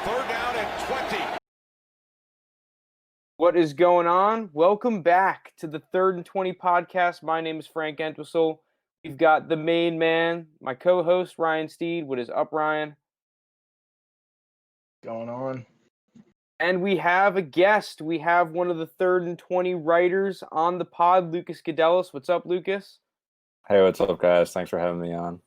Third down and 20. What is going on? Welcome back to the 3rd and 20 podcast. My name is Frank Entwistle. We've got the main man, my co-host, Ryan Steed. What is up, Ryan? Going on. And we have a guest. We have one of the 3rd and 20 writers on the pod, Lukas Gudelis. What's up, Lucas? Hey, what's up, guys? Thanks for having me on.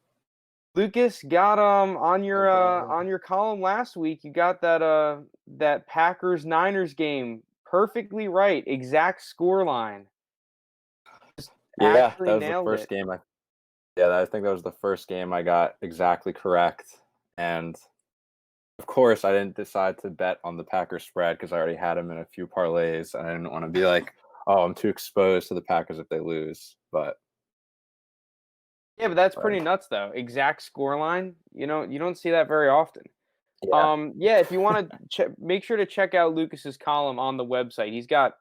Lucas got on your column last week. You got that Packers-Niners game perfectly right, exact score line. Yeah, that was Nailed the first it. game. I think that was the first game I got exactly correct. And of course, I didn't decide to bet on the Packers spread because I already had them in a few parlays, and I didn't want to be like, "Oh, I'm too exposed to the Packers if they lose." But yeah, but that's pretty nuts, though. Exact scoreline. You don't see that very often. yeah, If you want to make sure to check out Lucas's column on the website. He's got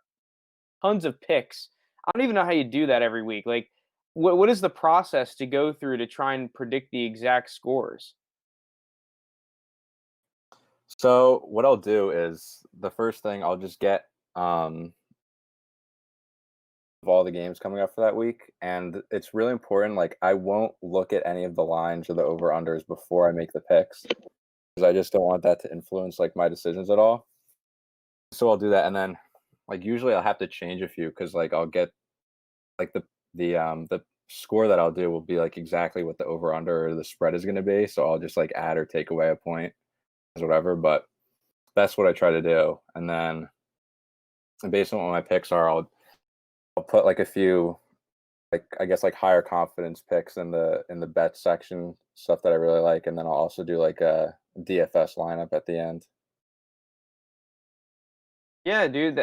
tons of picks. I don't even know how you do that every week. Like, what is the process to go through to try and predict the exact scores? So what I'll do is the first thing I'll just get of all the games coming up for that week, and it's really important. Like, I won't look at any of the lines or the over-unders before I make the picks because I just don't want that to influence like my decisions at all. So I'll do that, and then like usually I'll have to change a few because like I'll get like the score that I'll do will be like exactly what the over-under or the spread is going to be. So I'll just like add or take away a point, whatever. But that's what I try to do, and then based on what my picks are, I'll put like a few, like I guess like higher confidence picks in the bet section, stuff that I really like, and then I'll also do like a DFS lineup at the end. Yeah, dude.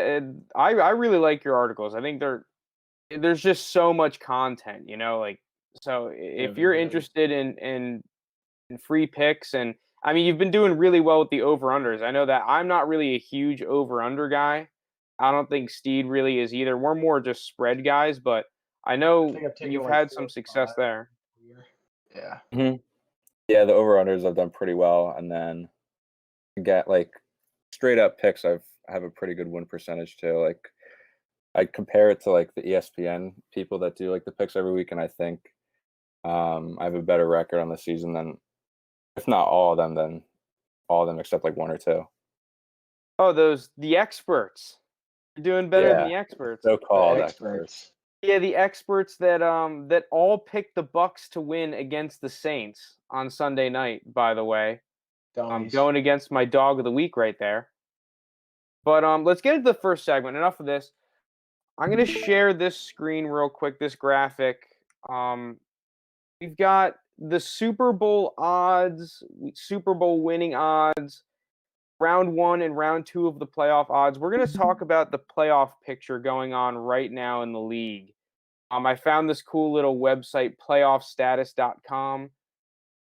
I really like your articles. I think there's just so much content, like, so if you're interested in free picks, and I mean, you've been doing really well with the over-unders. I know that I'm not really a huge over-under guy. I don't think Steed really is either. We're more just spread guys, but I know you've had some success there. Yeah. Mm-hmm. Yeah, the over-unders I've done pretty well, and then get like straight up picks. I have a pretty good win percentage too. Like, I compare it to like the ESPN people that do like the picks every week, and I think I have a better record on the season than, if not all of them, then all of them except like one or two. Oh, the experts. You're doing better than the experts. So-called experts. Yeah, the experts that all picked the Bucs to win against the Saints on Sunday night, by the way. I'm going against my dog of the week right there. But let's get into the first segment. Enough of this. I'm going to share this screen real quick, this graphic. We've got the Super Bowl odds, Super Bowl winning odds, round 1 and round 2 of the playoff odds. We're going to talk about the playoff picture going on right now in the league. I found this cool little website, playoffstatus.com.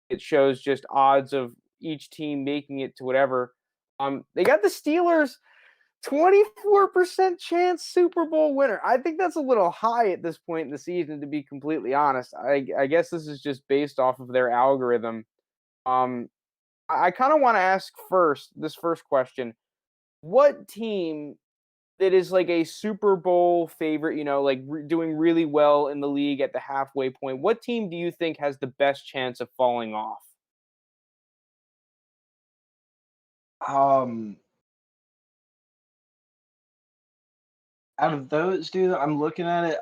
It shows just odds of each team making it to whatever. They got the Steelers 24% chance Super Bowl winner. I think that's a little high at this point in the season, to be completely honest. I guess this is just based off of their algorithm. I kind of want to ask this first question. What team that is like a Super Bowl favorite, like doing really well in the league at the halfway point, what team do you think has the best chance of falling off? Out of those, dude, I'm looking at it.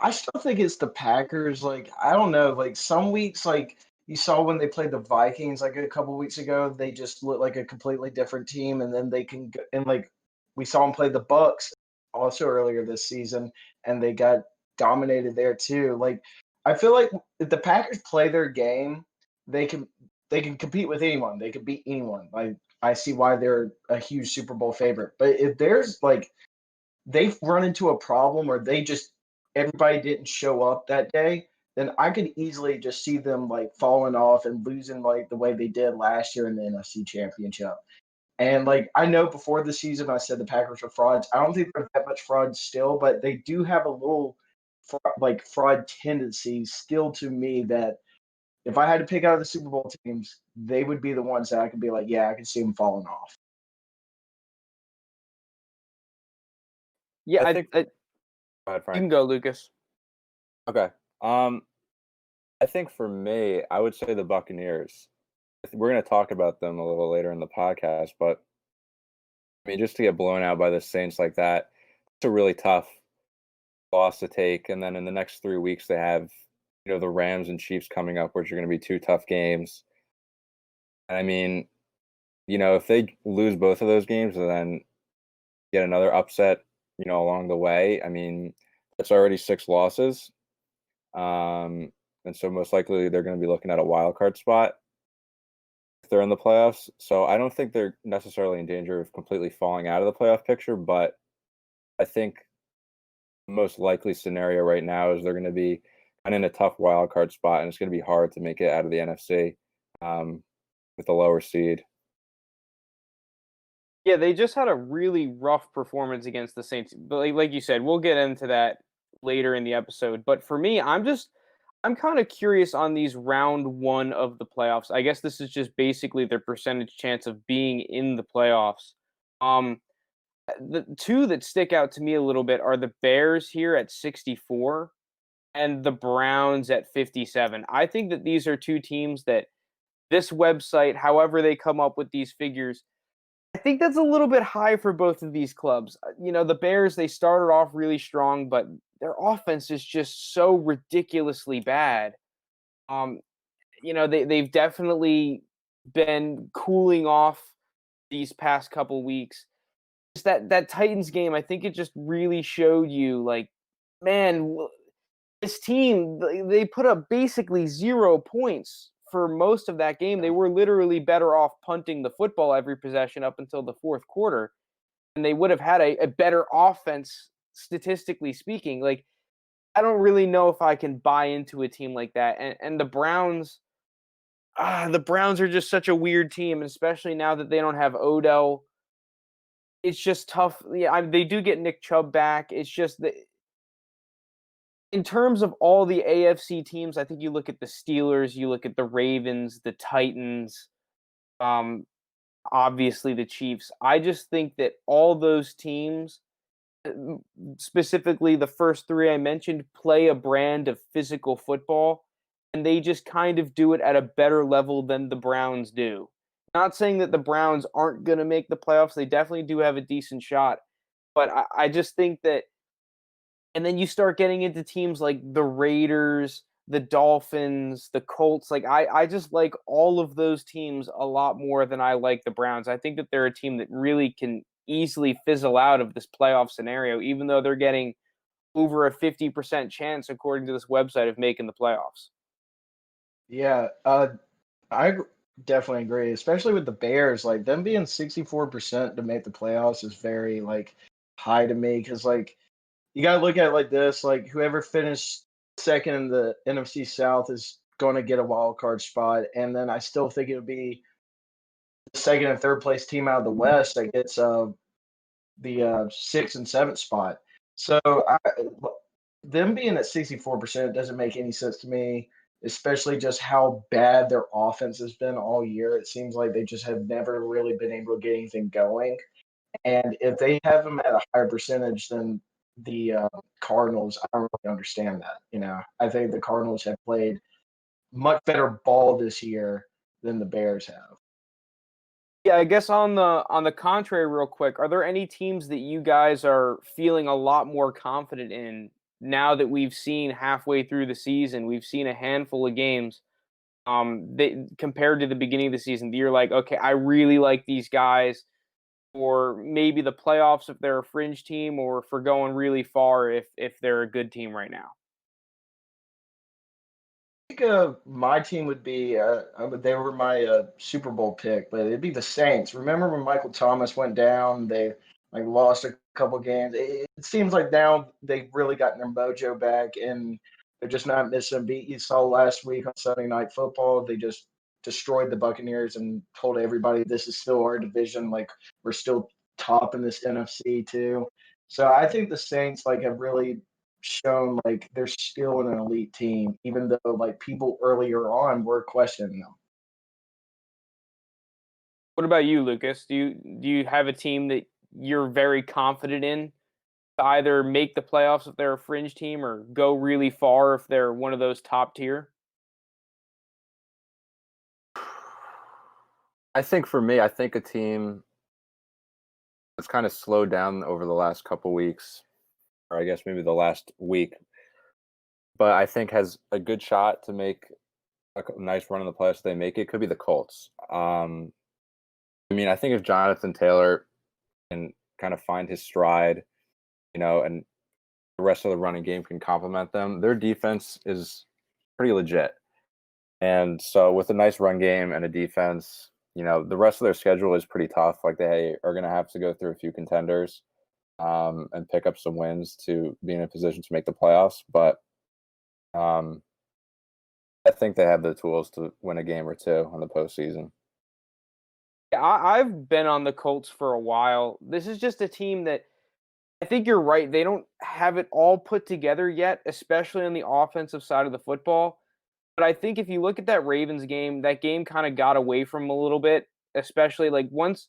I still think it's the Packers. Like, I don't know. Like, some weeks, like you saw when they played the Vikings, like a couple weeks ago, they just looked like a completely different team. And then they can go, and like we saw them play the Bucs also earlier this season, and they got dominated there too. Like, I feel like if the Packers play their game, they can compete with anyone. They can beat anyone. Like, I see why they're a huge Super Bowl favorite. But if there's like they've run into a problem or everybody didn't show up that day, then I could easily just see them like falling off and losing like the way they did last year in the NFC Championship. And like I know before the season I said the Packers were frauds. I don't think they're that much fraud still, but they do have a little fraud tendency still to me that if I had to pick out of the Super Bowl teams, they would be the ones that I could be like, yeah, I can see them falling off. Yeah, I think. Go ahead, you Frank. can go, Lucas. Okay. I think for me, I would say the Buccaneers. We're going to talk about them a little later in the podcast, but I mean, just to get blown out by the Saints like that, it's a really tough loss to take. And then in the next 3 weeks, they have, the Rams and Chiefs coming up, which are going to be 2 tough games. And I mean, if they lose both of those games and then get another upset, along the way, I mean, that's already 6 losses. And so most likely they're going to be looking at a wild card spot if they're in the playoffs. So I don't think they're necessarily in danger of completely falling out of the playoff picture, but I think the most likely scenario right now is they're going to be kind of in a tough wild card spot, and it's going to be hard to make it out of the NFC with the lower seed. Yeah, they just had a really rough performance against the Saints. But like you said, we'll get into that later in the episode. But for me, I'm kind of curious on these round 1 of the playoffs. I guess this is just basically their percentage chance of being in the playoffs. The 2 that stick out to me a little bit are the Bears here at 64 and the Browns at 57. I think that these are 2 teams that this website, however they come up with these figures, I think that's a little bit high for both of these clubs. The Bears, they started off really strong, but their offense is just so ridiculously bad. They've definitely been cooling off these past couple weeks. Just that Titans game, I think it just really showed you, like, man, this team, they put up basically 0 points for most of that game. They were literally better off punting the football every possession up until the fourth quarter, and they would have had a better offense, statistically speaking. Like, I don't really know if I can buy into a team like that. And the Browns are just such a weird team, especially now that they don't have Odell. It's just tough. Yeah, they do get Nick Chubb back. It's just that in terms of all the AFC teams, I think you look at the Steelers, you look at the Ravens, the Titans, obviously the Chiefs. I just think that all those teams, specifically the first 3 I mentioned, play a brand of physical football, and they just kind of do it at a better level than the Browns do. Not saying that the Browns aren't going to make the playoffs. They definitely do have a decent shot. But I just think that, and then you start getting into teams like the Raiders, the Dolphins, the Colts. Like, I just like all of those teams a lot more than I like the Browns. I think that they're a team that really can easily fizzle out of this playoff scenario, even though they're getting over a 50% chance, according to this website, of making the playoffs. Yeah, I definitely agree, especially with the Bears. Like, them being 64% to make the playoffs is very, like, high to me, because, like, you got to look at it like this. Like, whoever finished second in the NFC South is going to get a wild card spot, and then I still think it would be the second and third place team out of the West that gets the 6th and 7th spot. So them being at 64% doesn't make any sense to me, especially just how bad their offense has been all year. It seems like they just have never really been able to get anything going. And if they have them at a higher percentage than the Cardinals, I don't really understand that. I think the Cardinals have played much better ball this year than the Bears have. Yeah, I guess on the contrary, real quick, are there any teams that you guys are feeling a lot more confident in now that we've seen halfway through the season? We've seen a handful of games. Compared to the beginning of the season, you're like, okay, I really like these guys, or maybe the playoffs if they're a fringe team, or for going really far if they're a good team right now. I think my team would be they were my Super Bowl pick, but it'd be the Saints. Remember when Michael Thomas went down? They like lost a couple games. It seems like now they've really gotten their mojo back, and they're just not missing a beat. You saw last week on Sunday Night Football, they just destroyed the Buccaneers and told everybody this is still our division. Like, we're still top in this NFC too. So I think the Saints like have really shown like they're still an elite team, even though like people earlier on were questioning them. What about you, Lucas? Do you have a team that you're very confident in to either make the playoffs if they're a fringe team or go really far if they're one of those top tier? I think for me, I think a team that's kind of slowed down over the last couple weeks, or I guess maybe the last week, but I think has a good shot to make a nice run in the playoffs if they make it, could be the Colts. I mean, I think if Jonathan Taylor can kind of find his stride, and the rest of the running game can complement them, their defense is pretty legit. And so with a nice run game and a defense, the rest of their schedule is pretty tough. Like they are going to have to go through a few contenders and pick up some wins to be in a position to make the playoffs. But I think they have the tools to win a game or two in the postseason. Yeah, I've been on the Colts for a while. This is just a team that I think you're right. They don't have it all put together yet, especially on the offensive side of the football. But I think if you look at that Ravens game, that game kind of got away from them a little bit, especially like once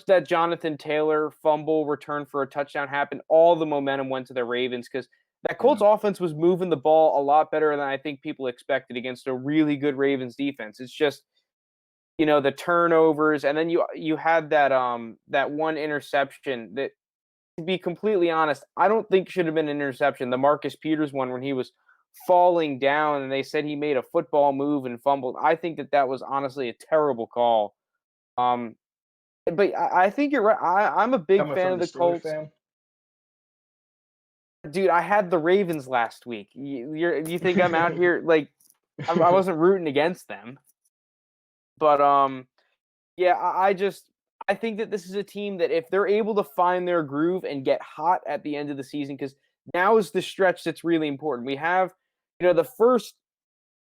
that Jonathan Taylor fumble return for a touchdown happened, all the momentum went to the Ravens because that Colts offense was moving the ball a lot better than I think people expected against a really good Ravens defense. It's just the turnovers, and then you had that one interception that, to be completely honest, I don't think should have been an interception. The Marcus Peters one when he was falling down and they said he made a football move and fumbled. I think that was honestly a terrible call. But I think you're right. I'm a big Coming fan from of the the Steelers Colts. fan. Dude, I had the Ravens last week. You think I'm out here like I wasn't rooting against them. But yeah, I think that this is a team that if they're able to find their groove and get hot at the end of the season, because now is the stretch that's really important. We have, the first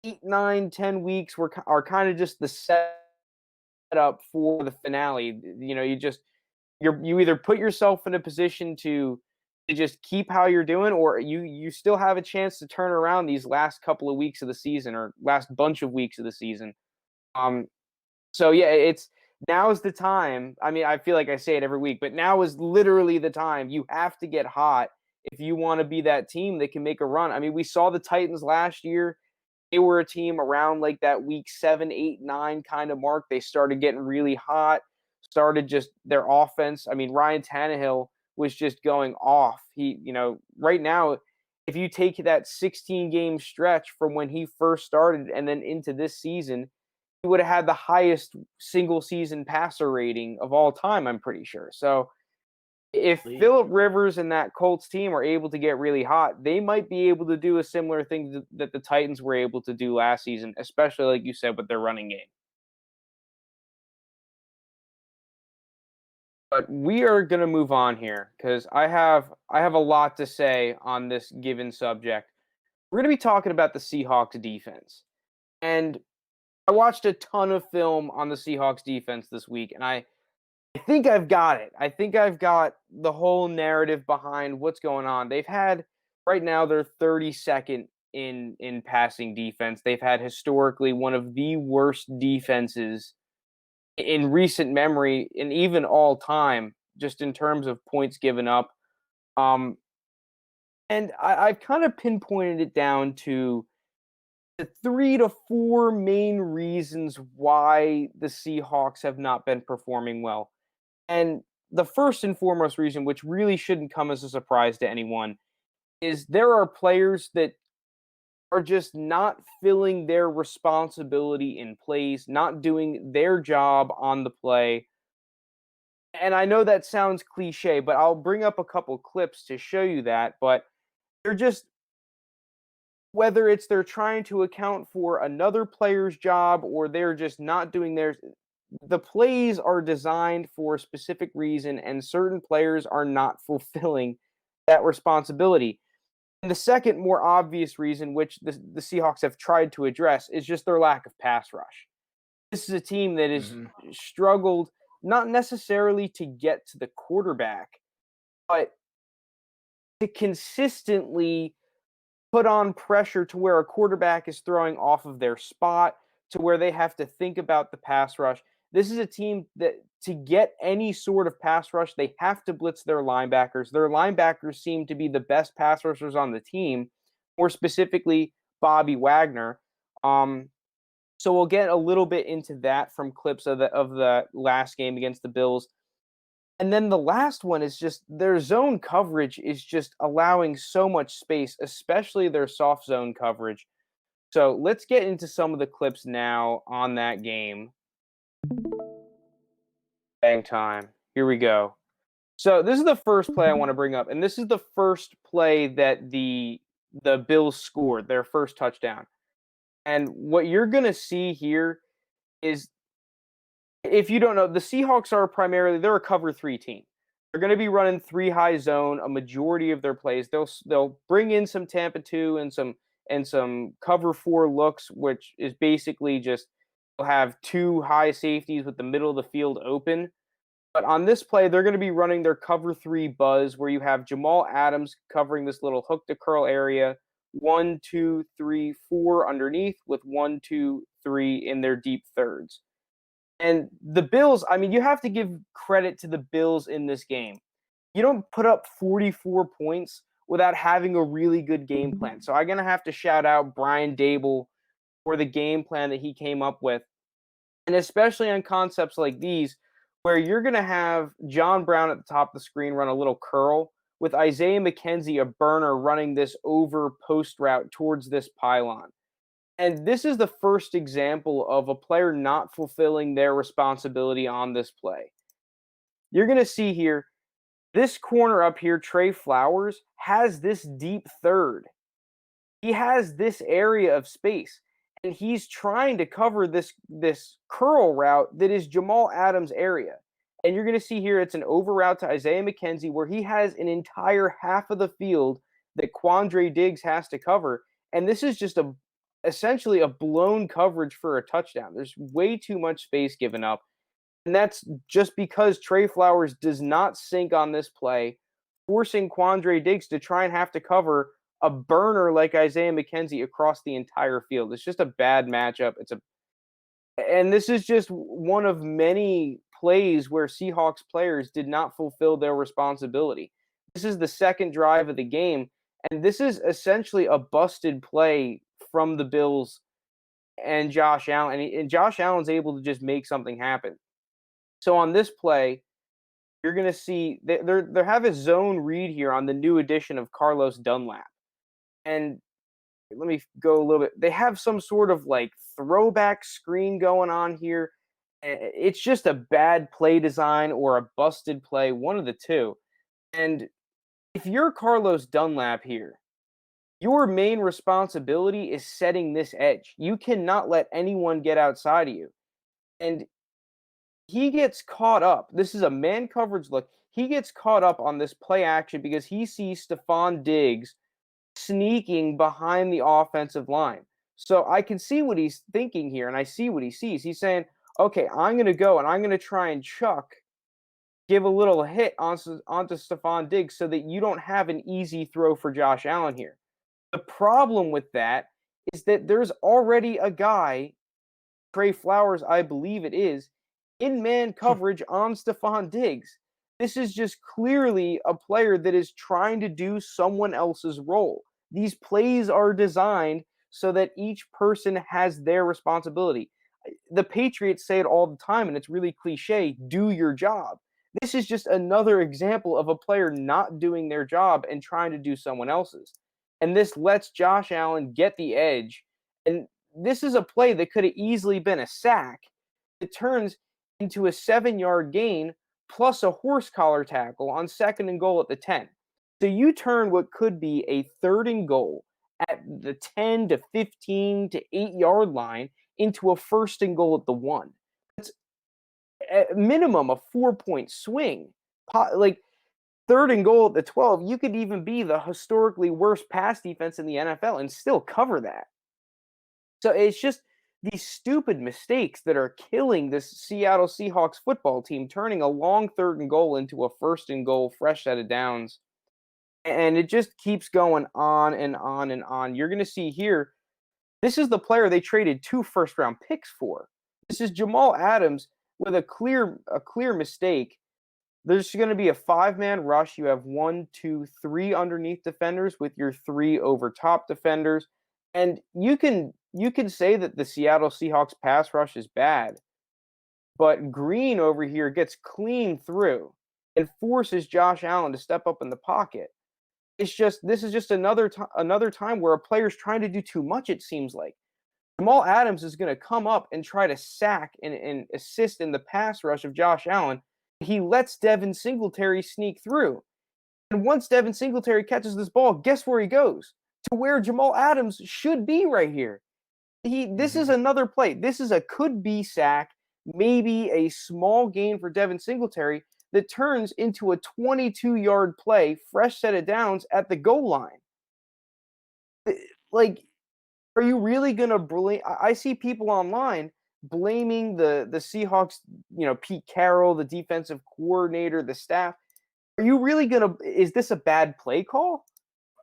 8, 9, 10 weeks are kind of just the setup for the finale. You either put yourself in a position to just keep how you're doing, or you still have a chance to turn around these last couple of weeks of the season or last bunch of weeks of the season. So yeah, now is the time. I mean, I feel like I say it every week, but now is literally the time. You have to get hot if you want to be that team that can make a run. I mean, we saw the Titans last year. They were a team around like that week 7, 8, 9 kind of mark. They started getting really hot, started just their offense. I mean, Ryan Tannehill was just going off. Right now, if you take that 16-game stretch from when he first started and then into this season, he would have had the highest single season passer rating of all time, I'm pretty sure. So if Phillip Rivers and that Colts team are able to get really hot, they might be able to do a similar thing that the Titans were able to do last season, especially like you said with their running game. But we are going to move on here because I have a lot to say on this given subject. We're going to be talking about the Seahawks defense. And I watched a ton of film on the Seahawks defense this week, and I think I've got it. I think I've got the whole narrative behind what's going on. They've had, right now, they're 32nd in passing defense. They've had historically one of the worst defenses in recent memory and even all time, just in terms of points given up. And I've kind of pinpointed it down to the 3 to 4 main reasons why the Seahawks have not been performing well. And the first and foremost reason, which really shouldn't come as a surprise to anyone, is there are players that are just not filling their responsibility in plays, not doing their job on the play. And I know that sounds cliche, but I'll bring up a couple clips to show you that. But they're just, whether it's they're trying to account for another player's job or they're just not doing theirs, the plays are designed for a specific reason, and certain players are not fulfilling that responsibility. And the second, more obvious reason, which the Seahawks have tried to address, is just their lack of pass rush. This is a team that has struggled not necessarily to get to the quarterback, but to consistently put on pressure to where a quarterback is throwing off of their spot, to where they have to think about the pass rush. This is a team that, to get any sort of pass rush, they have to blitz their linebackers. Their linebackers seem to be the best pass rushers on the team, more specifically Bobby Wagner. So we'll get a little bit into that from clips of the last game against the Bills. And then the last one is just their zone coverage is just allowing so much space, especially their soft zone coverage. So let's get into some of the clips now on that game. Bang time. Here we go. So this is the first play I want to bring up, and this is the first play that the Bills scored, their first touchdown. And what you're going to see here is, if you don't know, the Seahawks are they're a cover 3 team. They're going to be running 3 high zone a majority of their plays. They'll bring in some Tampa 2 and some cover 4 looks, which is basically just they'll have 2 high safeties with the middle of the field open. But on this play, they're going to be running their cover 3 buzz, where you have Jamal Adams covering this little hook to curl area, 1, 2, 3, 4 underneath, with 1, 2, 3 in their deep thirds. And the Bills, I mean, you have to give credit to the Bills in this game. You don't put up 44 points without having a really good game plan. So I'm going to have to shout out Brian Dable for the game plan that he came up with. And especially on concepts like these, where you're going to have John Brown at the top of the screen run a little curl, with Isaiah McKenzie, a burner, running this over post route towards this pylon. And this is the first example of a player not fulfilling their responsibility on this play. You're going to see here, this corner up here, Trey Flowers, has this deep third. He has this area of space, and he's trying to cover this curl route that is Jamal Adams' area. And you're going to see here, it's an over route to Isaiah McKenzie, where he has an entire half of the field that Quandre Diggs has to cover. And this is just essentially a blown coverage for a touchdown. There's way too much space given up. And that's just because Trey Flowers does not sync on this play, forcing Quandre Diggs to try and have to cover a burner like Isaiah McKenzie across the entire field. It's just a bad matchup. And this is just one of many plays where Seahawks players did not fulfill their responsibility. This is the second drive of the game, and this is essentially a busted play from the Bills and Josh Allen. And Josh Allen's able to just make something happen. So on this play, you're going to see they have a zone read here on the new addition of Carlos Dunlap. And let me go a little bit. They have some sort of like throwback screen going on here. It's just a bad play design or a busted play, one of the two. And if you're Carlos Dunlap here, your main responsibility is setting this edge. You cannot let anyone get outside of you. And he gets caught up. This is a man coverage look. He gets caught up on this play action because he sees Stephon Diggs sneaking behind the offensive line. So I can see what he's thinking here, and I see what he sees. He's saying, okay, I'm going to go, and I'm going to try and give a little hit onto Stephon Diggs so that you don't have an easy throw for Josh Allen here. The problem with that is that there's already a guy, Trey Flowers, I believe it is, in man coverage on Stephon Diggs. This is just clearly a player that is trying to do someone else's role. These plays are designed so that each person has their responsibility. The Patriots say it all the time, and it's really cliche, do your job. This is just another example of a player not doing their job and trying to do someone else's. And this lets Josh Allen get the edge. And this is a play that could have easily been a sack. It turns into a 7-yard gain plus a horse collar tackle on 2nd and goal at the 10. So you turn what could be a 3rd and goal at the 10 to 15 to 8-yard line into a 1st and goal at the 1. That's at minimum a 4-point swing. Like 3rd and goal at the 12, you could even be the historically worst pass defense in the NFL and still cover that. So it's just these stupid mistakes that are killing this Seattle Seahawks football team, turning a long 3rd and goal into a 1st and goal, fresh set of downs. And it just keeps going on and on and on. You're going to see here, this is the player they traded 2 first-round picks for. This is Jamal Adams with a clear mistake. There's going to be a 5-man rush. You have 1, 2, 3 underneath defenders with your 3 over top defenders. And you can say that the Seattle Seahawks pass rush is bad, but Green over here gets clean through and forces Josh Allen to step up in the pocket. This is just another time where a player's trying to do too much, it seems like. Jamal Adams is going to come up and try to sack and assist in the pass rush of Josh Allen. He lets Devin Singletary sneak through. And once Devin Singletary catches this ball, guess where he goes? To where Jamal Adams should be right here. This is another play. This is a could-be sack, maybe a small gain for Devin Singletary that turns into a 22-yard play, fresh set of downs at the goal line. Like, are you really going to blame? I see people online blaming the Seahawks, Pete Carroll, the defensive coordinator, the staff. Are you really is this a bad play call?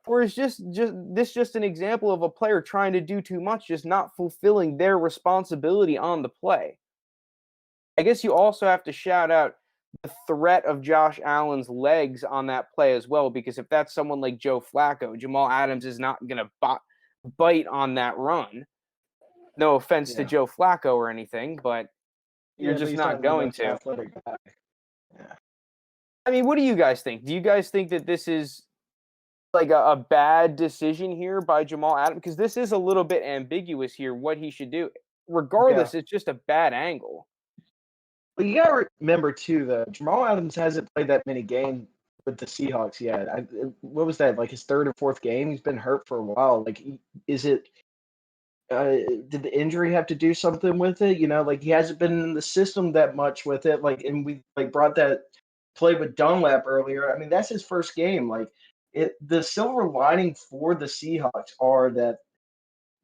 Or is just an example of a player trying to do too much, just not fulfilling their responsibility on the play? I guess you also have to shout out the threat of Josh Allen's legs on that play as well, because if that's someone like Joe Flacco, Jamal Adams is not going to bite on that run. No offense to Joe Flacco or anything, but you're just not going to. Yeah. I mean, what do you guys think? Do you guys think that this is like a bad decision here by Jamal Adams? Because this is a little bit ambiguous here, what he should do. Regardless, it's just a bad angle. But you got to remember, too, that Jamal Adams hasn't played that many games with the Seahawks yet. What was that, like his 3rd or 4th game? He's been hurt for a while. Like, is it did the injury have to do something with it? Like he hasn't been in the system that much with it. Like, and we brought that play with Dunlap earlier. I mean, that's his first game. Like, the silver lining for the Seahawks are that,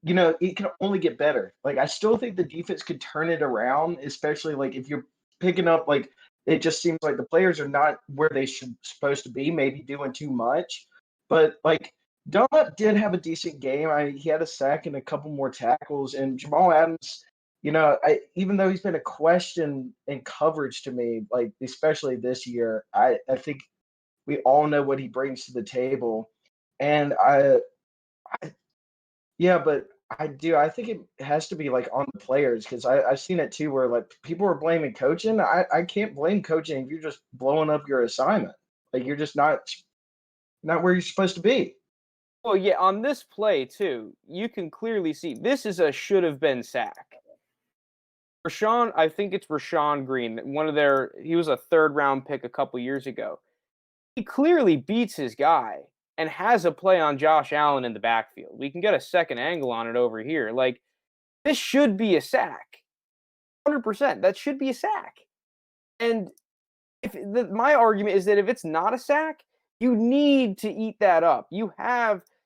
it can only get better. Like, I still think the defense could turn it around, especially like if you're picking up, like, it just seems like the players are not where they supposed to be, maybe doing too much. But like Dunlap did have a decent game. He had a sack and a couple more tackles. And Jamal Adams, even though he's been a question in coverage to me, like especially this year, I think we all know what he brings to the table. And but I think it has to be like on the players, because I've seen it too where like people are blaming coaching. I can't blame coaching if you're just blowing up your assignment. Like you're just not where you're supposed to be. Well, yeah, on this play too, you can clearly see this is a should have been sack. I think it's Rashawn Green, he was a 3rd round pick a couple years ago. He clearly beats his guy and has a play on Josh Allen in the backfield. We can get a second angle on it over here. Like, this should be a sack. 100%. That should be a sack. And my argument is that if it's not a sack, you need to eat that up.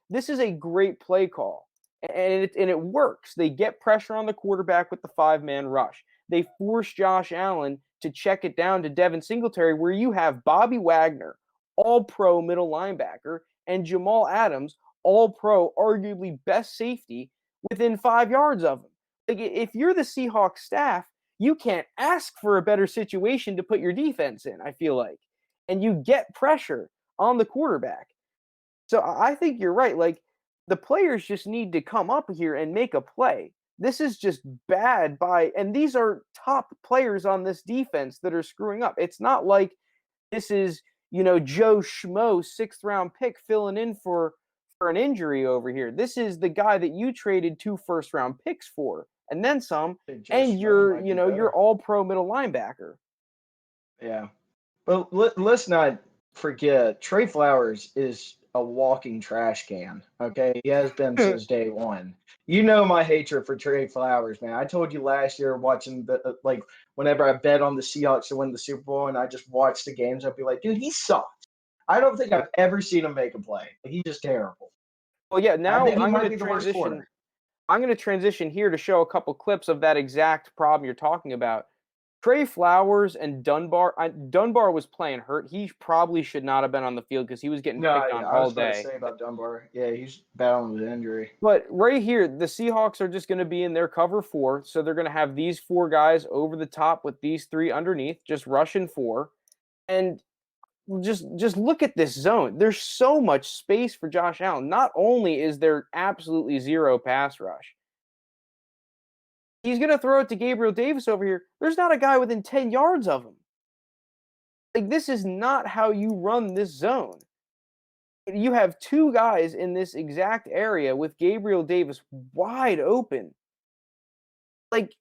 This is a great play call. And it works. They get pressure on the quarterback with the 5-man rush. They force Josh Allen to check it down to Devin Singletary, where you have Bobby Wagner, all-pro middle linebacker, and Jamal Adams, all-pro, arguably best safety, within 5 yards of him. Like, if you're the Seahawks staff, you can't ask for a better situation to put your defense in, I feel like. And you get pressure on the quarterback. So I think you're right. Like, the players just need to come up here and make a play. This is just bad and these are top players on this defense that are screwing up. It's not like this is, Joe Schmo, 6th round pick filling in for an injury over here. This is the guy that you traded 2 first round picks for, and then some, and you're all pro middle linebacker. Yeah. But let's not forget, Trey Flowers is a walking trash can. Okay. He has been since day one. My hatred for Trey Flowers, man. I told you last year watching whenever I bet on the Seahawks to win the Super Bowl and I just watched the games, I'd be like, dude, he sucks. I don't think I've ever seen him make a play. He's just terrible. Well, yeah, now I'm going to transition. I'm going to transition here to show a couple clips of that exact problem you're talking about. Trey Flowers and Dunbar. Dunbar was playing hurt. He probably should not have been on the field because he was getting picked on I all was about to day. say about Dunbar. Yeah, he's battling with injury. But right here, the Seahawks are just going to be in their cover 4, so they're going to have these 4 guys over the top with these 3 underneath, just rushing 4, and just look at this zone. There's so much space for Josh Allen. Not only is there absolutely zero pass rush, he's going to throw it to Gabriel Davis over here. There's not a guy within 10 yards of him. Like, this is not how you run this zone. You have 2 guys in this exact area with Gabriel Davis wide open. Like,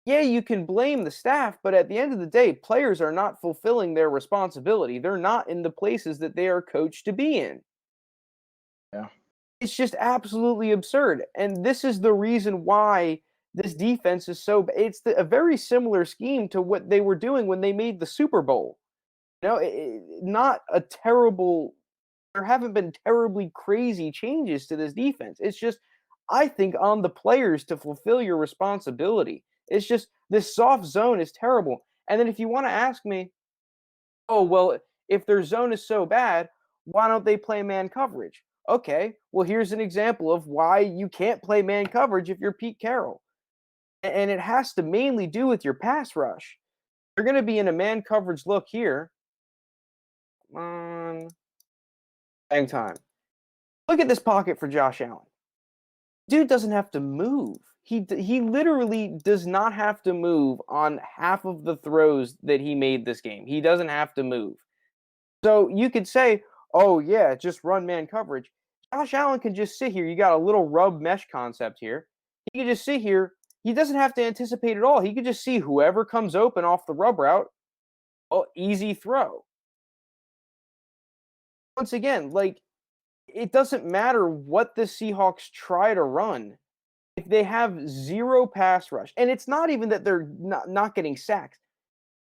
yeah, you can blame the staff, but at the end of the day, players are not fulfilling their responsibility. They're not in the places that they are coached to be in. Yeah. It's just absolutely absurd. And this is the reason why this defense is so bad. It's a very similar scheme to what they were doing when they made the Super Bowl. Not a terrible, there haven't been terribly crazy changes to this defense. It's just, I think, on the players to fulfill your responsibility. It's just, this soft zone is terrible. And then if you want to ask me, oh, well, if their zone is so bad, why don't they play man coverage? Okay, well, here's an example of why you can't play man coverage if you're Pete Carroll. And it has to mainly do with your pass rush. You're going to be in a man coverage look here. Come on. Hang time. Look at this pocket for Josh Allen. Dude doesn't have to move. He literally does not have to move on half of the throws that he made this game. He doesn't have to move. So you could say, oh, yeah, just run man coverage. Josh Allen can just sit here. You got a little rub mesh concept here. He can just sit here. He doesn't have to anticipate at all. He could just see whoever comes open off the rub route. Oh, easy throw. Once again, like, it doesn't matter what the Seahawks try to run. If they have zero pass rush, and it's not even that they're not getting sacks.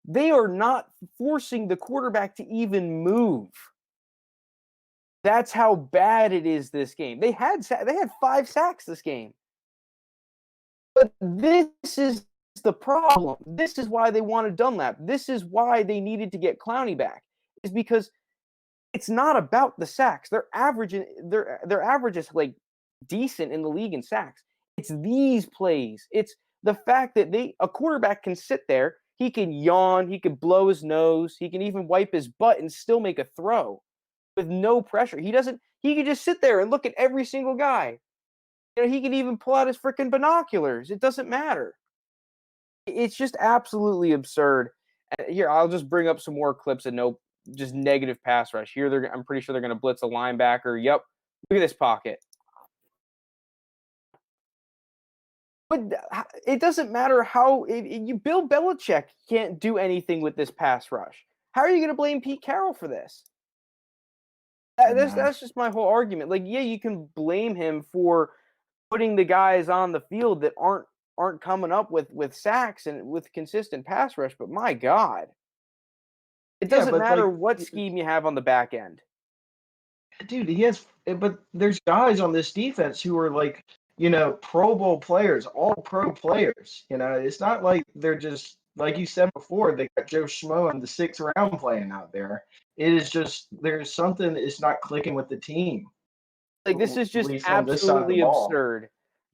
They are not forcing the quarterback to even move. That's how bad it is this game. They had 5 sacks this game. But this is the problem. This is why they wanted Dunlap. This is why they needed to get Clowney back. Is because it's not about the sacks. Their average is like decent in the league in sacks. It's these plays. It's the fact that a quarterback can sit there, he can yawn, he can blow his nose, he can even wipe his butt and still make a throw with no pressure. He can just sit there and look at every single guy. He can even pull out his freaking binoculars. It doesn't matter. It's just absolutely absurd. And here, I'll just bring up some more clips of just negative pass rush. Here, I'm pretty sure they're going to blitz a linebacker. Yep. Look at this pocket. But it doesn't matter how Bill Belichick can't do anything with this pass rush. How are you going to blame Pete Carroll for this? That's just my whole argument. Like, yeah, you can blame him for putting the guys on the field that aren't coming up with sacks and with consistent pass rush, but my God, it doesn't matter what scheme you have on the back end. Dude, but there's guys on this defense who are like, Pro Bowl players, all pro players. It's not like they're just, like you said before, they got Joe Schmo in the 6th round playing out there. It is just, there's something that's not clicking with the team. Like, this is just absolutely absurd.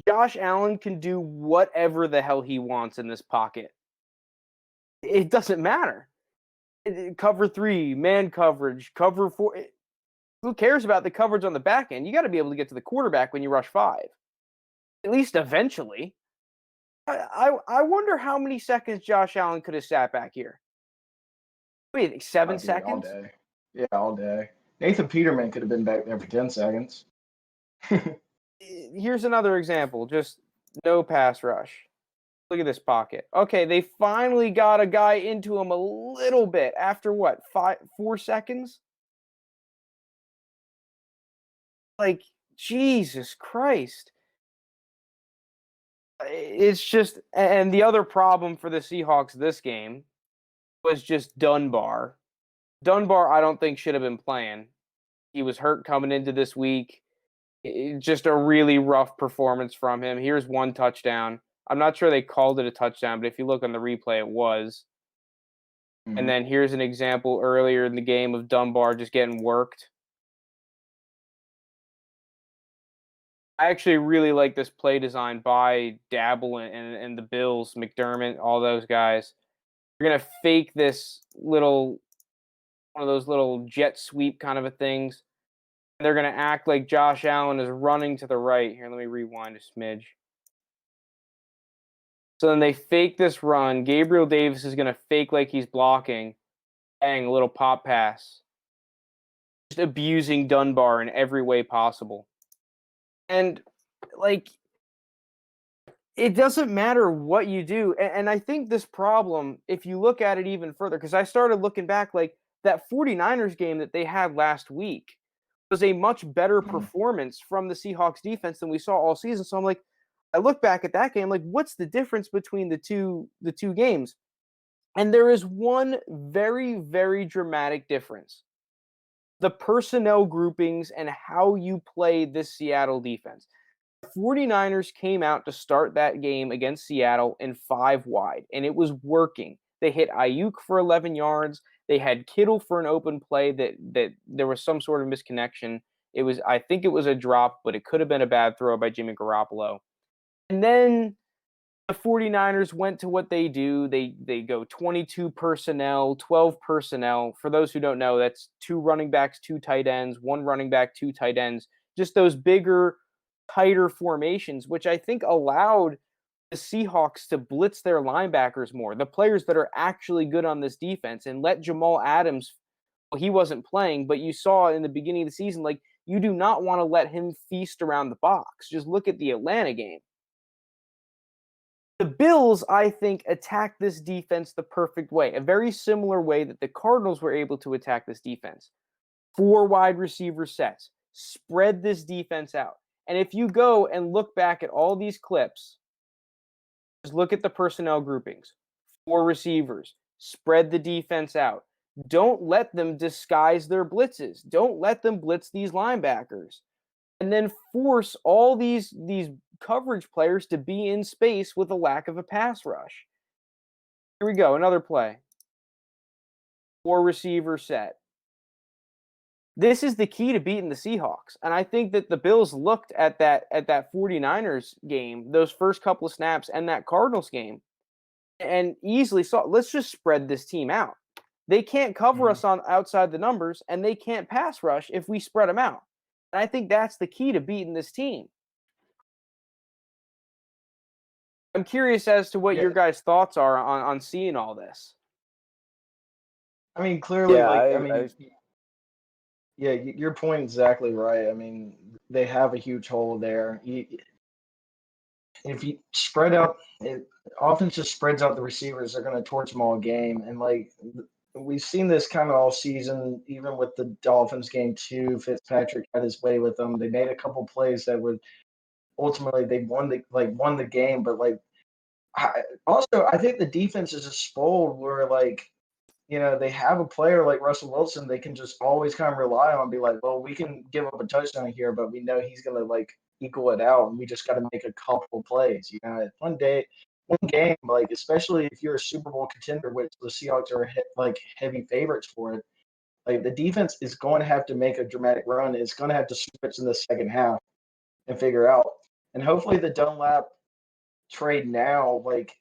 Josh Allen can do whatever the hell he wants in this pocket. It doesn't matter. Cover 3, man coverage, cover 4. Who cares about the coverage on the back end? You got to be able to get to the quarterback when you rush 5. At least eventually. I wonder how many seconds Josh Allen could have sat back here. What do you think, 7 seconds? All day. Yeah, all day. Nathan Peterman could have been back there for 10 seconds. Here's another example. Just no pass rush. Look at this pocket. Okay, they finally got a guy into him a little bit after what, 4 seconds? Like, Jesus Christ. It's just, and the other problem for the Seahawks this game was just Dunbar. Dunbar, I don't think should have been playing. He was hurt coming into this week. Just a really rough performance from him. Here's 1 touchdown. I'm not sure they called it a touchdown, but if you look on the replay, it was. And then here's an example earlier in the game of Dunbar just getting worked. I actually really like this play design by Dabble and the Bills, McDermott, all those guys. You're going to fake this one of those little jet sweep kind of a things. They're going to act like Josh Allen is running to the right. Here, let me rewind a smidge. So then they fake this run. Gabriel Davis is going to fake like he's blocking. Bang, a little pop pass. Just abusing Dunbar in every way possible. And, like, it doesn't matter what you do. And I think this problem, if you look at it even further, because I started looking back, like, that 49ers game that they had last week was a much better performance from the Seahawks defense than we saw all season. So I'm like, I look back at that game, like, what's the difference between the two games? And there is one very, very dramatic difference. The personnel groupings and how you play this Seattle defense. The 49ers came out to start that game against Seattle in 5 wide, and it was working. They hit Ayuk for 11 yards. They had Kittle for an open play that there was some sort of misconnection. I think it was a drop, but it could have been a bad throw by Jimmy Garoppolo. And then the 49ers went to what they do. They go 22 personnel, 12 personnel. For those who don't know, that's 2 running backs, 2 tight ends, 1 running back, 2 tight ends. Just those bigger, tighter formations, which I think allowed the Seahawks to blitz their linebackers more, the players that are actually good on this defense, and let Jamal Adams, well, he wasn't playing, but you saw in the beginning of the season, like, you do not want to let him feast around the box. Just look at the Atlanta game. The Bills, I think, attacked this defense the perfect way, a very similar way that the Cardinals were able to attack this defense. 4 wide receiver sets, spread this defense out. And if you go and look back at all these clips, just look at the personnel groupings. 4 receivers, spread the defense out. Don't let them disguise their blitzes. Don't let them blitz these linebackers. And then force all these coverage players to be in space with a lack of a pass rush. Here we go, another play. 4 receiver set. This is the key to beating the Seahawks. And I think that the Bills looked at that 49ers game, those first couple of snaps, and that Cardinals game, and easily saw, let's just spread this team out. They can't cover us on outside the numbers, and they can't pass rush if we spread them out. And I think that's the key to beating this team. I'm curious as to what your guys' thoughts are on seeing all this. I mean, clearly, your point is exactly right. I mean, they have a huge hole there. If you spread out, offense just spreads out the receivers. They're going to torch them all game. And, like, we've seen this kind of all season, even with the Dolphins game too. Fitzpatrick had his way with them. They made a couple plays that would ultimately they won the game. But, like, I think the defense is just spoiled where, like, you know, they have a player like Russell Wilson they can just always kind of rely on, be like, well, we can give up a touchdown here, but we know he's going to, like, equal it out, and we just got to make a couple plays. You know, one game, like, especially if you're a Super Bowl contender, which the Seahawks are, like, heavy favorites for it, like, the defense is going to have to make a dramatic run. It's going to have to switch in the second half and figure out. And hopefully the Dunlap trade now, like,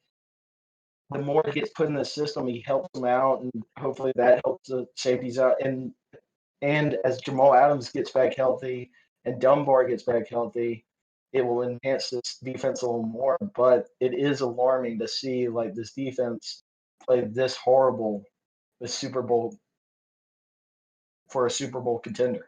the more it gets put in the system, he helps them out, and hopefully that helps the safeties out. And as Jamal Adams gets back healthy and Dunbar gets back healthy, it will enhance this defense a little more. But it is alarming to see, like, this defense play this horrible for a Super Bowl contender.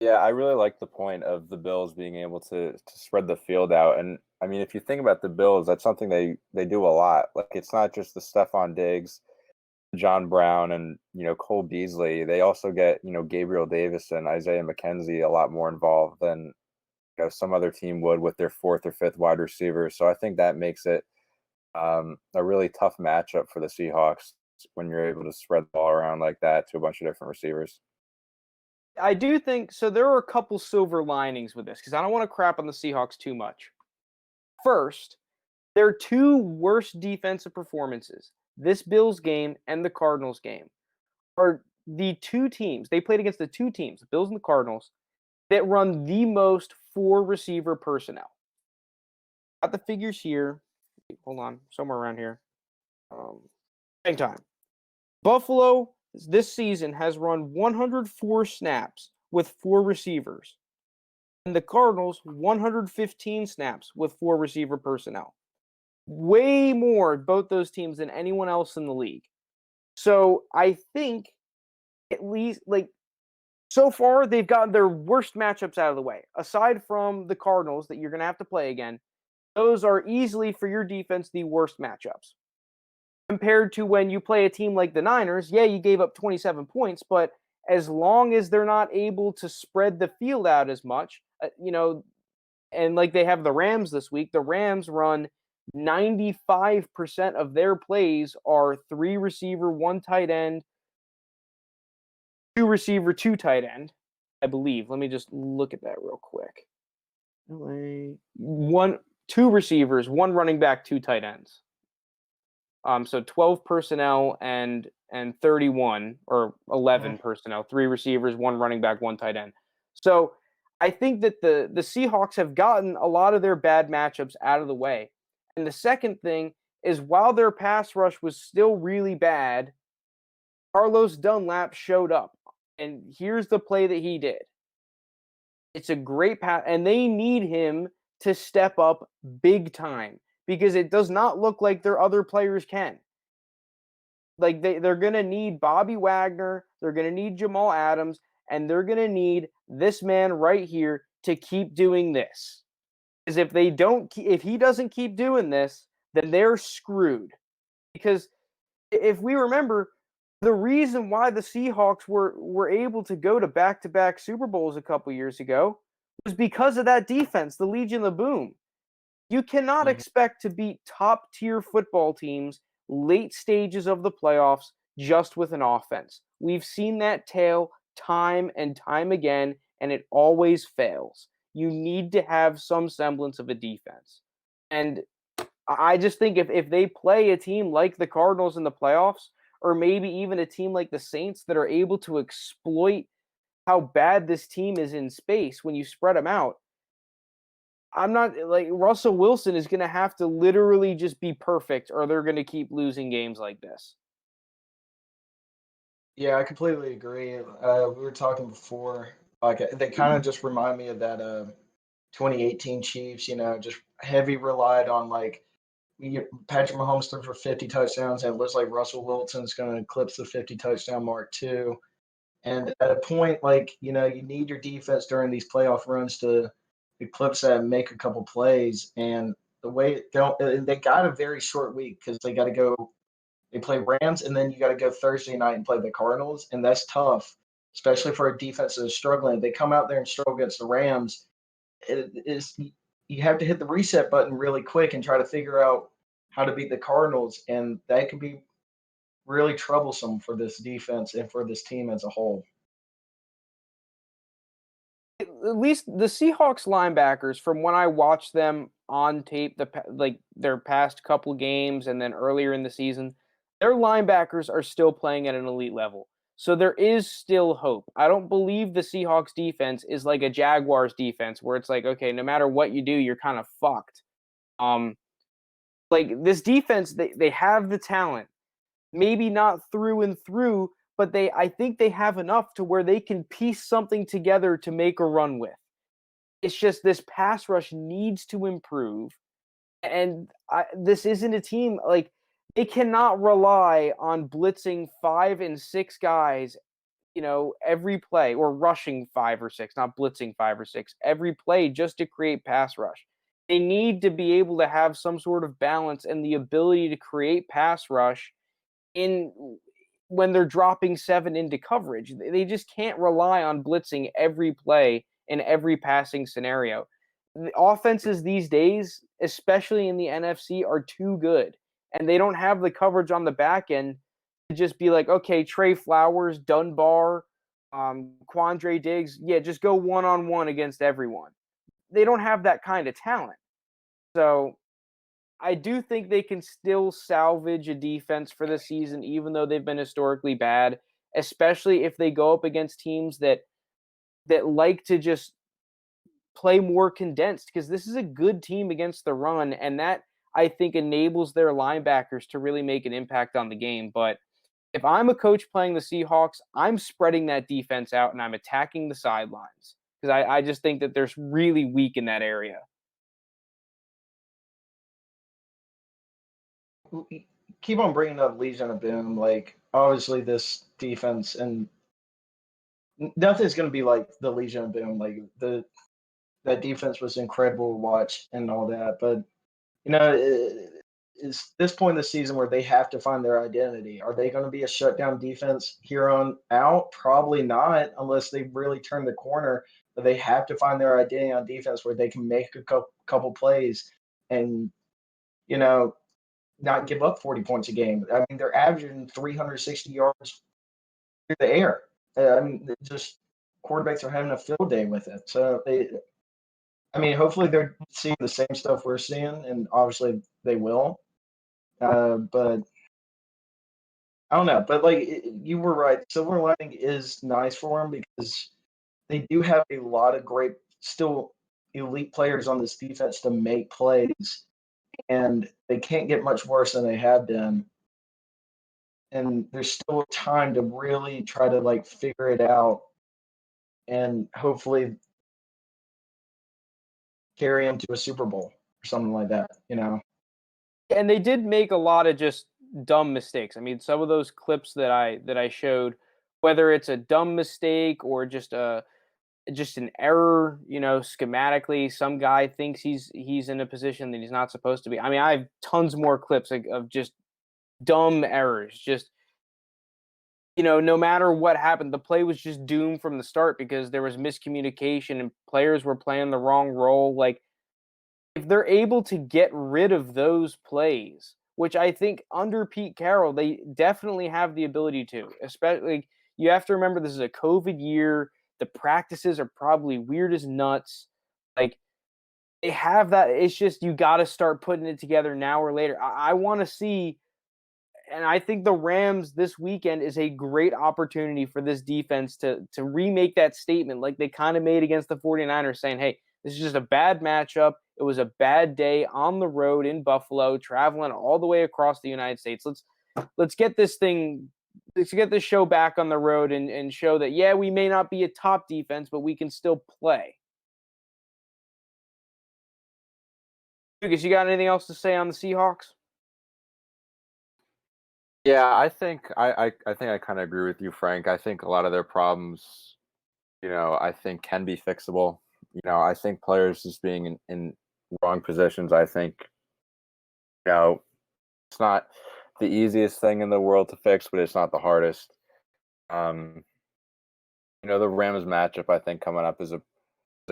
Yeah, I really like the point of the Bills being able to spread the field out. And I mean, if you think about the Bills, that's something they do a lot. Like, it's not just the Stephon Diggs, John Brown, and, you know, Cole Beasley. They also get, you know, Gabriel Davis and Isaiah McKenzie a lot more involved than, you know, some other team would with their 4th or 5th wide receivers. So I think that makes it a really tough matchup for the Seahawks when you're able to spread the ball around like that to a bunch of different receivers. I do think so. There are a couple silver linings with this because I don't want to crap on the Seahawks too much. First, their two worst defensive performances, this Bills game and the Cardinals game, are the two teams. They played against the two teams, the Bills and the Cardinals, that run the most four receiver personnel. Got the figures here. Hold on, somewhere around here. Same time. Buffalo this season has run 104 snaps with four receivers. And the Cardinals, 115 snaps with four receiver personnel. Way more both those teams than anyone else in the league. So I think at least so far they've gotten their worst matchups out of the way. Aside from the Cardinals that you're going to have to play again, those are easily for your defense the worst matchups. Compared to when you play a team like the Niners, yeah, you gave up 27 points, but as long as they're not able to spread the field out as much, and like they have the Rams this week, the Rams run 95% of their plays are 3 receiver, 1 tight end, 2 receiver, 2 tight end, I believe. Let me just look at that real quick. 2 receivers, 1 running back, 2 tight ends. So 12 personnel and 31 or 11 personnel, 3 receivers, 1 running back, 1 tight end. So I think that the Seahawks have gotten a lot of their bad matchups out of the way. And the second thing is while their pass rush was still really bad, Carlos Dunlap showed up. And here's the play that he did. It's a great pass, and they need him to step up big time because it does not look like their other players can. Like they're going to need Bobby Wagner, they're going to need Jamal Adams, and they're going to need this man right here to keep doing this. Because if he doesn't keep doing this, then they're screwed. Because if we remember, the reason why the Seahawks were able to go to back-to-back Super Bowls a couple years ago was because of that defense, the Legion of Boom. You cannot expect to beat top-tier football teams late stages of the playoffs just with an offense. We've seen that tale time and time again, and it always fails. You need to have some semblance of a defense. And I just think if they play a team like the Cardinals in the playoffs, or maybe even a team like the Saints that are able to exploit how bad this team is in space when you spread them out, I'm not like Russell Wilson is going to have to literally just be perfect or they're going to keep losing games like this. Yeah, I completely agree. We were talking before, like they kind of just remind me of that 2018 Chiefs, just heavy relied on Patrick Mahomes threw for 50 touchdowns, and it looks like Russell Wilson's going to eclipse the 50 touchdown mark too. And at a point, you need your defense during these playoff runs to eclipse that and make a couple plays. And the way they got a very short week because they got to go. They play Rams, and then you got to go Thursday night and play the Cardinals, and that's tough, especially for a defense that is struggling. If they come out there and struggle against the Rams, you have to hit the reset button really quick and try to figure out how to beat the Cardinals, and that could be really troublesome for this defense and for this team as a whole. At least the Seahawks linebackers, from when I watched them on tape, their past couple games and then earlier in the season, their linebackers are still playing at an elite level. So there is still hope. I don't believe the Seahawks defense is like a Jaguars defense where it's like, okay, no matter what you do, you're kind of fucked. Like this defense, they have the talent. Maybe not through and through, but I think they have enough to where they can piece something together to make a run with. It's just this pass rush needs to improve. And this isn't a team, they cannot rely on blitzing 5 and 6 guys, every play, or rushing 5 or 6, not blitzing 5 or 6, every play just to create pass rush. They need to be able to have some sort of balance and the ability to create pass rush when they're dropping 7 into coverage. They just can't rely on blitzing every play in every passing scenario. The offenses these days, especially in the NFC, are too good. And they don't have the coverage on the back end to just be like, okay, Trey Flowers, Dunbar, Quandre Diggs, just go one-on-one against everyone. They don't have that kind of talent. So I do think they can still salvage a defense for the season, even though they've been historically bad, especially if they go up against teams that like to just play more condensed, because this is a good team against the run, and that I think enables their linebackers to really make an impact on the game. But if I'm a coach playing the Seahawks, I'm spreading that defense out and I'm attacking the sidelines, because I just think that they're really weak in that area. Keep on bringing up Legion of Boom. Like, obviously, this defense, and nothing's going to be like the Legion of Boom. Like, that defense was incredible to watch and all that. But, it's this point in the season where they have to find their identity. Are they going to be a shutdown defense here on out? Probably not, unless they really turn the corner. But they have to find their identity on defense where they can make a couple plays and, not give up 40 points a game. I mean, they're averaging 360 yards through the air. Just quarterbacks are having a field day with it. So, hopefully they're seeing the same stuff we're seeing, and obviously they will. But I don't know. But you were right. Silver lining is nice for them because they do have a lot of great, still elite players on this defense to make plays, and they can't get much worse than they have been. And there's still time to really try to figure it out, and hopefully carry them to a Super Bowl or something like that. And they did make a lot of just dumb mistakes. I mean, some of those clips that I showed, whether it's a dumb mistake or just an error, schematically, some guy thinks he's in a position that he's not supposed to be. I mean, I have tons more clips of just dumb errors. Just, no matter what happened, the play was just doomed from the start because there was miscommunication and players were playing the wrong role. Like, if they're able to get rid of those plays, which I think under Pete Carroll, they definitely have the ability to, especially, you have to remember this is a COVID year. The practices are probably weird as nuts. Like, they have that. It's just, you got to start putting it together now or later. I want to see, and I think the Rams this weekend is a great opportunity for this defense to remake that statement like they kind of made against the 49ers, saying, hey, this is just a bad matchup. It was a bad day on the road in Buffalo, traveling all the way across the United States. Let's get this thing, let's get this show back on the road and show that, yeah, we may not be a top defense, but we can still play. Lucas, you got anything else to say on the Seahawks? Yeah, I think I kind of agree with you, Frank. I think a lot of their problems, I think can be fixable. I think players just being in wrong positions, I think, it's not the easiest thing in the world to fix, but it's not the hardest. The Rams matchup, I think, coming up is a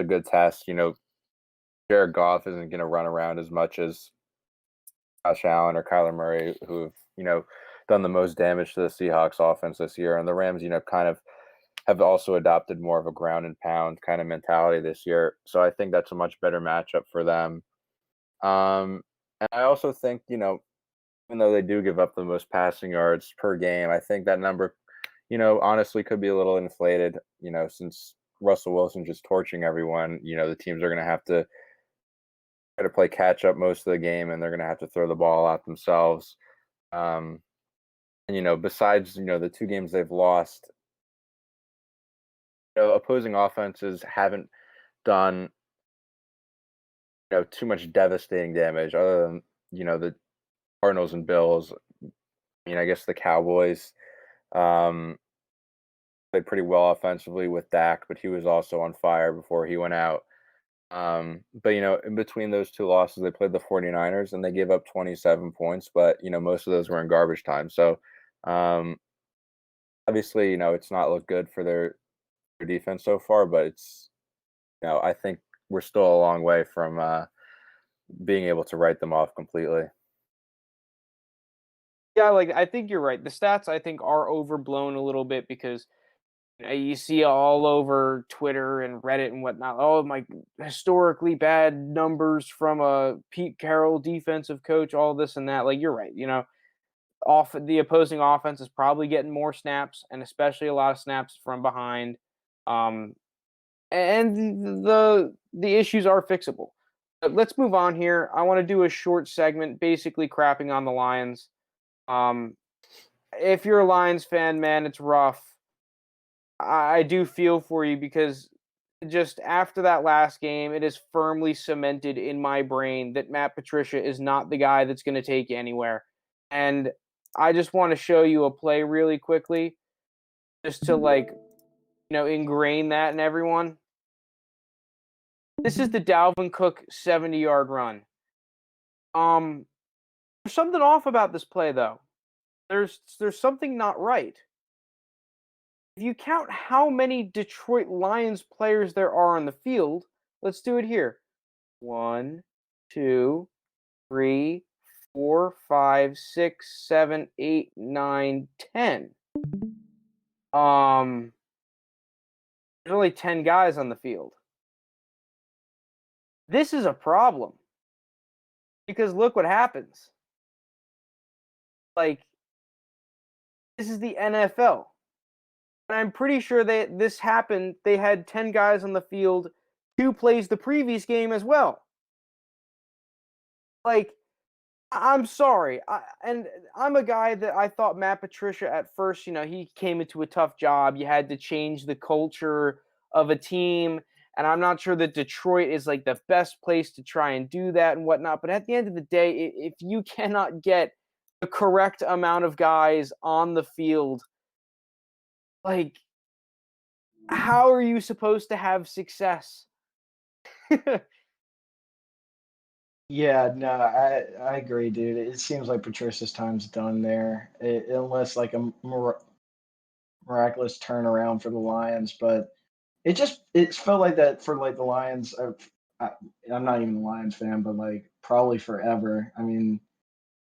good test. Jared Goff isn't going to run around as much as Josh Allen or Kyler Murray, who have, done the most damage to the Seahawks offense this year. And the Rams, kind of have also adopted more of a ground and pound kind of mentality this year. So I think that's a much better matchup for them. And I also think, even though they do give up the most passing yards per game, I think that number, honestly could be a little inflated, since Russell Wilson just torching everyone. The teams are going to have to try to play catch up most of the game, and they're going to have to throw the ball out themselves. And, besides, the two games they've lost, opposing offenses haven't done, too much devastating damage other than, the Cardinals and Bills. I guess the Cowboys played pretty well offensively with Dak, but he was also on fire before he went out. But, in between those two losses, they played the 49ers and they gave up 27 points, but, most of those were in garbage time. So, obviously, it's not looked good for their defense so far, but it's, I think we're still a long way from being able to write them off completely. Yeah, I think you're right. The stats, I think, are overblown a little bit because You see all over Twitter and Reddit and whatnot. Oh, my historically bad numbers from a Pete Carroll defensive coach, all this and that. Like, you're right. The opposing offense is probably getting more snaps, and especially a lot of snaps from behind. And the issues are fixable. But let's move on here. I want to do a short segment, basically crapping on the Lions. If you're a Lions fan, man, it's rough. I do feel for you because just after that last game, it is firmly cemented in my brain that Matt Patricia is not the guy that's going to take you anywhere. And I just want to show you a play really quickly just to ingrain that in everyone. This is the Dalvin Cook 70-yard run. There's something off about this play though. There's something not right. If you count how many Detroit Lions players there are on the field, let's do it here. 1, 2, 3, 4, 5, 6, 7, 8, 9, 10. There's only 10 guys on the field. This is a problem. Because look what happens. Like, this is the NFL. And I'm pretty sure this happened. They had 10 guys on the field, 2 plays the previous game as well. Like, I'm sorry. I'm a guy that I thought Matt Patricia at first, he came into a tough job. You had to change the culture of a team. And I'm not sure that Detroit is like the best place to try and do that and whatnot. But at the end of the day, if you cannot get the correct amount of guys on the field, like, how are you supposed to have success? Yeah, no, I agree, dude. It seems like Patricia's time's done there, unless like a miraculous turnaround for the Lions. But it felt like that for like the Lions. I'm not even a Lions fan, but like probably forever. I mean,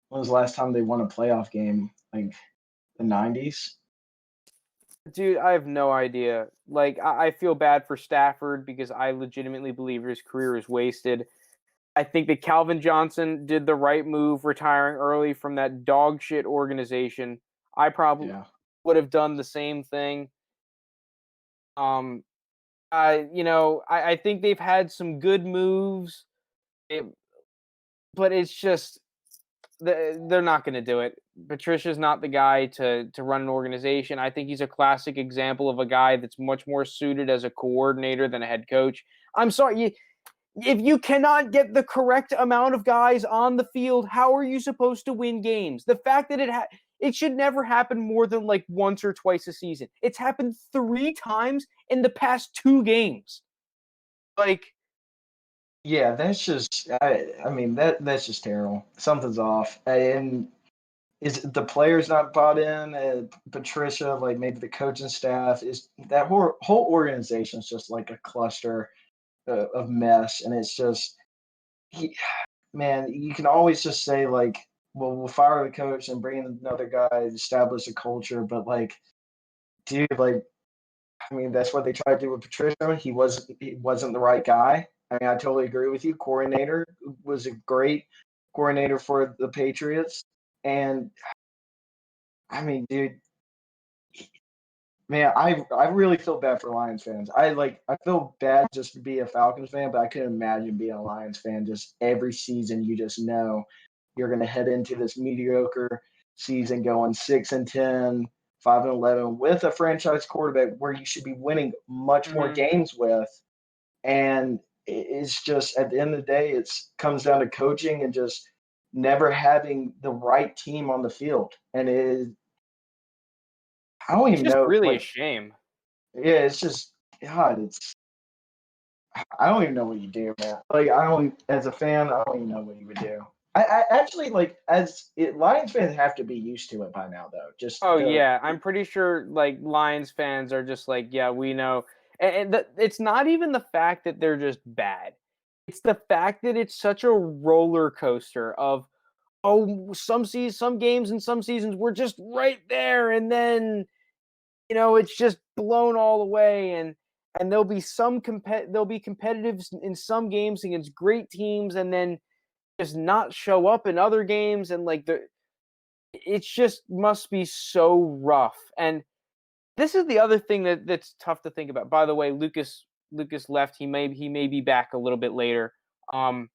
when was the last time they won a playoff game? Like the 90s? Dude, I have no idea. Like, I feel bad for Stafford because I legitimately believe his career is wasted. I think that Calvin Johnson did the right move retiring early from that dog shit organization. I probably would have done the same thing. I think they've had some good moves, but it's just they're not going to do it. Patricia's not the guy to run an organization. I think he's a classic example of a guy that's much more suited as a coordinator than a head coach. I'm sorry, if you cannot get the correct amount of guys on the field, how are you supposed to win games? The fact that it should never happen more than like once or twice a season. It's happened 3 times in the past 2 games. Like, yeah, that's just. I mean that's just terrible. Something's off, and is the players not bought in? Patricia, like maybe the coaching staff, is that whole organization is just like a cluster of mess, and it's just, man, you can always just say like, well, we'll fire the coach and bring in another guy, establish a culture, but like, dude, like, I mean, that's what they tried to do with Patricia. He wasn't the right guy. I mean, I totally agree with you. Coordinator was a great coordinator for the Patriots, and I mean, dude, man, I really feel bad for Lions fans. I feel bad just to be a Falcons fan, but I couldn't imagine being a Lions fan. Just every season, you just know you're going to head into this mediocre season, going 6-10, 5-11 with a franchise quarterback where you should be winning much more games with. And it's just at the end of the day, it comes down to coaching and just never having the right team on the field. And I don't even know. Really a shame. Yeah, it's just God. I don't even know what you do, man. Like as a fan, I don't even know what you would do. I actually Lions fans have to be used to it by now, though. Yeah, I'm pretty sure like Lions fans are just like, yeah, we know, and it's not even the fact that they're just bad. It's the fact that it's such a roller coaster of, some games and some seasons we're just right there, and then it's just blown all away, and there'll be there'll be competitive in some games against great teams, and then just not show up in other games, and it's just must be so rough. And this is the other thing that's tough to think about. By the way, Lucas left. He may be back a little bit later. How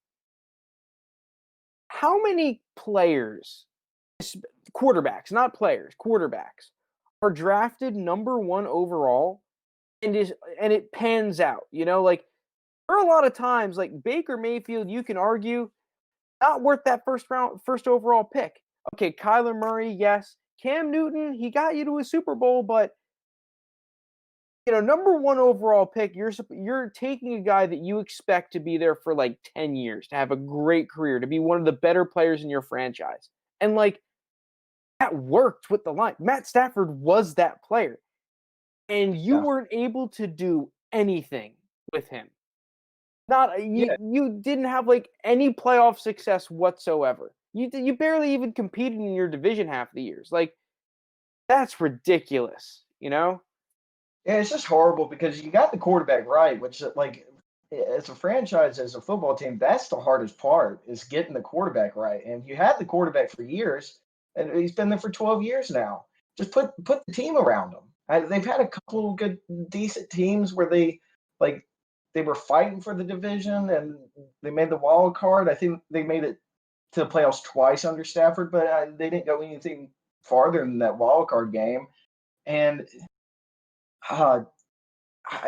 many players, quarterbacks, not players, quarterbacks, are drafted number 1 overall and it pans out? Like, there are a lot of times, like Baker Mayfield, you can argue not worth that first overall pick. Okay, Kyler Murray, yes. Cam Newton, he got you to a Super Bowl, but number 1 overall pick, you're taking a guy that you expect to be there for like 10 years, to have a great career, to be one of the better players in your franchise. And like, that worked with the line. Matt Stafford was that player. And you weren't able to do anything with him. You didn't have like any playoff success whatsoever. You barely even competed in your division half the years. Like, that's ridiculous, Yeah, it's just horrible because you got the quarterback right, which, like, as a franchise, as a football team, that's the hardest part, is getting the quarterback right. And you had the quarterback for years, and he's been there for 12 years now. Just put the team around him. They've had a couple of good, decent teams where they were fighting for the division and they made the wild card. I think they made it to the playoffs twice under Stafford, but they didn't go anything farther than that wild card game. And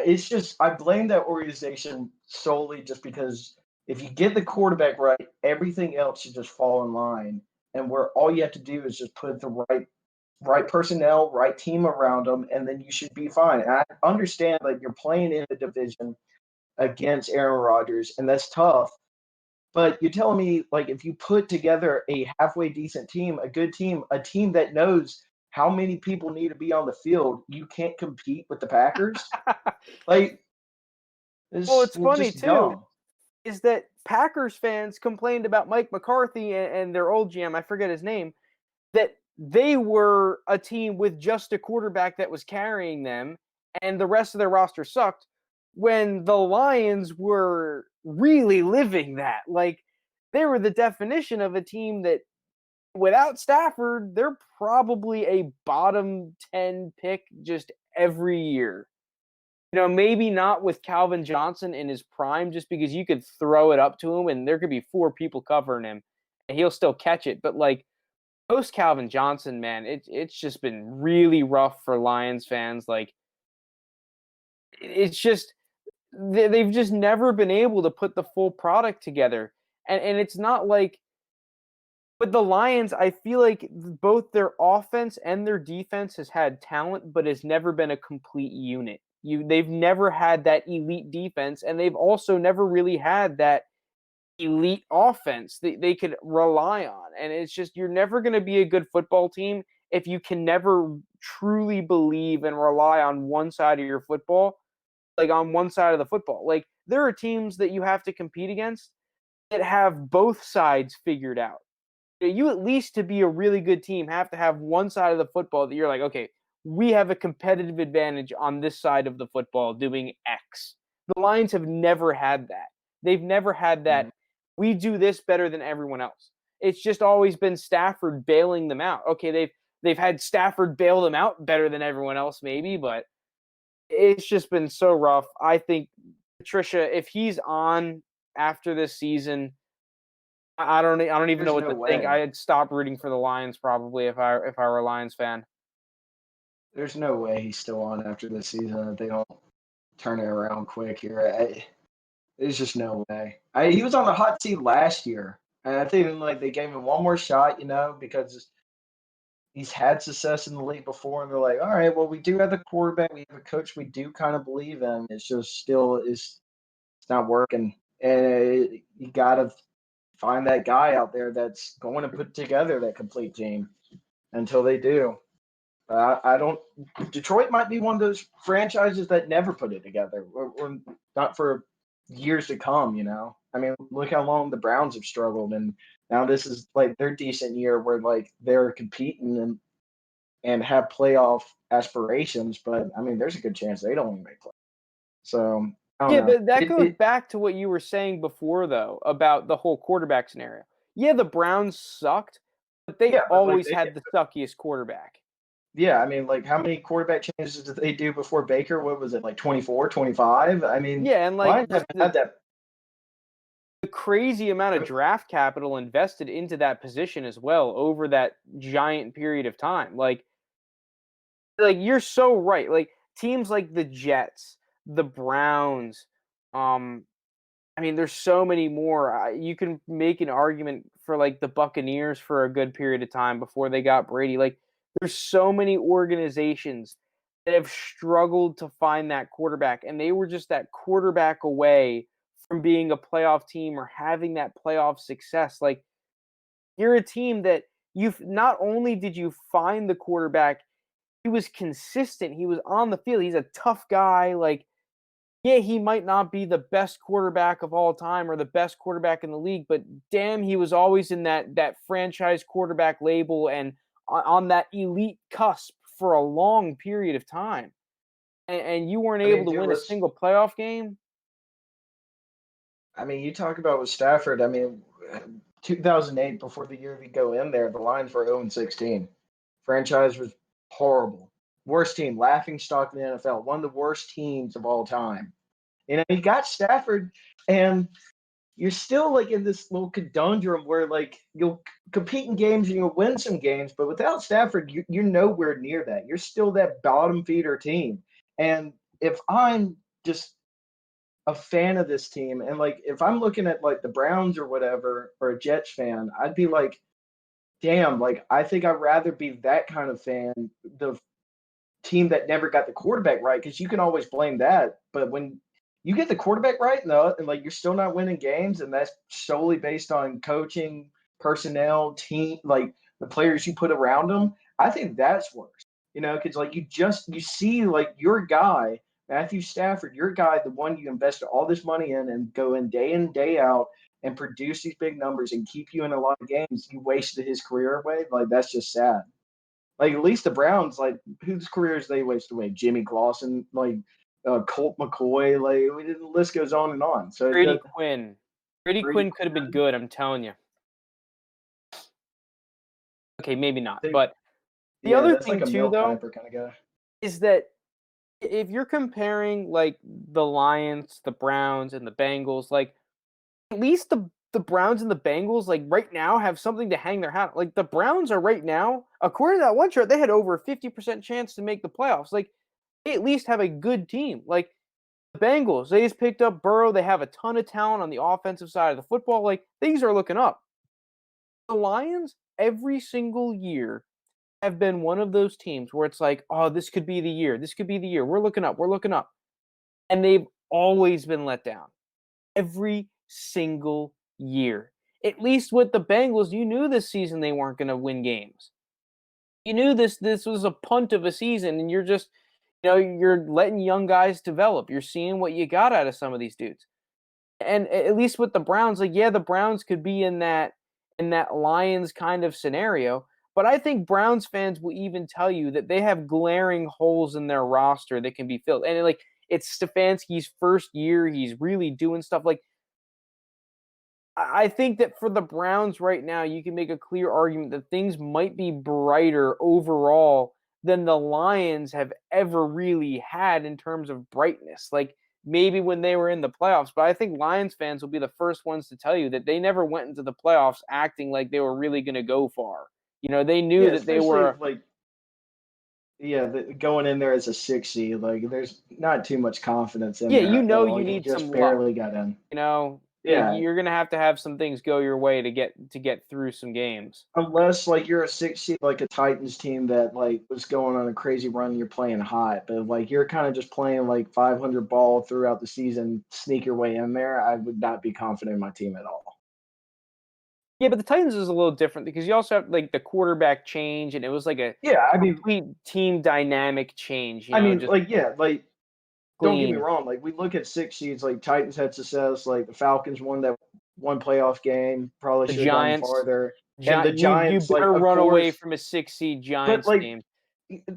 it's just, I blame that organization solely just because if you get the quarterback right, everything else should just fall in line. And where all you have to do is just put the right personnel, right team around them, and then you should be fine. And I understand that you're playing in the division against Aaron Rodgers, and that's tough. But you're telling me, like, if you put together a halfway decent team, a good team, a team that knows how many people need to be on the field, you can't compete with the Packers? Like, it's funny too, dumb. is that Packers fans complained about Mike McCarthy and their old GM, I forget his name, that they were a team with just a quarterback that was carrying them, and the rest of their roster sucked, when the Lions were really living that. Like, they were the definition of a team that, without Stafford, they're probably a bottom 10 pick just every year. Maybe not with Calvin Johnson in his prime, just because you could throw it up to him and there could be 4 people covering him and he'll still catch it. But like, post Calvin Johnson, man, it's just been really rough for Lions fans. Like, it's just, they've just never been able to put the full product together. And it's not like, with the Lions, I feel like both their offense and their defense has had talent, but has never been a complete unit. They've never had that elite defense, and they've also never really had that elite offense they could rely on. And it's just, you're never going to be a good football team if you can never truly believe and rely on one side of your football, like on one side of the football. Like, there are teams that you have to compete against that have both sides figured out. You, at least to be a really good team, have to have one side of the football that you're like, okay, we have a competitive advantage on this side of the football doing X. The Lions have never had that. They've never had that, we do this better than everyone else. It's just always been Stafford bailing them out. Okay, they've had Stafford bail them out better than everyone else maybe, but it's just been so rough. I think Patricia, if he's on after this season, I don't even know what to think. I'd stop rooting for the Lions probably if I were a Lions fan. There's no way he's still on after this season if they don't turn it around quick here. There's just no way. He was on the hot seat last year, and I think like they gave him one more shot, because he's had success in the league before, and they're like, all right, well, we do have the quarterback, we have a coach we do kind of believe in. It's just still it's not working, and you gotta find that guy out there that's going to put together that complete team. Until they do, I don't. Detroit might be one of those franchises that never put it together, or not for years to come. I mean, look how long the Browns have struggled, and now this is like their decent year where like they're competing, and and have playoff aspirations. But I mean, there's a good chance they don't even make playoffs. So I don't know. But that goes back to what you were saying before, though, about the whole quarterback scenario. Yeah, the Browns sucked, but they always had the suckiest quarterback. Yeah, I mean, like, how many quarterback changes did they do before Baker? What was it, like 24, 25? I mean, yeah, and like Lions had that. The crazy amount of draft capital invested into that position as well over that giant period of time. Like you're so right. Like teams like the Jets, the Browns, I mean, there's so many more. You can make an argument for like the Buccaneers for a good period of time before they got Brady. Like, there's so many organizations that have struggled to find that quarterback, and they were just that quarterback away from being a playoff team or having that playoff success. Like, you're a team that you've not only did you find the quarterback, he was consistent. He was on the field. He's a tough guy. Like, yeah, he might not be the best quarterback of all time or the best quarterback in the league, but damn, he was always in that franchise quarterback label and on that elite cusp for a long period of time. And you weren't able to win a single playoff game? I mean, you talk about with Stafford. I mean, 2008, before the year we go in there, the Lions were 0-16. Franchise was horrible. Worst team, laughingstock in the NFL, one of the worst teams of all time. You know, you got Stafford, and you're still like in this little conundrum where like you'll compete in games and you'll win some games, but without Stafford, you're nowhere near that. You're still that bottom feeder team. And if I'm just a fan of this team, and like if I'm looking at like the Browns or whatever, or a Jets fan, I'd be like, damn, like I think I'd rather be that kind of fan, the team that never got the quarterback right, because you can always blame that. But when you get the quarterback right, and like you're still not winning games, and that's solely based on coaching, personnel, team, like the players you put around them, I think that's worse. You know, because like you see like your guy, Matthew Stafford, your guy, the one you invested all this money in and day out and produce these big numbers and keep you in a lot of games, you wasted his career away. Like that's just sad. Like at least the Browns, like whose careers they wasted away? Jimmy Clausen, like Colt McCoy, like the list goes on and on. So Brady Quinn could have been good. I'm telling you. Okay, maybe not, but the other thing too, though, is that if you're comparing like the Lions, the Browns, and the Bengals, like at least the Browns and the Bengals, like right now, have something to hang their hat. Like the Browns are right now, according to that one chart, they had over a 50% chance to make the playoffs. Like they at least have a good team. Like the Bengals, they just picked up Burrow. They have a ton of talent on the offensive side of the football. Like things are looking up. The Lions, every single year, have been one of those teams where it's like, oh, this could be the year. This could be the year. We're looking up. We're looking up. And they've always been let down. Every single year. At least with the Bengals, you knew this season they weren't going to win games. You knew this was a punt of a season, and you're just, you're letting young guys develop. You're seeing what you got out of some of these dudes. And at least with the Browns, like, yeah, the Browns could be in that Lions kind of scenario. But I think Browns fans will even tell you that they have glaring holes in their roster that can be filled. And like it's Stefanski's first year. He's really doing stuff. Like I think that for the Browns right now, you can make a clear argument that things might be brighter overall than the Lions have ever really had in terms of brightness. Like maybe when they were in the playoffs, but I think Lions fans will be the first ones to tell you that they never went into the playoffs acting like they were really going to go far. They knew that they were like, going in there as a 6 seed. Like, there's not too much confidence in. Yeah, you need just some barely luck. got in. Yeah, you're gonna have some things go your way to get through some games. Unless like you're a 6 seed, like a Titans team that like was going on a crazy run, and you're playing hot, but like you're kind of just playing like 500 ball throughout the season, sneak your way in there. I would not be confident in my team at all. Yeah, but the Titans is a little different because you also have like the quarterback change, and it was like a complete team dynamic change. Don't get me wrong. Like we look at 6 seeds, like Titans had success, like the Falcons won that one playoff game, probably should have gone farther. And the Giants, you better run away from a 6 seed Giants team.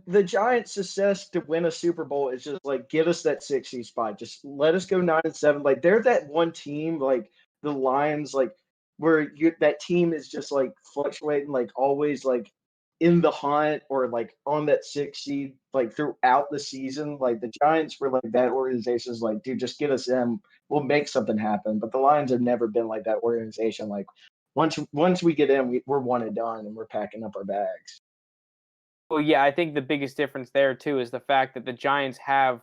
the Giants' success to win a Super Bowl is just like get us that 60 spot. Just let us go 9-7. Like they're that one team, like the Lions, like where that team is just like fluctuating, like always like in the hunt or like on that 6 seed, like throughout the season. Like the Giants were like that organization is like, dude, just get us in. We'll make something happen. But the Lions have never been like that organization. Like once we get in, we're one and done, and we're packing up our bags. Well, yeah, I think the biggest difference there too is the fact that the Giants have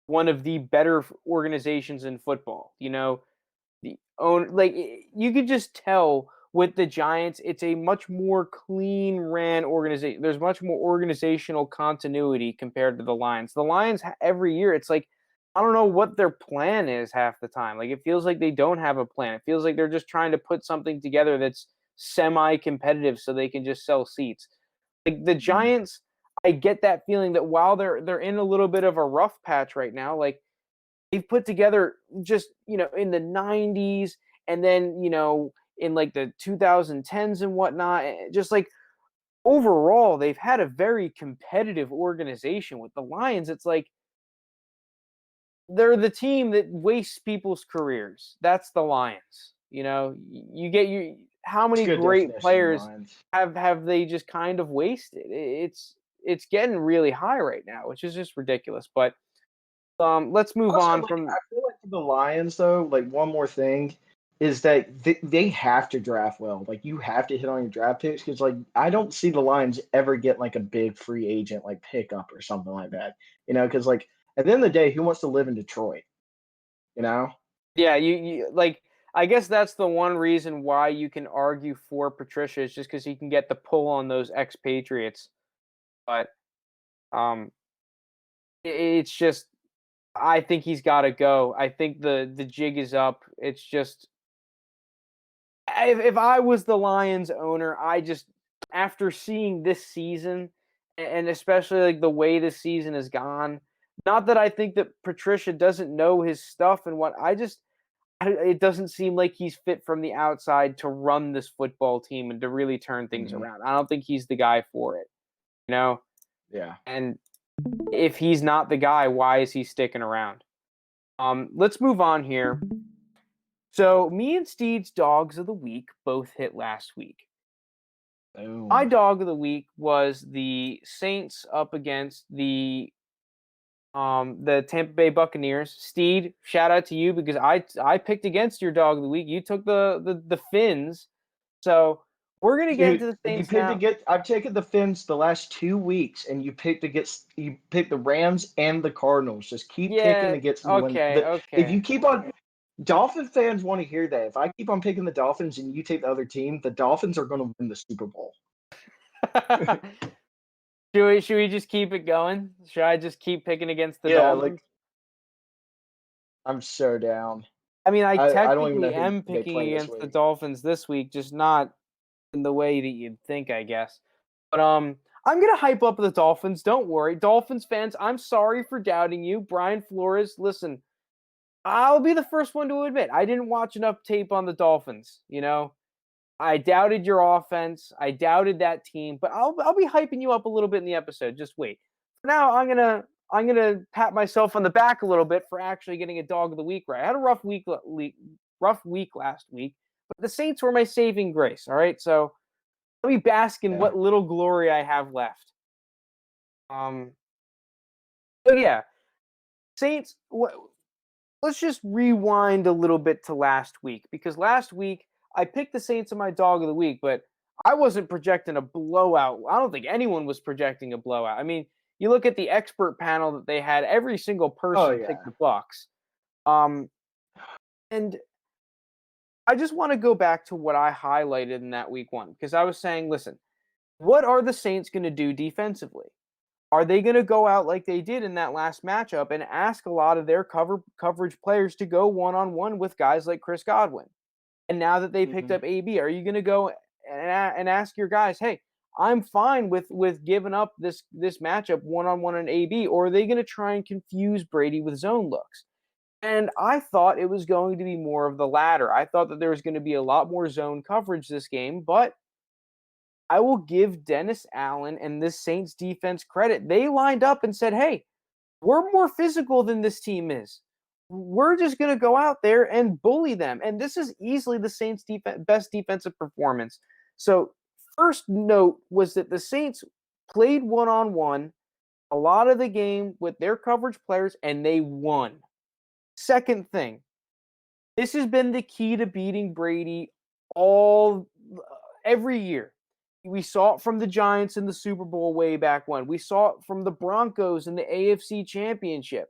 one of the better organizations in football. You know, you could just tell with the Giants, it's a much more clean ran organization. There's much more organizational continuity compared to the Lions. The Lions every year, it's like I don't know what their plan is half the time. Like it feels like they don't have a plan. It feels like they're just trying to put something together that's semi-competitive so they can just sell seats. Like the Giants, I get that feeling that while they're in a little bit of a rough patch right now, like they've put together just, in the 90s and then, in like the 2010s and whatnot, just like overall, they've had a very competitive organization. With the Lions, it's like they're the team that wastes people's careers. That's the Lions. You get how many great players have they just kind of wasted? It's getting really high right now, which is just ridiculous. But let's move on from. I feel like for the Lions, though, like one more thing is that they have to draft well. Like you have to hit on your draft picks because, like, I don't see the Lions ever get like a big free agent like pickup or something like that. Because like at the end of the day, who wants to live in Detroit? Yeah, you like. I guess that's the one reason why you can argue for Patricia is just because he can get the pull on those expatriates. But it's just I think he's got to go. I think the jig is up. It's just if I was the Lions owner, I just after seeing this season and especially like the way this season has gone, not that I think that Patricia doesn't know his stuff and what it doesn't seem like he's fit from the outside to run this football team and to really turn things around. I don't think he's the guy for it, Yeah. And if he's not the guy, why is he sticking around? Let's move on here. So me and Steed's dogs of the week both hit last week. Boom. My dog of the week was the Saints up against the Tampa Bay Buccaneers. Steed, shout out to you because I picked against your dog of the week. You took the Fins. So we're gonna get into the Saints now. I've taken the Fins the last 2 weeks, and you picked the Rams and the Cardinals. Just keep picking against them. Okay. If you keep on, Dolphin fans want to hear that. If I keep on picking the Dolphins and you take the other team, the Dolphins are going to win the Super Bowl. Should we just keep it going? Should I just keep picking against the Dolphins? I'm so down. I mean, I technically am picking against the Dolphins this week, just not in the way that you'd think, I guess. But I'm gonna hype up the Dolphins. Don't worry, Dolphins fans. I'm sorry for doubting you, Brian Flores. Listen, I'll be the first one to admit I didn't watch enough tape on the Dolphins. I doubted your offense. I doubted that team, but I'll be hyping you up a little bit in the episode. Just wait. For now, I'm gonna pat myself on the back a little bit for actually getting a dog of the week right. I had a rough week last week, but the Saints were my saving grace. All right, so let me bask in what little glory I have left. So yeah, Saints. Let's just rewind a little bit to last week because last week I picked the Saints in my dog of the week, but I wasn't projecting a blowout. I don't think anyone was projecting a blowout. I mean, you look at the expert panel that they had, every single person picked the Bucs. And I just want to go back to what I highlighted in that week one because I was saying, listen, what are the Saints going to do defensively? Are they going to go out like they did in that last matchup and ask a lot of their coverage players to go one-on-one with guys like Chris Godwin? And now that they picked up AB, are you going to go and ask your guys, hey, I'm fine with giving up this matchup one-on-one on AB, or are they going to try and confuse Brady with zone looks? And I thought it was going to be more of the latter. I thought that there was going to be a lot more zone coverage this game, but I will give Dennis Allen and this Saints defense credit. They lined up and said, hey, we're more physical than this team is. We're just going to go out there and bully them. And this is easily the Saints' best defensive performance. So first note was that the Saints played one-on-one a lot of the game with their coverage players, and they won. Second thing, this has been the key to beating Brady every year. We saw it from the Giants in the Super Bowl way back when. We saw it from the Broncos in the AFC Championship.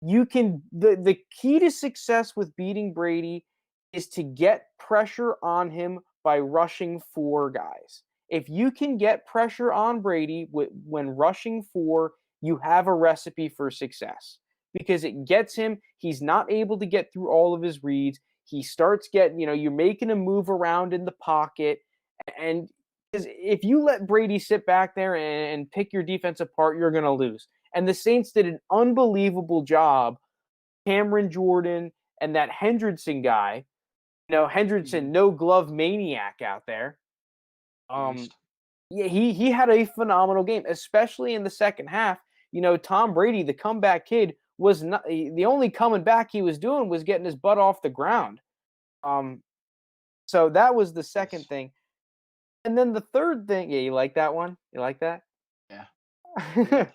The key to success with beating Brady is to get pressure on him by rushing 4 guys. If you can get pressure on Brady when rushing 4, you have a recipe for success because it gets him. He's not able to get through all of his reads. He starts getting, you're making him move around in the pocket. And if you let Brady sit back there and pick your defense apart, you're going to lose. And the Saints did an unbelievable job. Cameron Jordan and that Hendrickson guy, Hendrickson, no glove maniac out there. Yeah, he had a phenomenal game, especially in the second half. Tom Brady, the comeback kid, was not the only coming back he was doing was getting his butt off the ground. So that was the second thing. And then the third thing, yeah, you like that one? You like that? Yeah.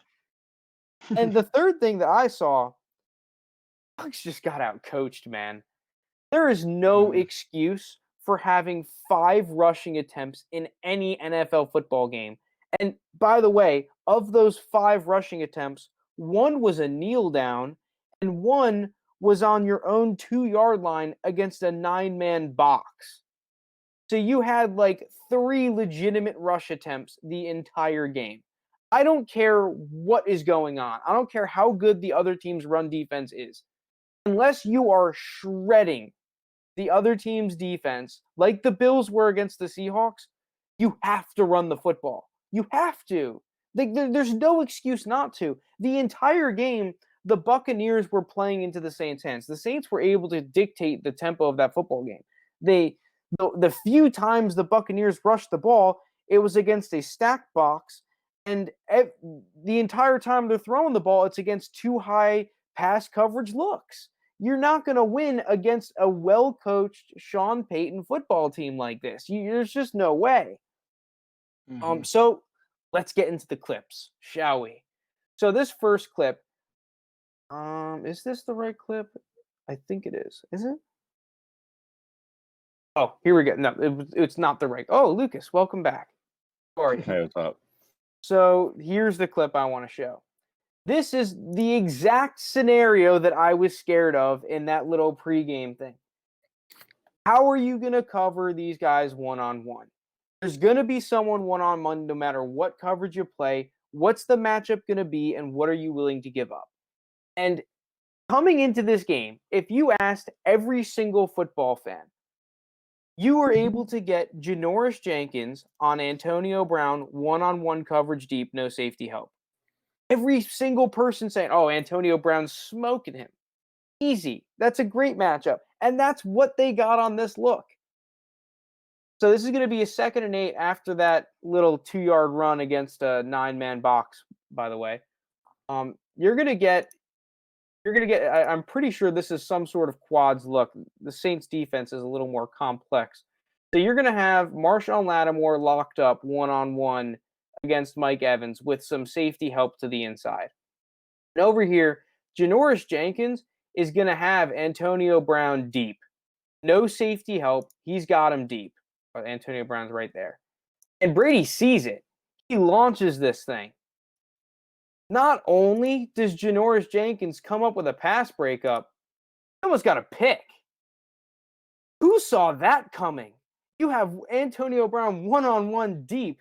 And the third thing that I saw, Bucs just got out coached, man. There is no excuse for having 5 rushing attempts in any NFL football game. And by the way, of those 5 rushing attempts, 1 was a kneel down and 1 was on your own 2-yard line against a 9-man box. So you had like 3 legitimate rush attempts the entire game. I don't care what is going on. I don't care how good the other team's run defense is. Unless you are shredding the other team's defense, like the Bills were against the Seahawks, you have to run the football. You have to. There's no excuse not to. The entire game, the Buccaneers were playing into the Saints' hands. The Saints were able to dictate the tempo of that football game. The few times the Buccaneers rushed the ball, it was against a stacked box, and the entire time they're throwing the ball, it's against 2 high pass coverage looks. You're not going to win against a well-coached Sean Payton football team like this. There's just no way. So let's get into the clips, shall we? So this first clip, is this the right clip? I think it is. Is it? Oh, here we go. No, it's not the right. Oh, Lucas, welcome back. How are you? Hey, what's up? So here's the clip I want to show. This is the exact scenario that I was scared of in that little pregame thing. How are you going to cover these guys one-on-one? There's going to be someone one-on-one no matter what coverage you play. What's the matchup going to be, and what are you willing to give up? And coming into this game, if you asked every single football fan, you were able to get Janoris Jenkins on Antonio Brown one-on-one coverage deep, no safety help. Every single person saying, oh, Antonio Brown's smoking him. Easy. That's a great matchup. And that's what they got on this look. So this is going to be a 2nd and 8 after that little 2-yard run against a 9-man box, by the way. You're going to get, I'm pretty sure this is some sort of quads look. The Saints defense is a little more complex. So you're going to have Marshawn Lattimore locked up one-on-one against Mike Evans with some safety help to the inside. And over here, Janoris Jenkins is going to have Antonio Brown deep. No safety help. He's got him deep. Antonio Brown's right there. And Brady sees it. He launches this thing. Not only does Janoris Jenkins come up with a pass breakup, he almost got a pick. Who saw that coming? You have Antonio Brown one-on-one deep.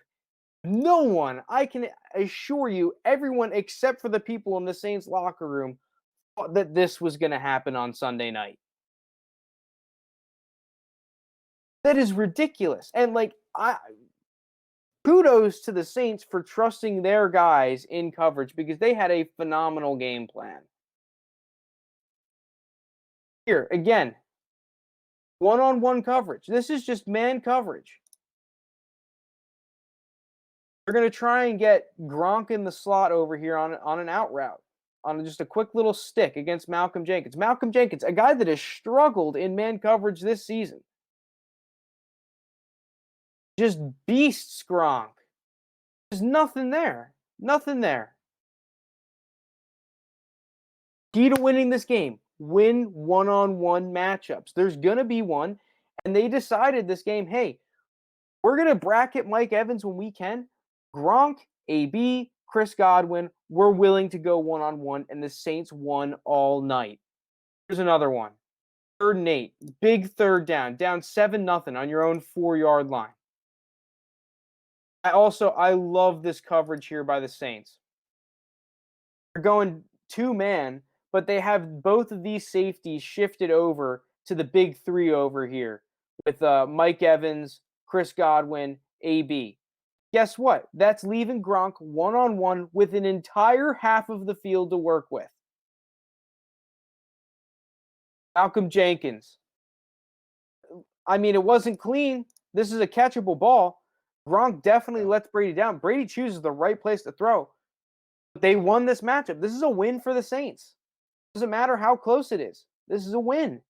No one, I can assure you, everyone except for the people in the Saints locker room thought that this was going to happen on Sunday night. That is ridiculous. And kudos to the Saints for trusting their guys in coverage because they had a phenomenal game plan. Here, again, one-on-one coverage. This is just man coverage. They're going to try and get Gronk in the slot over here on an out route, on just a quick little stick against Malcolm Jenkins. Malcolm Jenkins, a guy that has struggled in man coverage this season. Just beasts Gronk. There's nothing there. Nothing there. Key to winning this game, win one-on-one matchups. There's going to be one, and they decided this game, hey, we're going to bracket Mike Evans when we can. Gronk, AB, Chris Godwin, we're willing to go one-on-one, and the Saints won all night. Here's another one. 3rd and 8, big third down 7-0 on your own 4-yard line. I love this coverage here by the Saints. They're going 2-man, but they have both of these safeties shifted over to the big 3 over here with Mike Evans, Chris Godwin, AB. Guess what? That's leaving Gronk one-on-one with an entire half of the field to work with. Malcolm Jenkins. I mean, it wasn't clean. This is a catchable ball. Gronk definitely lets Brady down. Brady chooses the right place to throw. They won this matchup. This is a win for the Saints. Doesn't matter how close it is. This is a win.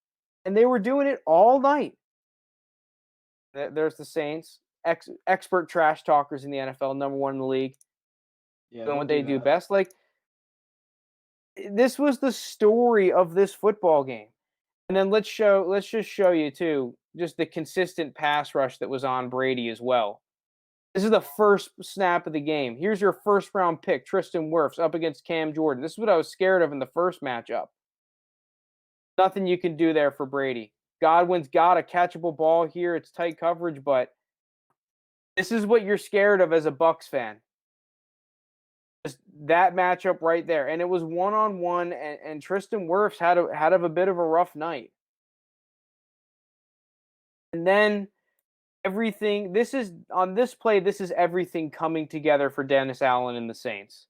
And they were doing it all night. There's the Saints. Expert trash talkers in the NFL, number 1 in the league. Yeah, doing what they do best. Like, this was the story of this football game. And then let's just show you too, just the consistent pass rush that was on Brady as well. This is the first snap of the game. Here's your first-round pick, Tristan Wirfs, up against Cam Jordan. This is what I was scared of in the first matchup. Nothing you can do there for Brady. Godwin's got a catchable ball here. It's tight coverage, but this is what you're scared of as a Bucs fan. Just that matchup right there. And it was one-on-one, and Tristan Wirfs had a bit of a rough night. And then everything, this is everything coming together for Dennis Allen and the Saints.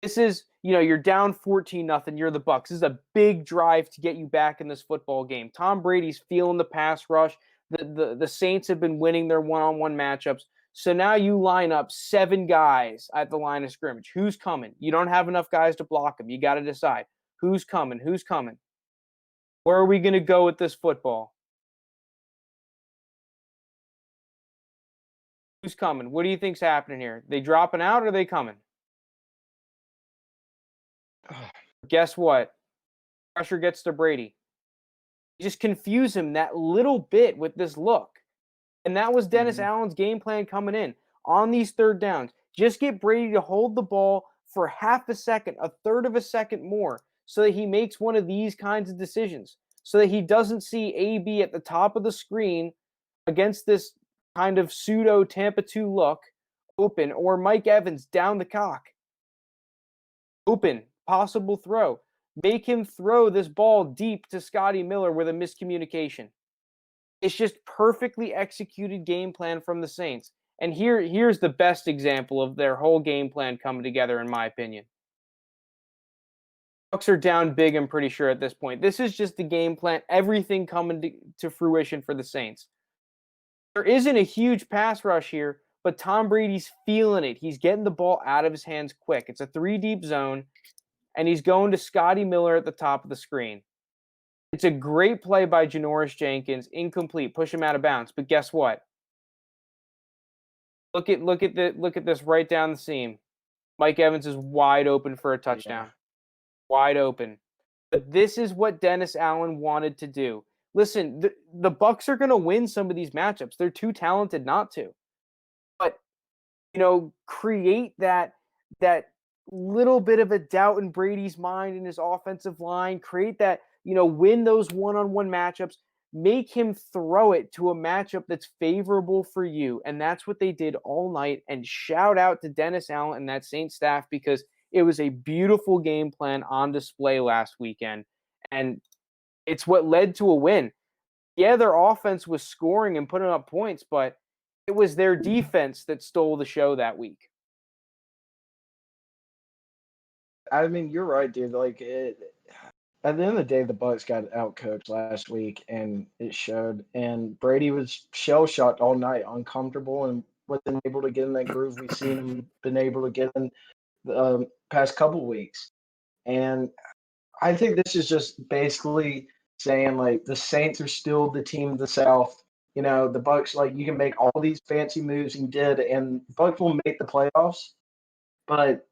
This is, you're down 14-0. You're the Bucs. This is a big drive to get you back in this football game. Tom Brady's feeling the pass rush. The Saints have been winning their one-on-one matchups. So now you line up 7 guys at the line of scrimmage. Who's coming? You don't have enough guys to block them. You got to decide who's coming. Who's coming? Where are we going to go with this football? Who's coming? What do you think's happening here? They dropping out or are they coming? Guess what? Pressure gets to Brady. You just confuse him that little bit with this look. And that was Dennis Allen's game plan coming in. On these third downs, just get Brady to hold the ball for half a second, a third of a second more, so that he makes one of these kinds of decisions, so that he doesn't see AB at the top of the screen against this kind of pseudo Tampa 2 look open, or Mike Evans down the cock. Open, possible throw. Make him throw this ball deep to Scotty Miller with a miscommunication. It's just perfectly executed game plan from the Saints. And here's the best example of their whole game plan coming together, in my opinion. Bucs are down big, I'm pretty sure, at this point. This is just the game plan, everything coming to fruition for the Saints. There isn't a huge pass rush here, but Tom Brady's feeling it. He's getting the ball out of his hands quick. It's a 3-deep zone, and he's going to Scotty Miller at the top of the screen. It's a great play by Janoris Jenkins, incomplete, push him out of bounds. But guess what? Look at this right down the seam. Mike Evans is wide open for a touchdown. Wide open. But this is what Dennis Allen wanted to do. Listen, the Bucs are going to win some of these matchups. They're too talented not to. But, create that little bit of a doubt in Brady's mind and his offensive line. Create that, win those one-on-one matchups. Make him throw it to a matchup that's favorable for you. And that's what they did all night. And shout out to Dennis Allen and that Saints staff, because it was a beautiful game plan on display last weekend. And it's what led to a win. Yeah, their offense was scoring and putting up points, but it was their defense that stole the show that week. I mean, you're right, dude. Like, at the end of the day, the Bucs got outcoached last week, and it showed. And Brady was shell-shocked all night, uncomfortable, and wasn't able to get in that groove we've seen him been able to get in the past couple weeks. And I think this is just basically saying, like, the Saints are still the team of the South. The Bucs, like, you can make all these fancy moves and did, and Bucs will make the playoffs. But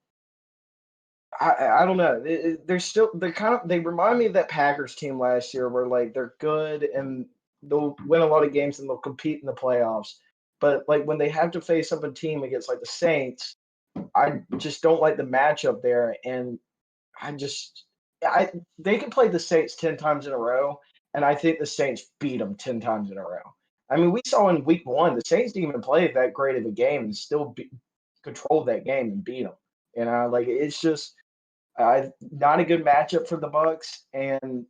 I don't know. They remind me of that Packers team last year where, like, they're good and they'll win a lot of games and they'll compete in the playoffs. But, like, when they have to face up a team against, like, the Saints, I just don't like the matchup there. And they can play the Saints 10 times in a row, and I think the Saints beat them 10 times in a row. I mean, we saw in week 1, the Saints didn't even play that great of a game and still controlled that game and beat them. Like, it's just not a good matchup for the Bucs. And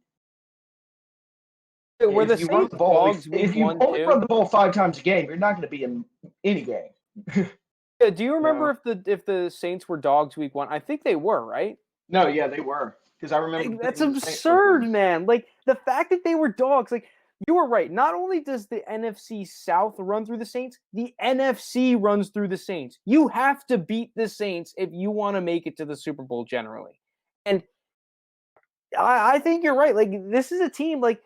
were the if you run Saints the ball, dogs if week you one only too? run the ball 5 times a game, you're not going to be in any game. Yeah, do you remember if the Saints were dogs week 1? I think they were, right? No, yeah, they were. Because I remember That's absurd, man. Like, the fact that they were dogs, like, you were right. Not only does the NFC South run through the Saints, the NFC runs through the Saints. You have to beat the Saints if you want to make it to the Super Bowl generally. And I think you're right. Like, this is a team, like,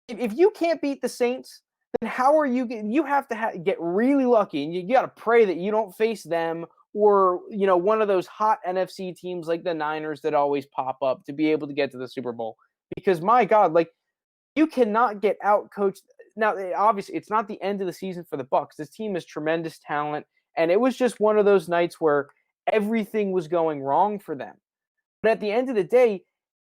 if you can't beat the Saints, then how are you have to get really lucky, and you got to pray that you don't face them or, one of those hot NFC teams like the Niners that always pop up to be able to get to the Super Bowl. Because, my God, like, you cannot get out-coached. Now, obviously, it's not the end of the season for the Bucs. This team is tremendous talent, and it was just one of those nights where everything was going wrong for them. But at the end of the day,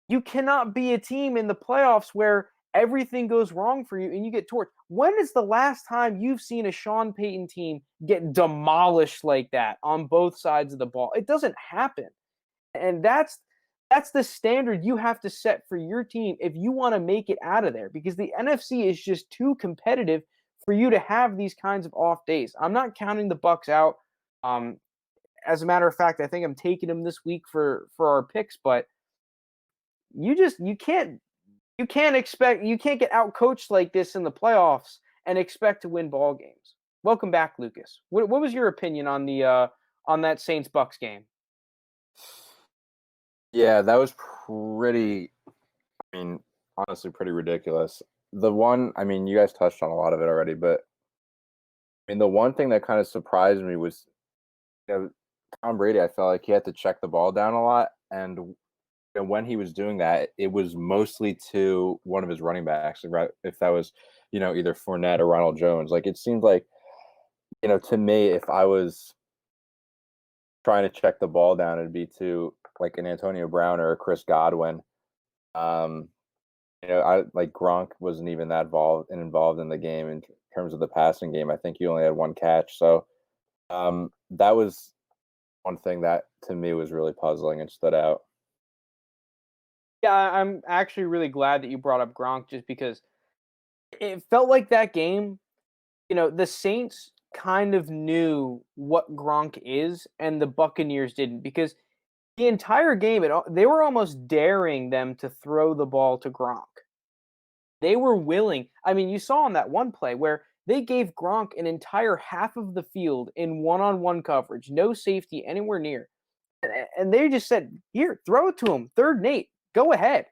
you cannot be a team in the playoffs where everything goes wrong for you and you get torched. When is the last time you've seen a Sean Payton team get demolished like that on both sides of the ball? It doesn't happen. And that's the standard you have to set for your team if you want to make it out of there, because the NFC is just too competitive for you to have these kinds of off days. I'm not counting the Bucs out. As a matter of fact, I think I'm taking them this week for our picks, but you can't get out coached like this in the playoffs and expect to win ball games. Welcome back, Lucas. What was your opinion on the on that Saints Bucs game? Yeah, that was pretty. I mean, honestly, pretty ridiculous. The one, I mean, you guys touched on a lot of it already, but I mean, the one thing that kind of surprised me was, Tom Brady. I felt like he had to check the ball down a lot, and when he was doing that, it was mostly to one of his running backs. If that was, either Fournette or Ronald Jones. Like, it seemed like, to me, if I was trying to check the ball down, it'd be to like an Antonio Brown or a Chris Godwin. I like Gronk wasn't even that involved in the game in terms of the passing game. I think he only had 1 catch. So that was one thing that to me was really puzzling and stood out. Yeah, I'm actually really glad that you brought up Gronk, just because it felt like that game, the Saints kind of knew what Gronk is and the Buccaneers didn't, because the entire game, they were almost daring them to throw the ball to Gronk. They were willing. I mean, you saw on that one play where they gave Gronk an entire half of the field in one-on-one coverage, no safety anywhere near. And they just said, here, throw it to him, 3rd and 8. Go ahead,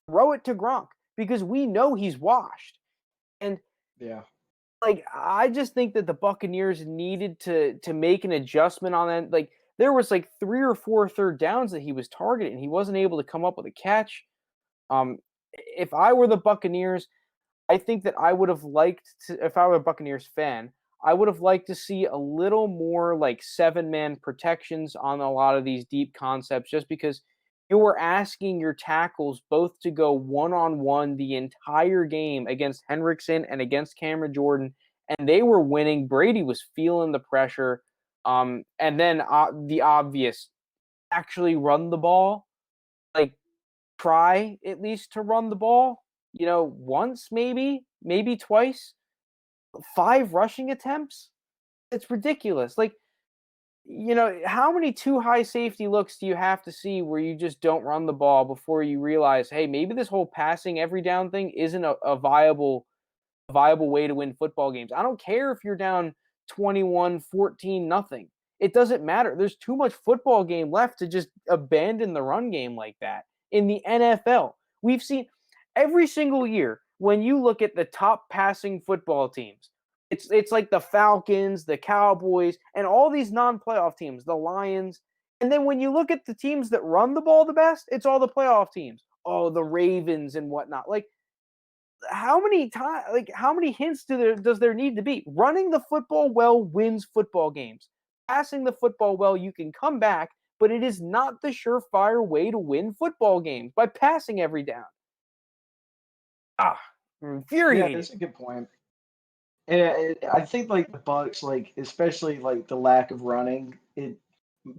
throw it to Gronk, because we know he's washed. And yeah, like, I just think that the Buccaneers needed to make an adjustment on that. Like, there was like 3 or 4 third downs that he was targeted, and he wasn't able to come up with a catch. If I were the Buccaneers, I think that I would have liked to, if I were a Buccaneers fan, I would have liked to see a little more like 7-man protections on a lot of these deep concepts, just because you were asking your tackles both to go one-on-one the entire game against Hendrickson and against Cameron Jordan, and they were winning. Brady was feeling the pressure. And then the obvious, actually run the ball. Like, try at least to run the ball, once, maybe twice. 5 rushing attempts? It's ridiculous. Like, how many too high safety looks do you have to see where you just don't run the ball before you realize, hey, maybe this whole passing every down thing isn't a viable way to win football games? I don't care if you're down 21, 14, nothing. It doesn't matter. There's too much football game left to just abandon the run game like that. In the NFL, we've seen every single year when you look at the top passing football teams, it's like the Falcons, the Cowboys, and all these non-playoff teams, the Lions. And then when you look at the teams that run the ball the best, it's all the playoff teams. Oh, the Ravens and whatnot. Like, how many times? Like, how many hints does there need to be? Running the football well wins football games. Passing the football well, you can come back, but it is not the surefire way to win football games by passing every down. I'm infuriated. Yeah, that's a good point. And I think like the Bucs, like especially like the lack of running, it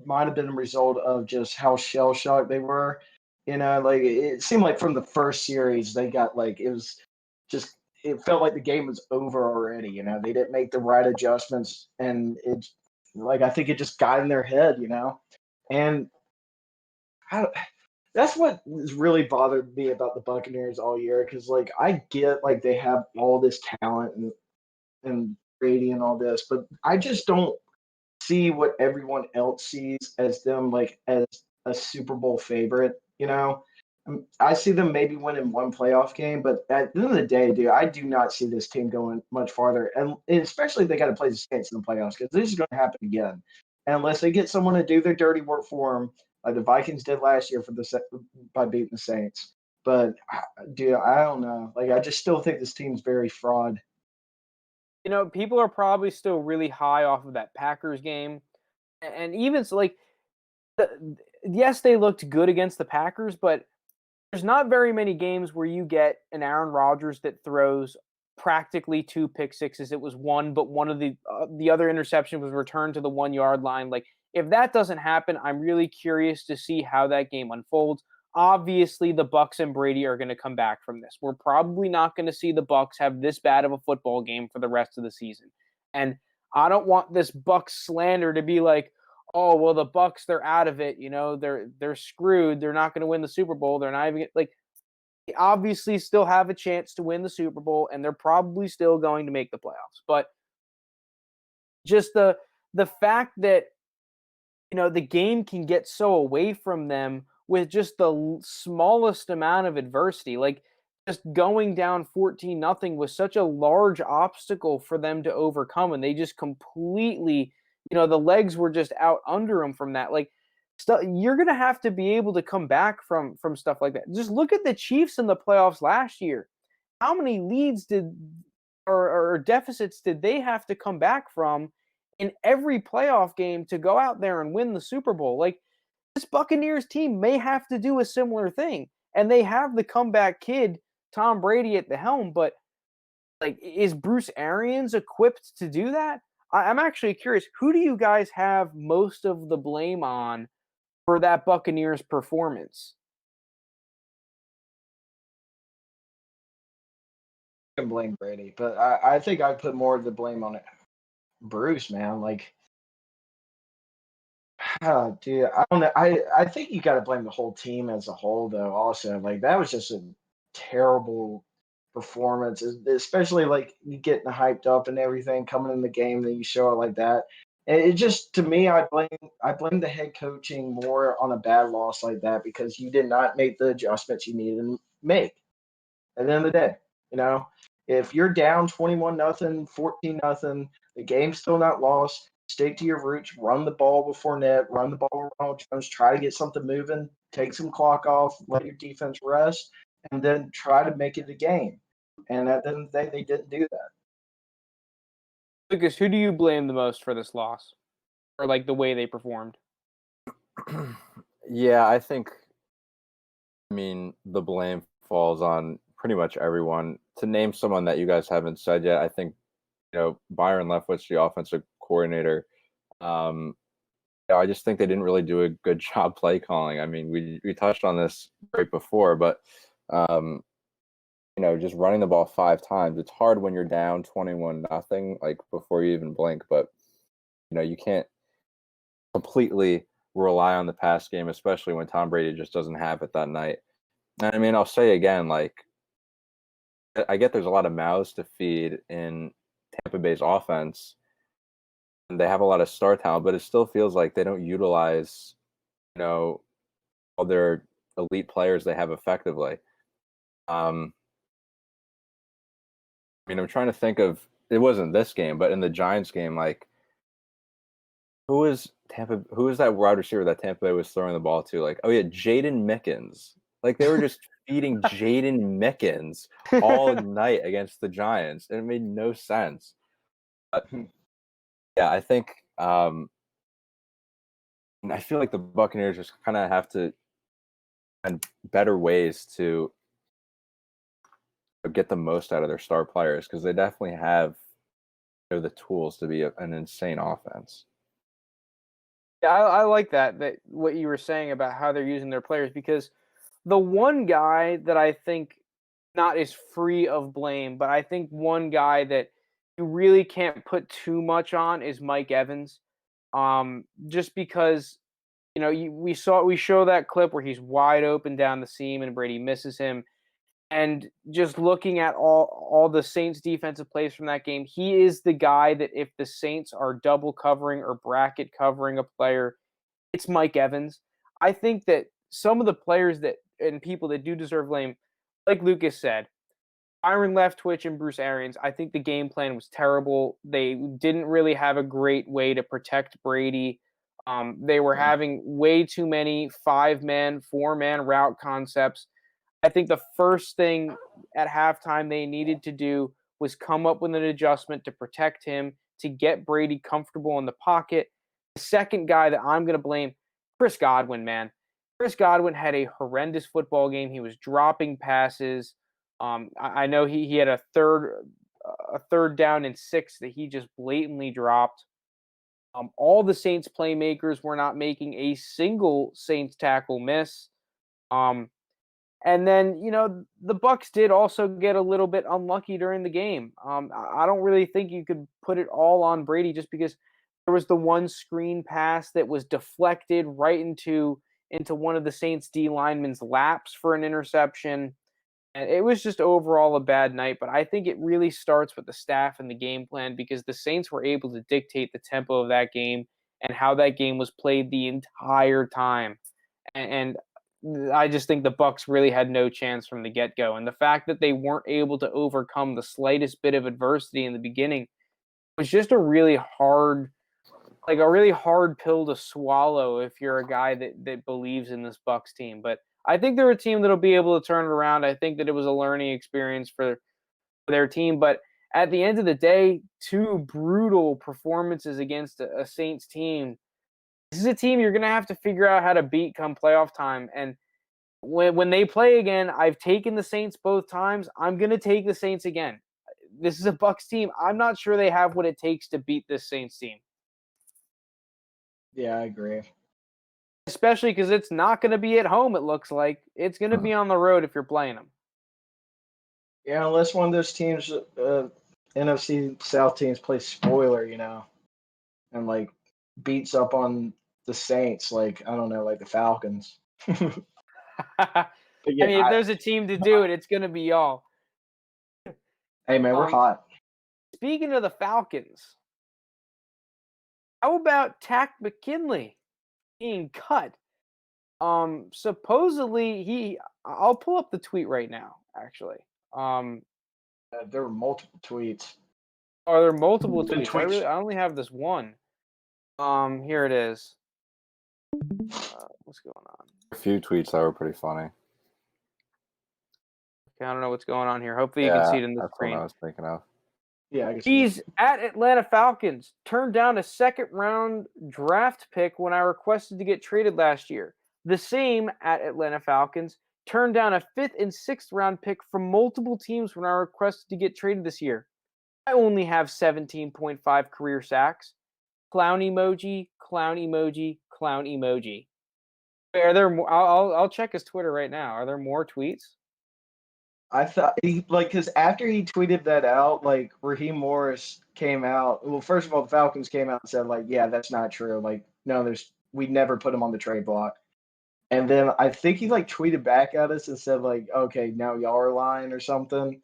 might have been a result of just how shell shocked they were. Like it seemed like from the first series they got like it felt like the game was over already. They didn't make the right adjustments, and I think it just got in their head. And that's what has really bothered me about the Buccaneers all year, because like I get like they have all this talent and Brady and all this, but I just don't see what everyone else sees as them like as a Super Bowl favorite. I see them maybe winning one playoff game, but at the end of the day, dude, I do not see this team going much farther, and especially if they got to play the Saints in the playoffs, because this is going to happen again, unless they get someone to do their dirty work for them, like the Vikings did last year by beating the Saints. But dude, I don't know. Like, I just still think this team's very fraud. People are probably still really high off of that Packers game. And even so, like, yes, they looked good against the Packers, but there's not very many games where you get an Aaron Rodgers that throws practically 2 pick sixes. It was one, but one of the other interception was returned to the 1-yard line. Like, if that doesn't happen, I'm really curious to see how that game unfolds. Obviously, the Bucs and Brady are going to come back from this. We're probably not going to see the Bucs have this bad of a football game for the rest of the season. And I don't want this Bucs slander to be like, oh, well, the Bucs, they're out of it. They're screwed. They're not going to win the Super Bowl. They're not even like, they obviously still have a chance to win the Super Bowl, and they're probably still going to make the playoffs. But just the fact that the game can get so away from them with just the smallest amount of adversity, like just going down 14-0 was such a large obstacle for them to overcome, and they just completely, the legs were just out under them from that. Like, you're gonna have to be able to come back from stuff like that. Just look at the Chiefs in the playoffs last year. How many leads or deficits did they have to come back from in every playoff game to go out there and win the Super Bowl? Like, this Buccaneers team may have to do a similar thing, and they have the comeback kid, Tom Brady, at the helm, but like, is Bruce Arians equipped to do that? I'm actually curious, who do you guys have most of the blame on for that Buccaneers performance? I can blame Brady, but I think I put more of the blame on it. Bruce, man, like, dude, I don't know. I think you got to blame the whole team as a whole, though. Also, like, that was just a terrible performance, especially like you getting hyped up and everything coming in the game, then you show it like that. And it just, to me, I blame the head coaching more on a bad loss like that, because you did not make the adjustments you needed to make. At the end of the day, if you're down 21-0, 14-0, the game's still not lost. Stick to your roots, run the ball before net, run the ball with Ronald Jones, try to get something moving, take some clock off, let your defense rest, and then try to make it a game. And at the end of the day, they didn't do that. Lucas, who do you blame the most for this loss? Or like the way they performed? Yeah, I think, the blame falls on pretty much everyone. To name someone that you guys haven't said yet, I think, Byron Leftwich, the offensive coordinator, I just think they didn't really do a good job play calling. We touched on this right before, but just running the ball 5 times, it's hard when you're down 21-0, like before you even blink. But you can't completely rely on the pass game, especially when Tom Brady just doesn't have it that night. And I'll say again, like, I get there's a lot of mouths to feed in Tampa Bay's offense, and they have a lot of star talent, but it still feels like they don't utilize, all their elite players they have effectively. I'm trying to think of, it wasn't this game, but in the Giants game, like, who is that wide receiver that Tampa Bay was throwing the ball to? Like, oh yeah, Jaden Mickens. Like, they were just feeding Jaden Mickens all night against the Giants, and it made no sense. But, yeah, I think I feel like the Buccaneers just kind of have to find better ways to get the most out of their star players, because they definitely have the tools to be an insane offense. Yeah, I like that what you were saying about how they're using their players, because the one guy that I think not is free of blame, but I think one guy that you really can't put too much on is Mike Evans. Just because, we show that clip where he's wide open down the seam and Brady misses him. And just looking at all the Saints defensive plays from that game, he is the guy that if the Saints are double covering or bracket covering a player, it's Mike Evans. I think that some of the players and people that do deserve blame, like Lukas said, Byron Leftwich and Bruce Arians, I think the game plan was terrible. They didn't really have a great way to protect Brady. They were having way too many 5-man, 4-man route concepts. I think the first thing at halftime they needed to do was come up with an adjustment to protect him, to get Brady comfortable in the pocket. The second guy that I'm going to blame, Chris Godwin, man. Chris Godwin had a horrendous football game. He was dropping passes. I know he had a third down and 6 that he just blatantly dropped. All the Saints playmakers were not making a single Saints tackle miss. And then, the Bucs did also get a little bit unlucky during the game. I don't really think you could put it all on Brady, just because there was the one screen pass that was deflected right into one of the Saints D linemen's laps for an interception. And it was just overall a bad night. But I think it really starts with the staff and the game plan, because the Saints were able to dictate the tempo of that game and how that game was played the entire time. And I just think the Bucs really had no chance from the get-go. And the fact that they weren't able to overcome the slightest bit of adversity in the beginning was just a really hard pill to swallow if you're a guy that believes in this Bucs team. But I think they're a team that'll be able to turn it around. I think that it was a learning experience for their team. But at the end of the day, 2 brutal performances against a Saints team. This is a team you're going to have to figure out how to beat come playoff time. And when they play again, I've taken the Saints both times. I'm going to take the Saints again. This is a Bucs team. I'm not sure they have what it takes to beat this Saints team. Yeah, I agree. Especially because it's not going to be at home, it looks like. It's going to be on the road if you're playing them. Yeah, unless one of those teams, NFC South teams, play spoiler, and, like, beats up on the Saints, like, I don't know, like the Falcons. Yeah, if there's a team to do it, it's going to be y'all. Hey, man, we're hot. Speaking of the Falcons, how about Mckinley being cut? Supposedly I'll pull up the tweet right now, actually. There were multiple tweets. Are there multiple tweets? I only have this one. Here it is. What's going on? A few tweets that were pretty funny. Okay, I don't know what's going on here. Hopefully you can see it in the screen. That's what I was thinking of. Yeah, I guess. He's at Atlanta Falcons. Turned down a 2nd-round draft pick when I requested to get traded last year. The same at Atlanta Falcons. Turned down a 5th and 6th round pick from multiple teams when I requested to get traded this year. I only have 17.5 career sacks. Clown emoji, clown emoji, clown emoji. Are there more? I'll check his Twitter right now. Are there more tweets? I thought because after he tweeted that out, like, Raheem Morris came out. Well, first of all, the Falcons came out and said, like, yeah, that's not true. Like, no, we never put him on the trade block. And then I think he, like, tweeted back at us and said, like, okay, now y'all are lying or something.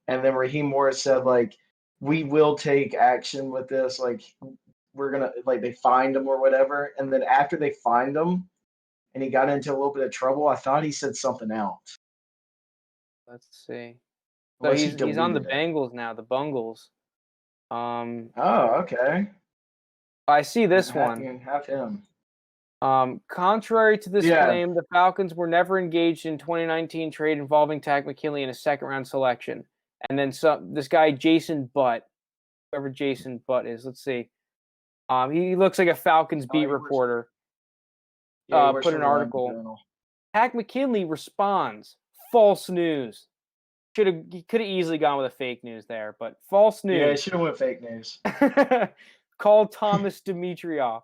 And then Raheem Morris said, like, we will take action with this. Like, we're gonna like they fined him or whatever. And then after they fined him and he got into a little bit of trouble, I thought he said something else. Let's see. So Unless he he's on the deleted it. Bengals now, the Bungles. Oh, okay. I see this one. You can have him. Contrary to this claim, the Falcons were never engaged in 2019 trade involving Takk McKinley in a second-round selection. And then this guy, Jason Butt, whoever Jason Butt is, let's see. He looks like a Falcons beat reporter. Put an article. Takk McKinley responds, false news. He could have easily gone with a fake news there, but false news. Yeah, he should have went fake news. Called Thomas Dimitrioff.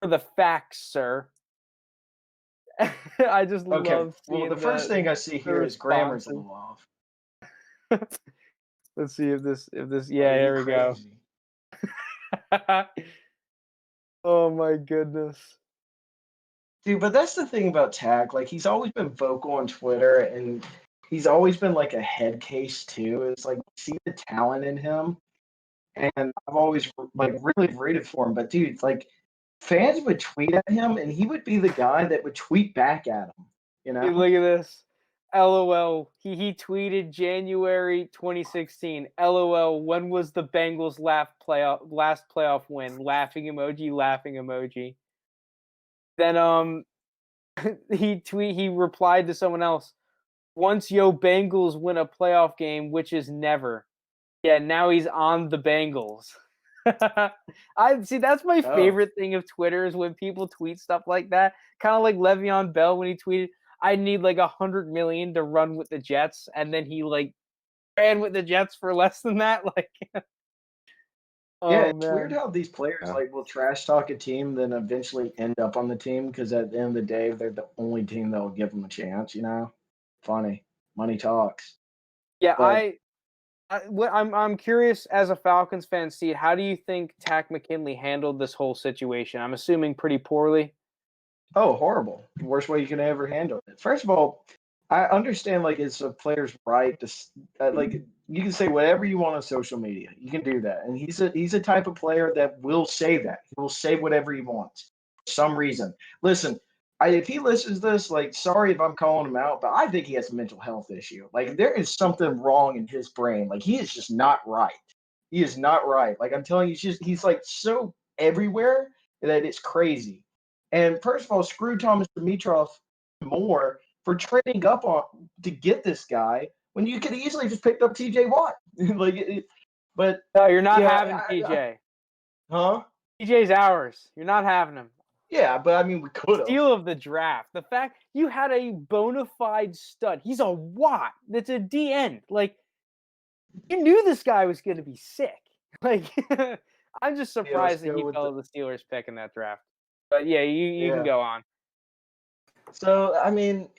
For the facts, sir. I just love seeing the first thing I see here is grammar's a little off. Let's see if this here we go. Oh my goodness. Dude, but that's the thing about Takk. Like, he's always been vocal on Twitter, and he's always been like a head case too. It's like, see the talent in him, and I've always like really rooted for him. But dude, like, fans would tweet at him, and he would be the guy that would tweet back at him. You know? Dude, look at this. LOL. He tweeted January 2016. LOL. When was the Bengals' last playoff win? Laughing emoji. Laughing emoji. Then he replied to someone else. Once yo Bengals win a playoff game, which is never. Yeah, now he's on the Bengals. I see. That's my favorite thing of Twitter is when people tweet stuff like that. Kind of like Le'Veon Bell when he tweeted, "I need like 100 million to run with the Jets," and then he like ran with the Jets for less than that. Like, it's weird how these players like will trash talk a team, then eventually end up on the team because at the end of the day, they're the only team that will give them a chance. You know, funny. Money talks. Yeah, I'm curious as a Falcons fan, Steed, how do you think Takk McKinley handled this whole situation? I'm assuming pretty poorly. Oh, horrible. The worst way you can ever handle it. First of all, I understand like it's a player's right to like you can say whatever you want on social media. You can do that. And he's a type of player that will say that. He will say whatever he wants for some reason. Listen, if he listens to this, like, sorry if I'm calling him out, but I think he has a mental health issue. Like, there is something wrong in his brain. Like, he is just not right. He is not right. Like, I'm telling you, he's like so everywhere that it's crazy. And first of all, screw Thomas Dimitroff more for trading up to get this guy when you could easily just picked up TJ Watt. But no, you're not having TJ. Huh? TJ's ours. You're not having him. Yeah, but I mean, we could have. Steal of the draft. The fact you had a bona fide stud. He's a Watt. That's a DN. Like, you knew this guy was going to be sick. Like, I'm just surprised that he fell to the Steelers pick in that draft. But yeah, you can go on. So, I mean,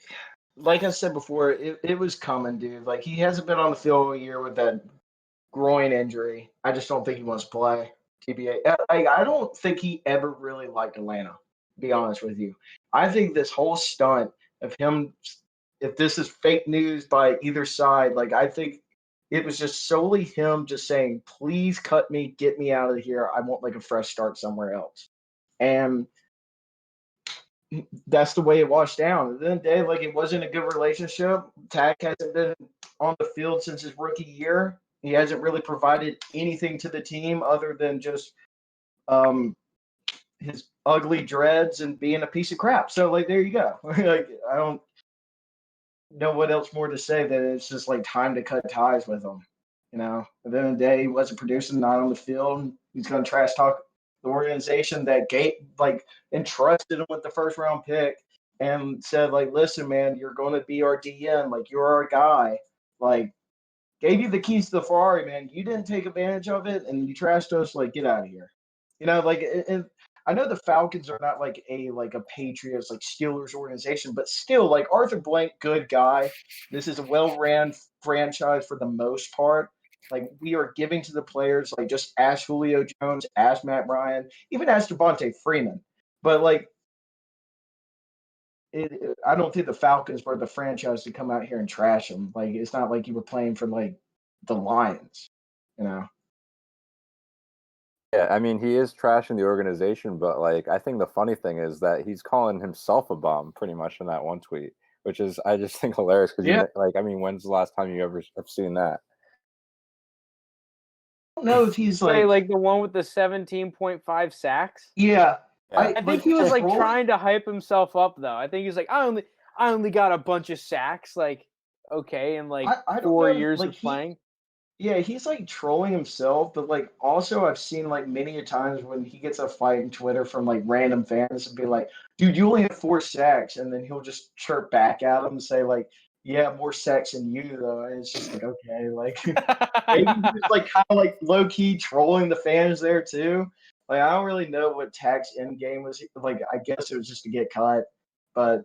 like I said before, it was coming, dude. Like, he hasn't been on the field all year with that groin injury. I just don't think he wants to play. TBA. I don't think he ever really liked Atlanta, to be honest with you. I think this whole stunt of him, if this is fake news by either side, like, I think it was just solely him just saying, please cut me, get me out of here. I want like a fresh start somewhere else. And that's the way it washed down. At the end of the day, like, it wasn't a good relationship. Takk hasn't been on the field since his rookie year. He hasn't really provided anything to the team other than just his ugly dreads and being a piece of crap. So, like, there you go. Like, I don't know what else more to say than it's just like time to cut ties with him. You know, at the end of the day, he wasn't producing, not on the field. He's going to trash talk the organization that entrusted him with the first round pick and said, like, listen, man, you're going to be our DN. Like, you're our guy. Like, gave you the keys to the Ferrari, man. You didn't take advantage of it, and you trashed us. Like, get out of here. You know, like, I know the Falcons are not like a Patriots, like Steelers organization, but still, like, Arthur Blank, good guy. This is a well-ran franchise for the most part. Like, we are giving to the players, like, just ask Julio Jones, ask Matt Ryan, even ask Devontae Freeman. But, like, I don't think the Falcons were the franchise to come out here and trash them. Like, it's not like you were playing for, like, the Lions, you know? Yeah, I mean, he is trashing the organization, but like, I think the funny thing is that he's calling himself a bum pretty much in that one tweet, which is I just think hilarious because Yeah. like, I mean, when's the last time you ever have seen that? I don't know if he's Wait, like, like the one with the 17.5 sacks? yeah. Yeah. I think he was like trying to hype himself up though. I think he was like, I only got a bunch of sacks. Like, okay, in like I don't 4 know, years like of playing. yeah, he's like trolling himself, but like also I've seen like many a times when he gets a fight in Twitter from like random fans and be like, dude, you only have 4 sacks, and then he'll just chirp back at him and say like, yeah, more sacks than you though. And it's just like, okay, like maybe he was like kind of like low key trolling the fans there too. Like I don't really know what Tack's end game was. Like I guess it was just to get cut, but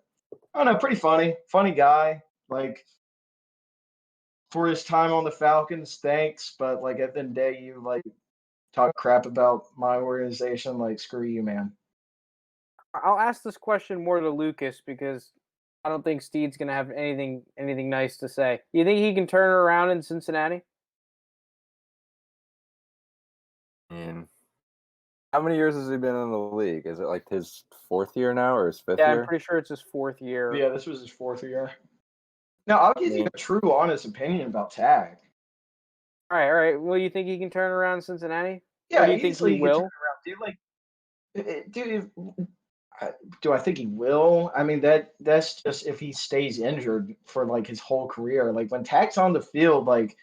I don't know, pretty funny guy. Like for his time on the Falcons, thanks. But like at the end of the day, you like talk crap about my organization, like screw you, man. I'll ask this question more to Lucas because I don't think Steed's gonna have anything nice to say. You think he can turn it around in Cincinnati? And how many years has he been in the league? Is it like his 4th year now or his 5th Yeah, year? I'm pretty sure it's his 4th year. Yeah, this was his 4th year. Now I'll give you a true, honest opinion about Tag. All right. Well, you think he can turn around Cincinnati? Yeah, Or do you think easily he he can turn will? around, dude. Like, dude, do I think he will? I mean, that's just if he stays injured for like his whole career. Like when Tak's on the field, like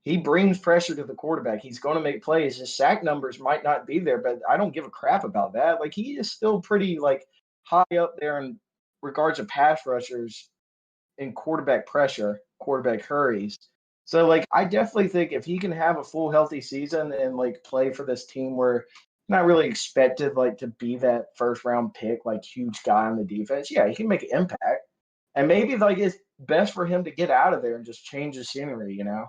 he brings pressure to the quarterback. He's going to make plays. His sack numbers might not be there, but I don't give a crap about that. Like he is still pretty like high up there in regards to pass rushers in quarterback pressure, quarterback hurries. So like I definitely think if he can have a full healthy season and like play for this team where not really expected like to be that first round pick, like huge guy on the defense, yeah, he can make an impact. And maybe like it's best for him to get out of there and just change the scenery, you know.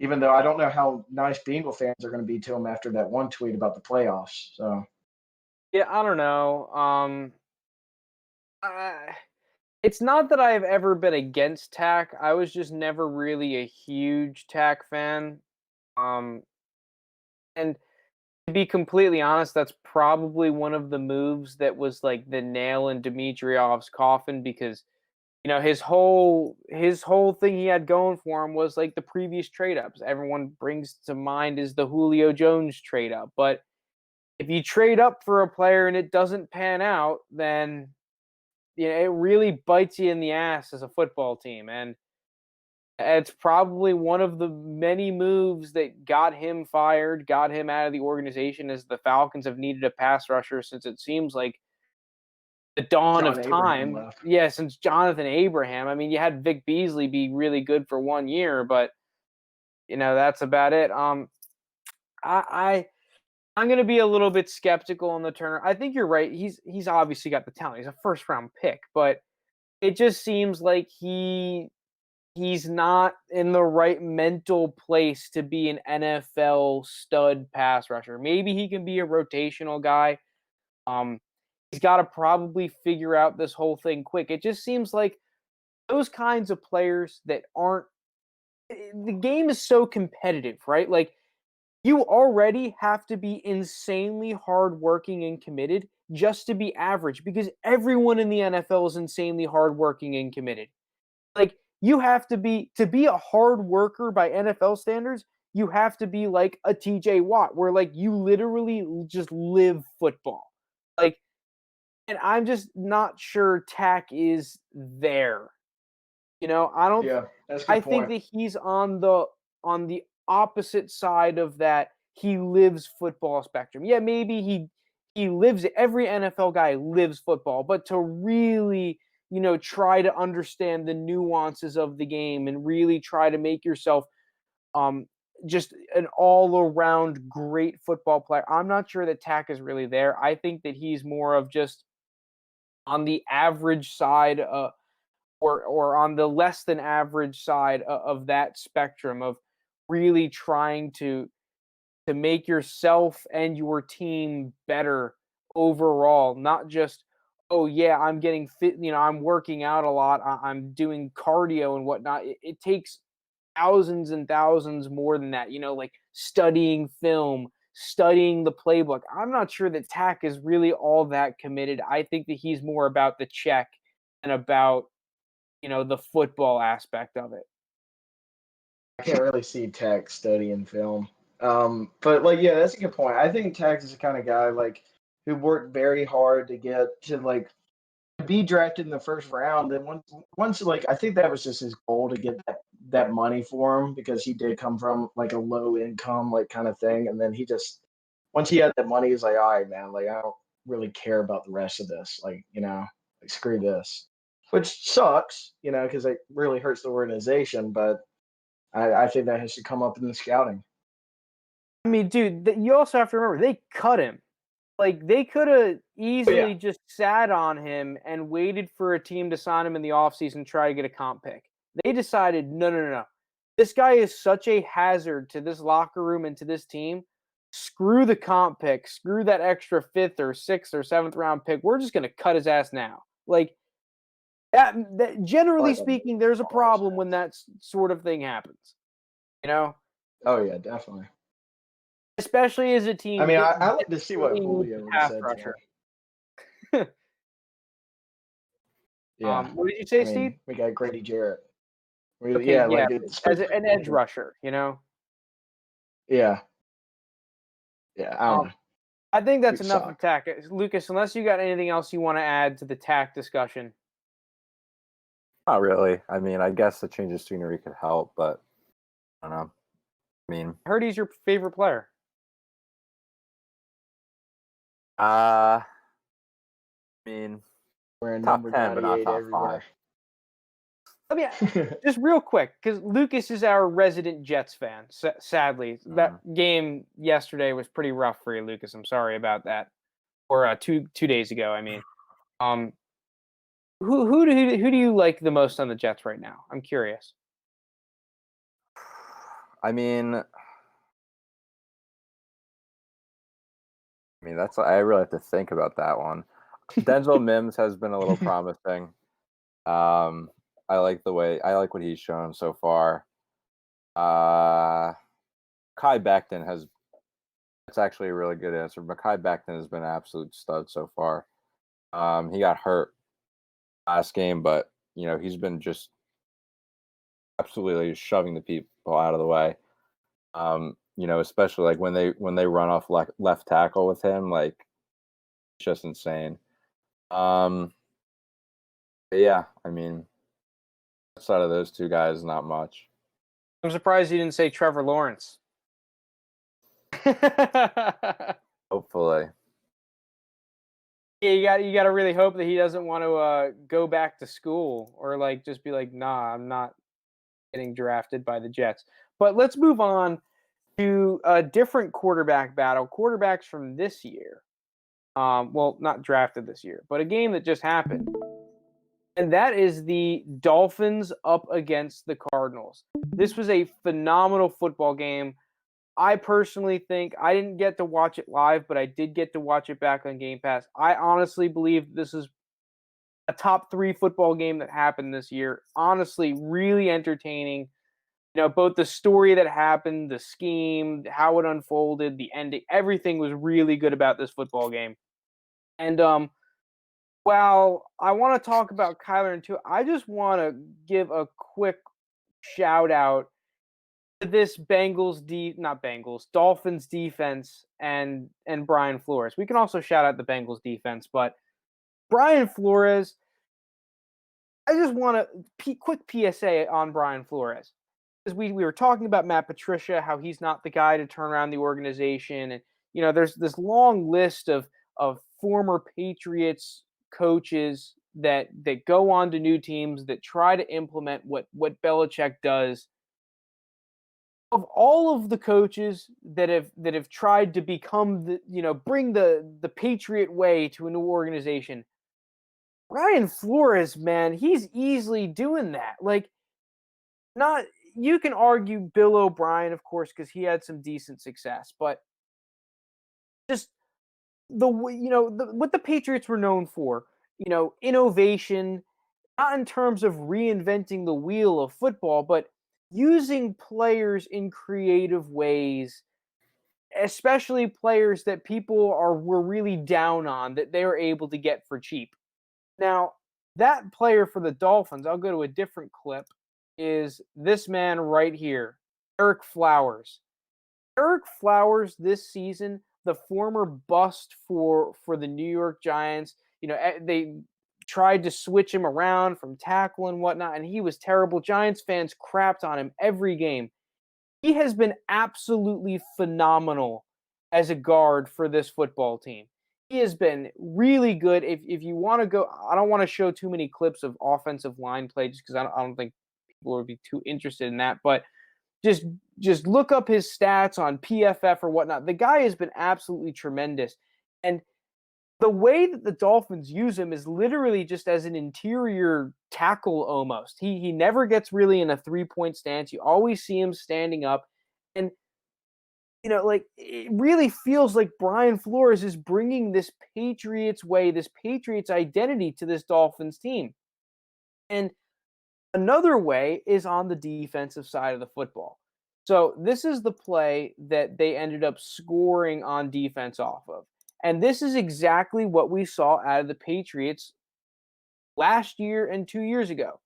Even though I don't know how nice Bengal fans are going to be to him after that one tweet about the playoffs. So Yeah, I don't know. I, it's not that I've ever been against Tack. I was just never really a huge Tack fan. Um, and to be completely honest, that's probably one of the moves that was like the nail in Dimitriev's coffin because his whole thing he had going for him was like the previous trade ups. Everyone brings to mind is the Julio Jones trade up, but if you trade up for a player and it doesn't pan out, then it really bites you in the ass as a football team, and it's probably one of the many moves that got him fired, got him out of the organization, as the Falcons have needed a pass rusher since it seems like the dawn John of Abraham time. left. Yeah, since Jonathan Abraham. I mean, you had Vic Beasley be really good for 1 year, but that's about it. I'm going to be a little bit skeptical on the Turner. I think you're right. He's obviously got the talent. He's a first round pick, but it just seems like he's not in the right mental place to be an NFL stud pass rusher. Maybe he can be a rotational guy. He's got to probably figure out this whole thing quick. It just seems like those kinds of players that aren't the game is so competitive, right? Like you already have to be insanely hardworking and committed just to be average because everyone in the NFL is insanely hardworking and committed. Like you have to be a hard worker by NFL standards, you have to be like a TJ Watt where like you literally just live football. Like and I'm just not sure Tack is there. I don't Yeah, that's a I good think point. that he's on the opposite side of that he lives football spectrum. Yeah, maybe he lives it. Every NFL guy lives football, but to really, try to understand the nuances of the game and really try to make yourself um just an all-around great football player. I'm not sure that Tack is really there. I think that he's more of just on the average side or on the less than average side of that spectrum of really trying to make yourself and your team better overall, not just oh yeah, I'm getting fit, I'm working out a lot, I'm doing cardio and whatnot. It takes thousands and thousands more than that, like studying film, studying the playbook. I'm not sure that Tack is really all that committed. I think that he's more about the check and about, the football aspect of it. I can't really see Tack studying film. But like, yeah, that's a good point. I think Tack is the kind of guy like who worked very hard to get to like be drafted in the first round. And once like I think that was just his goal to get that money for him because he did come from like a low income like kind of thing. And then he just once he had that money, he's like, all right, man, like I don't really care about the rest of this. Like, like screw this. Which sucks, because it really hurts the organization, but I think that has to come up in the scouting. I mean, dude, you also have to remember they cut him. Like they could have easily just sat on him and waited for a team to sign him in the offseason and try to get a comp pick. They decided, no. This guy is such a hazard to this locker room and to this team. Screw the comp pick. Screw that extra 5th or 6th or 7th round pick. We're just going to cut his ass now. Like that generally speaking, there's a problem when that sort of thing happens. Oh yeah, definitely. Especially as a team. I mean, I like to see what Julio said. Rusher. Yeah. What did you say, Steve? We got Grady Jarrett. As an edge rusher, Yeah. Yeah, I don't know. I think that's enough of Tack. Lucas, unless you got anything else you want to add to the Tack discussion. Not really. I mean, I guess the change of scenery could help, but I don't know. I mean, I heard he's your favorite player. I mean, we're in top 10, but not top everywhere. 5. Just real quick, because Lucas is our resident Jets fan. Sadly, that game yesterday was pretty rough for you, Lucas. I'm sorry about that. Or 2 days ago, I mean. Who do you like the most on the Jets right now? I'm curious. I mean, I really have to think about that one. Denzel Mims has been a little promising. I like what he's shown so far. Kai Becton that's actually a really good answer. But Kai Becton has been an absolute stud so far. He got hurt last game, but he's been just absolutely shoving the people out of the way. Especially like when they run off left tackle with him, like it's just insane. Yeah, I mean, outside of those two guys, not much. I'm surprised you didn't say Trevor Lawrence. Hopefully. Yeah, you got to really hope that he doesn't want to go back to school or like just be like, nah, I'm not getting drafted by the Jets. But let's move on to a different quarterback battle. Quarterbacks from this year. Well, not drafted this year, but a game that just happened. And that is the Dolphins up against the Cardinals. This was a phenomenal football game. I personally think I didn't get to watch it live, but I did get to watch it back on Game Pass. I honestly believe this is a top 3 football game that happened this year. Honestly, really entertaining. Both the story that happened, the scheme, how it unfolded, the ending, everything was really good about this football game. And while I want to talk about Kyler and Tua, I just want to give a quick shout out to this Dolphins defense and Brian Flores. We can also shout out the Bengals defense, but Brian Flores, I just want a quick PSA on Brian Flores. Because we were talking about Matt Patricia, how he's not the guy to turn around the organization. And, there's this long list of former Patriots coaches that go on to new teams that try to implement what Belichick does. Of all of the coaches that have tried to become bring the Patriot way to a new organization, Brian Flores, man, he's easily doing that. Like, you can argue Bill O'Brien, of course, because he had some decent success, but just what the Patriots were known for, innovation, not in terms of reinventing the wheel of football, but using players in creative ways especially players that people were really down on that they were able to get for cheap. Now, that player for the Dolphins, I'll go to a different clip, is this man right here, Eric Flowers. Eric Flowers this season, the former bust for the New York Giants, they tried to switch him around from tackle and whatnot, and he was terrible. Giants fans crapped on him every game. He has been absolutely phenomenal as a guard for this football team. He has been really good. If you want to go, I don't want to show too many clips of offensive line play just because I don't think people would be too interested in that. But just look up his stats on PFF or whatnot. The guy has been absolutely tremendous. And the way that the Dolphins use him is literally just as an interior tackle almost. He never gets really in a three-point stance. You always see him standing up. And, it really feels like Brian Flores is bringing this Patriots way, this Patriots identity to this Dolphins team. And another way is on the defensive side of the football. So this is the play that they ended up scoring on defense off of. And this is exactly what we saw out of the Patriots last year and 2 years ago,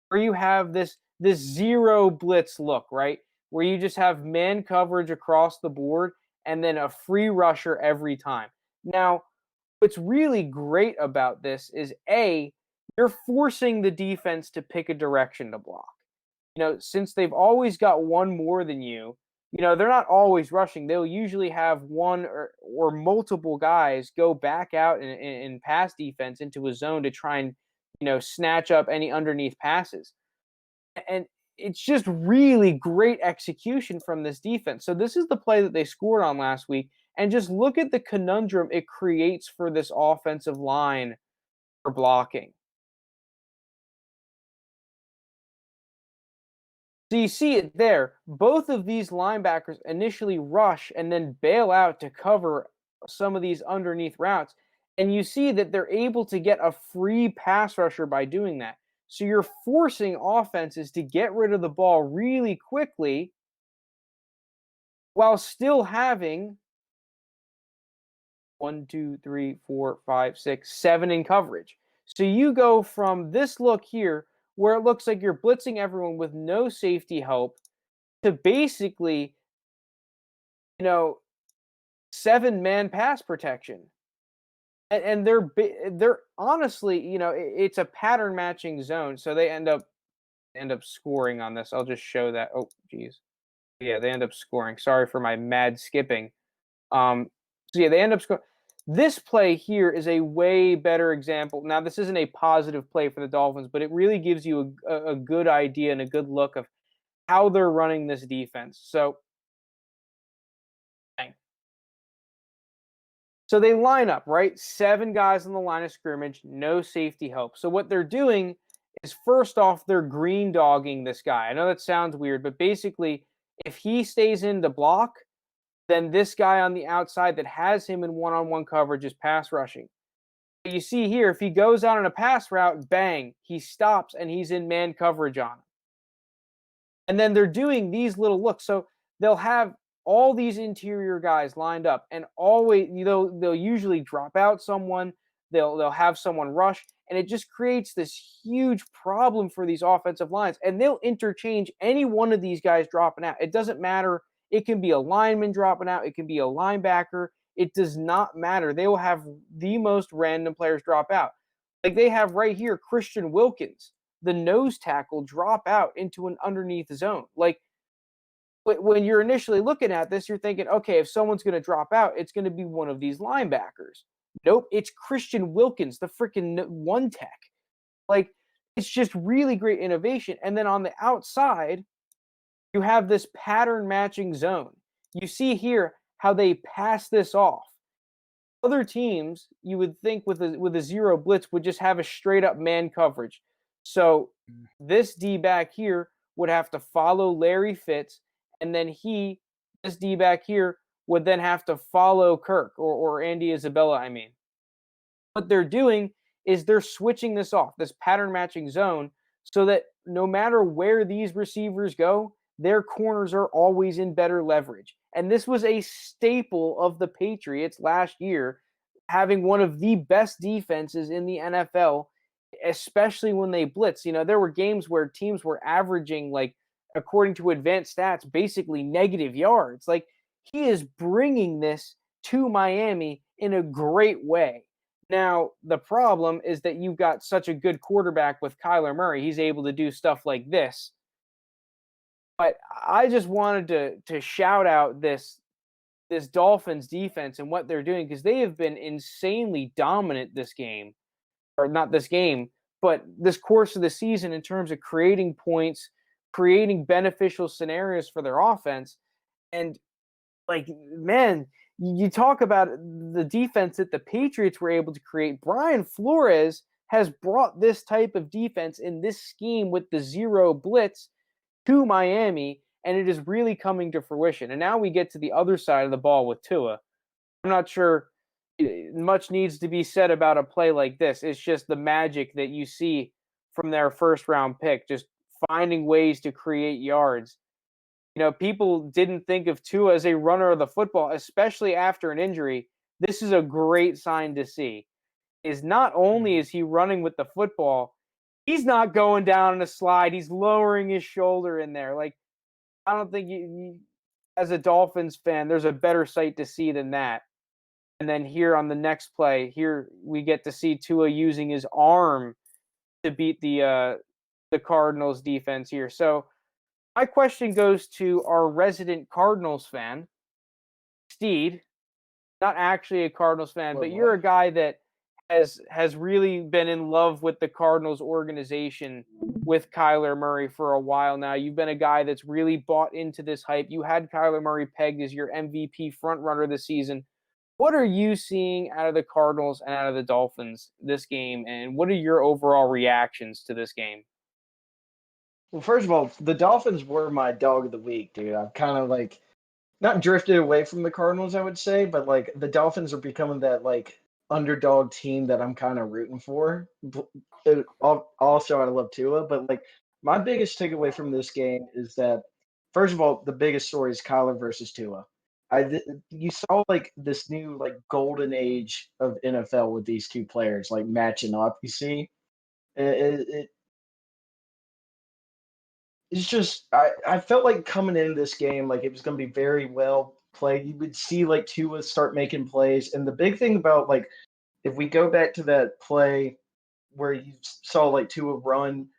where you have this zero blitz look, right? Where you just have man coverage across the board and then a free rusher every time. Now, what's really great about this is you're forcing the defense to pick a direction to block. Since they've always got one more than you, they're not always rushing. They'll usually have one or multiple guys go back out in pass defense into a zone to try and, snatch up any underneath passes. And it's just really great execution from this defense. So this is the play that they scored on last week. And just look at the conundrum it creates for this offensive line for blocking. So you see it there. Both of these linebackers initially rush and then bail out to cover some of these underneath routes. And you see that they're able to get a free pass rusher by doing that. So you're forcing offenses to get rid of the ball really quickly while still having 1, 2, 3, 4, 5, 6, 7 in coverage. So you go from this look here where it looks like you're blitzing everyone with no safety help to basically, 7-man pass protection. And they're honestly, it's a pattern matching zone. So they end up scoring on this. I'll just show that. Oh, geez. Yeah, they end up scoring. Sorry for my mad skipping. So yeah, they end up scoring. This play here is a way better example. Now, this isn't a positive play for the Dolphins, but it really gives you a good idea and a good look of how they're running this defense. So they line up, right? 7 guys on the line of scrimmage, no safety help. So what they're doing is, first off, they're green dogging this guy. I know that sounds weird, but basically, if he stays in the block, then this guy on the outside that has him in one-on-one coverage is pass rushing. But you see here, if he goes out on a pass route, bang, he stops and he's in man coverage on him. And then they're doing these little looks. So they'll have all these interior guys lined up, and always they'll usually drop out someone. They'll have someone rush, and it just creates this huge problem for these offensive lines. And they'll interchange any one of these guys dropping out. It doesn't matter. It can be a lineman dropping out. It can be a linebacker. It does not matter. They will have the most random players drop out. Like they have right here, Christian Wilkins, the nose tackle, drop out into an underneath zone. Like, when you're initially looking at this, you're thinking, okay, if someone's going to drop out, it's going to be one of these linebackers. Nope, it's Christian Wilkins, the freaking one tech. Like, it's just really great innovation. And then on the outside, you have this pattern matching zone. You see here how they pass this off. Other teams, you would think with a zero blitz, would just have a straight up man coverage. So this D-back here would have to follow Larry Fitz, and then this D-back here, would then have to follow Kirk or Andy Isabella, I mean. What they're doing is they're switching this off, this pattern matching zone, so that no matter where these receivers go, their corners are always in better leverage. And this was a staple of the Patriots last year, having one of the best defenses in the NFL, especially when they blitz. There were games where teams were averaging, like, according to advanced stats, basically negative yards. Like, he is bringing this to Miami in a great way. Now, the problem is that you've got such a good quarterback with Kyler Murray. He's able to do stuff like this. But I just wanted to shout out this Dolphins defense and what they're doing, because they have been insanely dominant this game. Or not this game, but this course of the season, in terms of creating points, creating beneficial scenarios for their offense. And, like, man, you talk about the defense that the Patriots were able to create. Brian Flores has brought this type of defense in this scheme with the zero blitz to Miami, and it is really coming to fruition. And now we get to the other side of the ball with Tua. I'm not sure much needs to be said about a play like this. It's just the magic that you see from their first round pick, just finding ways to create yards. People didn't think of Tua as a runner of the football, especially after an injury. This is a great sign to see. Is not only is he running with the football, he's not going down in a slide. He's lowering his shoulder in there. Like, I don't think as a Dolphins fan, there's a better sight to see than that. And then here on the next play, here we get to see Tua using his arm to beat the Cardinals defense here. So my question goes to our resident Cardinals fan, Steed. Not actually a Cardinals fan, but you're a guy that has really been in love with the Cardinals organization with Kyler Murray for a while now. You've been a guy that's really bought into this hype. You had Kyler Murray pegged as your MVP frontrunner this season. What are you seeing out of the Cardinals and out of the Dolphins this game, and what are your overall reactions to this game? Well, first of all, the Dolphins were my dog of the week, dude. I've kind of, like, not drifted away from the Cardinals, I would say, but, like, the Dolphins are becoming that, like, underdog team that I'm kind of rooting for. Also, I love Tua, but, like, my biggest takeaway from this game is that, first of all, the biggest story is Kyler versus Tua. You saw, like, this new, like, golden age of NFL with these two players, like, matching up. You see, it's just I felt like coming into this game, like, it was going to be very well played. You would see, like, Tua start making plays, and the big thing about, like, if we go back to that play where you saw, like, Tua run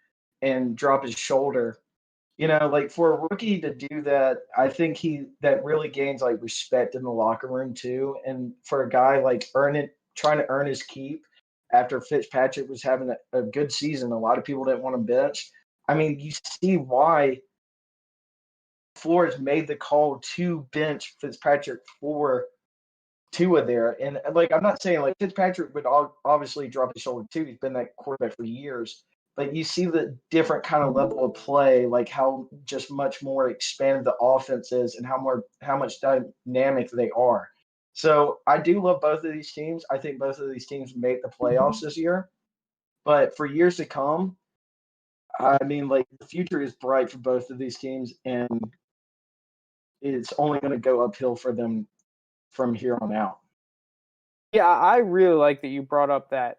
and drop his shoulder. Like, for a rookie to do that, I think that really gains, like, respect in the locker room too. And for a guy, like, trying to earn his keep after Fitzpatrick was having a good season, a lot of people didn't want to bench. I mean, you see why Flores made the call to bench Fitzpatrick for Tua there. And, like, I'm not saying, like, Fitzpatrick would obviously drop his shoulder too. He's been that quarterback for years. But you see the different kind of level of play, like how just much more expanded the offense is and how much dynamic they are. So I do love both of these teams. I think both of these teams make the playoffs this year. But for years to come, I mean, like, the future is bright for both of these teams, and it's only going to go uphill for them from here on out. Yeah, I really like that you brought up that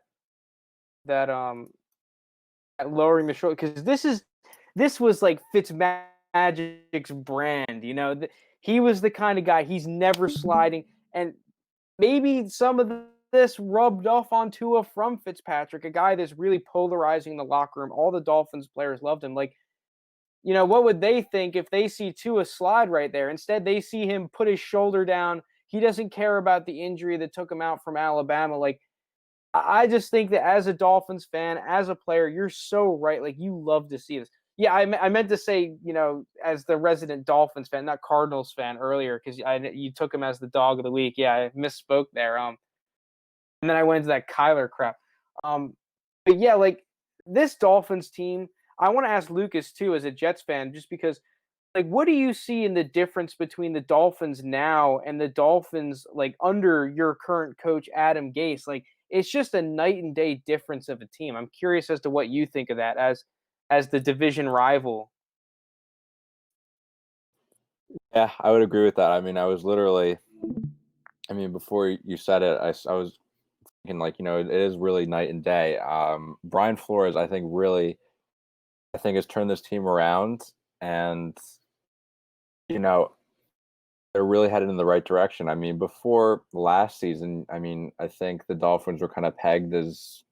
lowering the shoulder, because this was like Fitzmagic's brand. He was the kind of guy, he's never sliding, and maybe some of this rubbed off on Tua from Fitzpatrick, a guy that's really polarizing the locker room. All the Dolphins players loved him. Like, what would they think if they see Tua slide right there? Instead, they see him put his shoulder down. He doesn't care about the injury that took him out from Alabama. Like, I just think that as a Dolphins fan, as a player, you're so right. Like, you love to see this. Yeah, I meant to say, as the resident Dolphins fan, not Cardinals fan earlier, because you took him as the dog of the week. Yeah, I misspoke there. And then I went into that Kyler crap. But yeah, like, this Dolphins team, I want to ask Lucas too, as a Jets fan, just because, like, what do you see in the difference between the Dolphins now and the Dolphins, like, under your current coach, Adam Gase? Like, it's just a night and day difference of a team. I'm curious as to what you think of that as the division rival. Yeah, I would agree with that. I mean, before you said it, I was thinking like, it is really night and day. Brian Flores, I think has turned this team around, and you know, they're really headed in the right direction. I mean, before last season, I think the Dolphins were kind of pegged as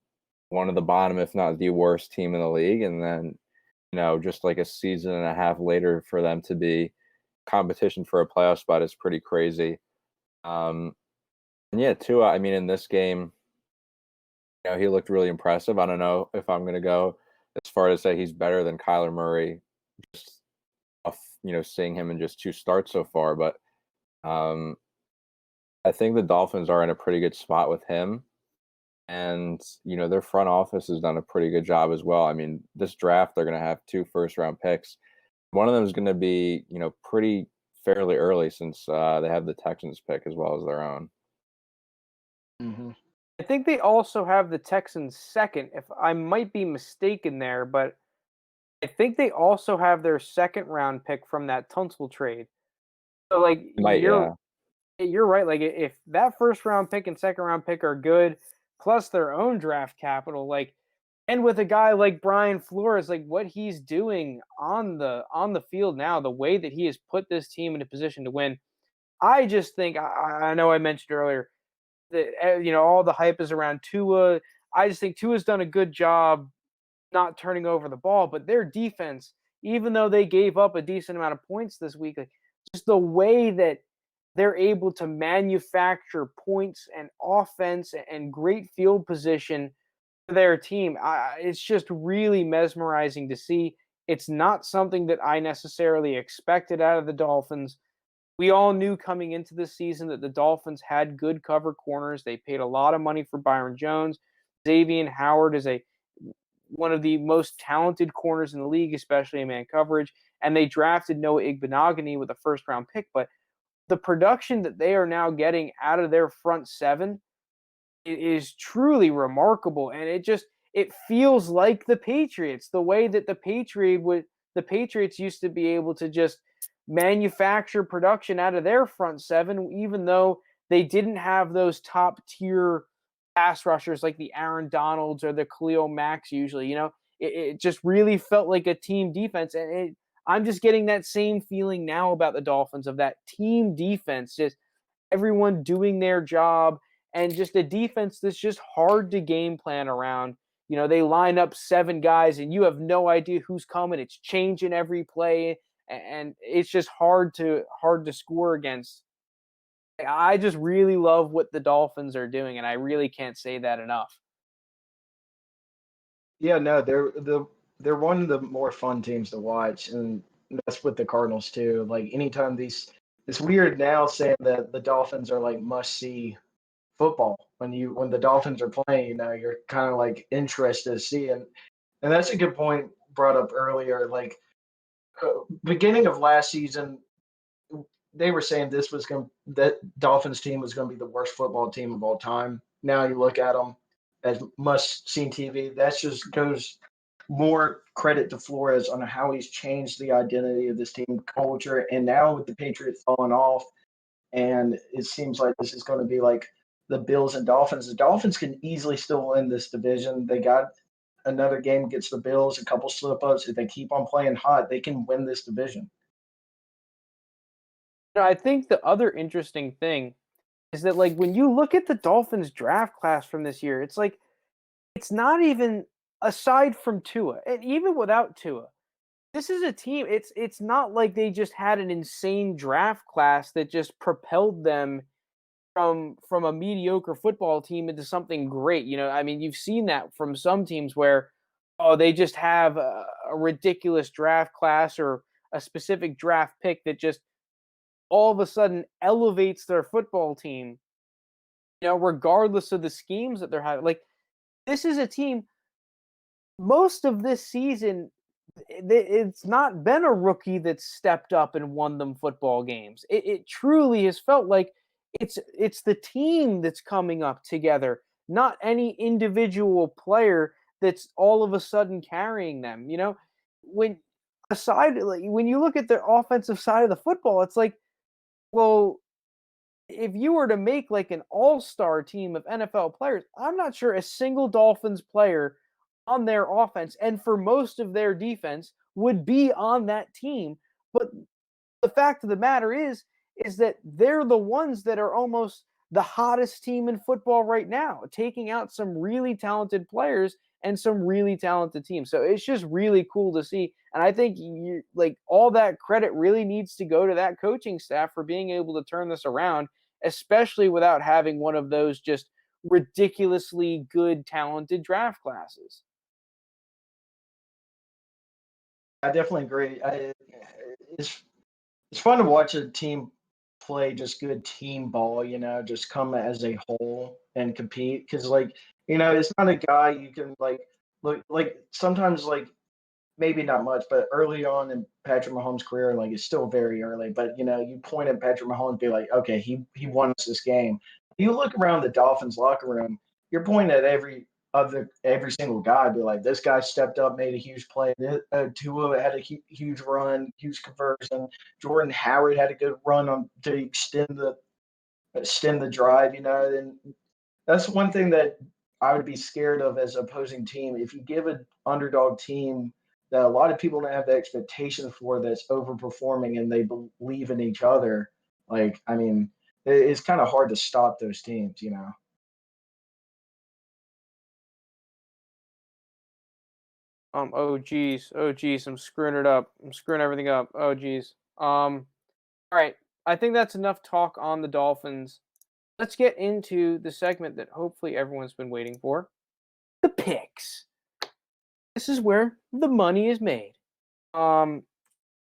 one of the bottom, if not the worst team in the league. And then, just like a season and a half later for them to be competition for a playoff spot is pretty crazy. And yeah, Tua, in this game, he looked really impressive. I don't know if I'm going to go as far as say he's better than Kyler Murray, just off, seeing him in just 2 starts so far. But um, I think the Dolphins are in a pretty good spot with him. And, their front office has done a pretty good job as well. I mean, this draft, they're going to have 2 first-round picks. One of them is going to be, pretty fairly early since they have the Texans pick as well as their own. Mm-hmm. I think they also have the Texans second. If I might be mistaken there, but I think they also have their second-round pick from that Tunsil trade. So, like, Yeah. you're right. Like, if that first-round pick and second-round pick are good, plus their own draft capital, like, and with a guy like Brian Flores, like what he's doing on the field now, the way that he has put this team in a position to win, I just think I know I mentioned earlier that all the hype is around Tua. I just think Tua's done a good job not turning over the ball, but their defense, even though they gave up a decent amount of points this week, like, just the way that they're able to manufacture points and offense and great field position for their team, it's just really mesmerizing to see. It's not something that I necessarily expected out of the Dolphins. We all knew coming into this season that the Dolphins had good cover corners. They paid a lot of money for Byron Jones. Xavier Howard is one of the most talented corners in the league, especially in man coverage. And they drafted Noah Igbenogany with a first-round pick. But the production that they are now getting out of their front seven is truly remarkable. And it feels like the Patriots, the way that the Patriots used to be able to just manufacture production out of their front seven, even though they didn't have those top tier pass rushers like the Aaron Donalds or the Khalil Macks usually. It just really felt like a team defense. And I'm just getting that same feeling now about the Dolphins, of that team defense, just everyone doing their job, and just a defense that's just hard to game plan around. They line up 7 guys and you have no idea who's coming. It's changing every play, and it's just hard to score against. I just really love what the Dolphins are doing, and I really can't say that enough. Yeah, no, they're one of the more fun teams to watch, and that's with the Cardinals too. Like anytime it's weird now saying that the Dolphins are like must see football when the Dolphins are playing. You're kind of like interested to see, and that's a good point brought up earlier. Like beginning of last season, they were saying that Dolphins team was going to be the worst football team of all time. Now you look at them as must see TV. That just goes more credit to Flores on how he's changed the identity of this team culture. And now with the Patriots falling off, and it seems like this is going to be like the Bills and Dolphins. The Dolphins can easily still win this division. They got another game against the Bills, a couple slip ups. If they keep on playing hot, they can win this division. I think the other interesting thing is that, like, when you look at the Dolphins draft class from this year, it's like it's not even, aside from Tua, and even without Tua, this is a team. It's not like they just had an insane draft class that just propelled them from a mediocre football team into something great. You've seen that from some teams where, they just have a ridiculous draft class or a specific draft pick that just all of a sudden elevates their football team, regardless of the schemes that they're having. Like, this is a team, most of this season, it's not been a rookie that's stepped up and won them football games. It truly has felt like it's the team that's coming up together, not any individual player that's all of a sudden carrying them. When aside, like, when you look at the offensive side of the football, it's like, well, if you were to make like an all-star team of NFL players, I'm not sure a single Dolphins player on their offense and for most of their defense would be on that team. But the fact of the matter is that they're the ones that are almost the hottest team in football right now, taking out some really talented players and some really talented teams. So it's just really cool to see. And I think you like all that credit really needs to go to that coaching staff for being able to turn this around, especially without having one of those just ridiculously good, talented draft classes. I definitely agree. It's it's fun to watch a team play just good team ball, just come as a whole and compete. Because, like, it's not a guy you can, like, look, like, sometimes, like, maybe not much, but early on in Patrick Mahomes' career, like, it's still very early. But, you point at Patrick Mahomes and be like, okay, he won us this game. You look around the Dolphins locker room, you're pointing at every single guy, be like, this guy stepped up, made a huge play. Tua had a huge run, huge conversion. Jordan Howard had a good run to extend the drive. And that's one thing that I would be scared of as opposing team. If you give an underdog team that a lot of people don't have the expectations for, that's overperforming and they believe in each other, like, I mean, it's kind of hard to stop those teams. Oh geez, I'm screwing it up. I'm screwing everything up. Oh geez. All right. I think that's enough talk on the Dolphins. Let's get into the segment that hopefully everyone's been waiting for. The picks. This is where the money is made. I'm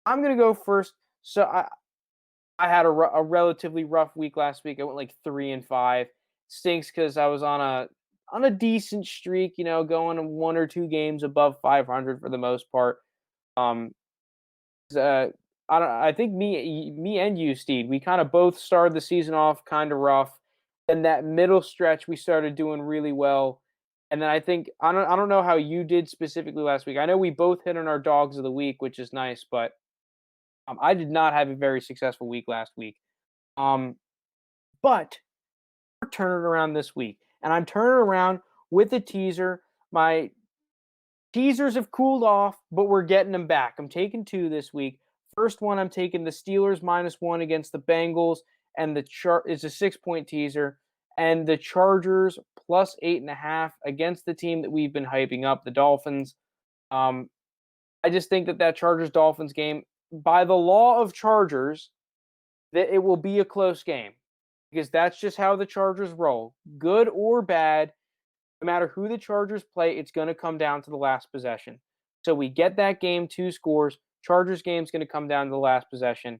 gonna go first. So I had a relatively rough week last week. I went like 3-5. Stinks because I was on a decent streak, going 1 or 2 games above 500 for the most part. I think me and you, Steed, we kind of both started the season off kind of rough. And that middle stretch, we started doing really well. And then I think I don't know how you did specifically last week. I know we both hit on our dogs of the week, which is nice, but I did not have a very successful week last week. But we're turning around this week, and I'm turning around with a teaser. My teasers have cooled off, but we're getting them back. I'm taking 2 this week. First one, I'm taking the Steelers -1 against the Bengals, and it's a 6-point teaser, and the Chargers +8.5 against the team that we've been hyping up, the Dolphins. I just think that Chargers-Dolphins game, by the law of Chargers, that it will be a close game because that's just how the Chargers roll. Good or bad, no matter who the Chargers play, it's going to come down to the last possession. So we get that game, 2 scores. Chargers game's going to come down to the last possession,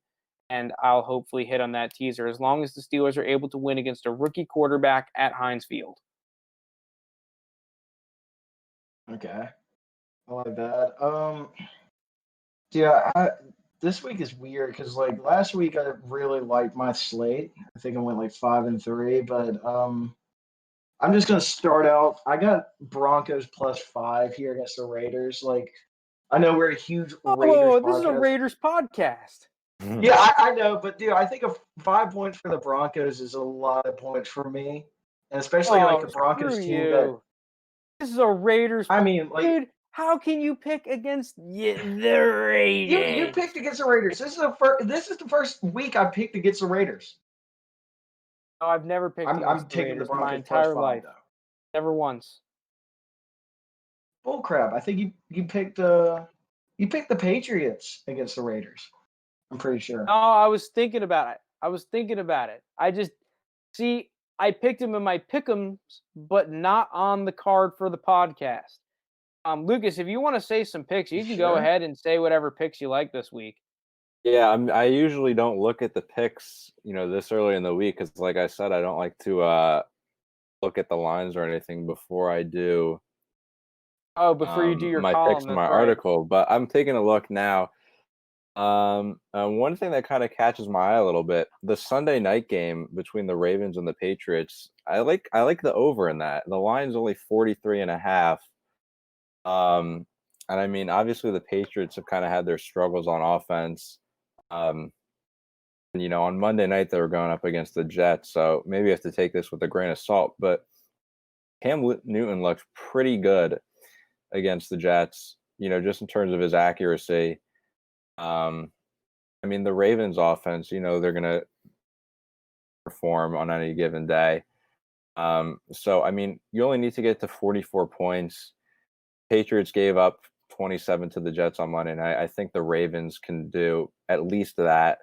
and I'll hopefully hit on that teaser as long as the Steelers are able to win against a rookie quarterback at Heinz Field. Okay. I like that. Yeah, this week is weird because, like, last week I really liked my slate. I think I went like 5-3, but I'm just gonna start out. I got Broncos +5 here against the Raiders. Like, I know we're a huge Raiders this is a podcast. Raiders podcast. Yeah, I know, but dude, I think 5 points for the Broncos is a lot of points for me, and especially like the Broncos team that. This is a Raiders. I mean, like, dude, how can you pick against the Raiders? You picked against the Raiders. This is the first week I picked against the Raiders. No, I've never picked against I'm the taking Raiders the Broncos my entire +5, life. though. Never once. Bull crap! I think you picked you picked the Patriots against the Raiders. I'm pretty sure. No, I was thinking about it. I just see I picked him in my pick'ems, but not on the card for the podcast. Lucas, if you want to say some picks, you can go ahead and say whatever picks you like this week. Yeah, I usually don't look at the picks, this early in the week because, like I said, I don't like to look at the lines or anything before I do. Oh, before you do your my column, picks in my that's right. article. But I'm taking a look now. One thing that kind of catches my eye a little bit: the Sunday night game between the Ravens and the Patriots. I like the over in that. The line's only 43.5. And I mean, obviously the Patriots have kind of had their struggles on offense. And, on Monday night they were going up against the Jets, so maybe you have to take this with a grain of salt. But Cam Newton looks pretty good against the Jets, just in terms of his accuracy. I mean, the Ravens offense, they're going to perform on any given day. So, I mean, you only need to get to 44 points. Patriots gave up 27 to the Jets on Monday night. I think the Ravens can do at least that.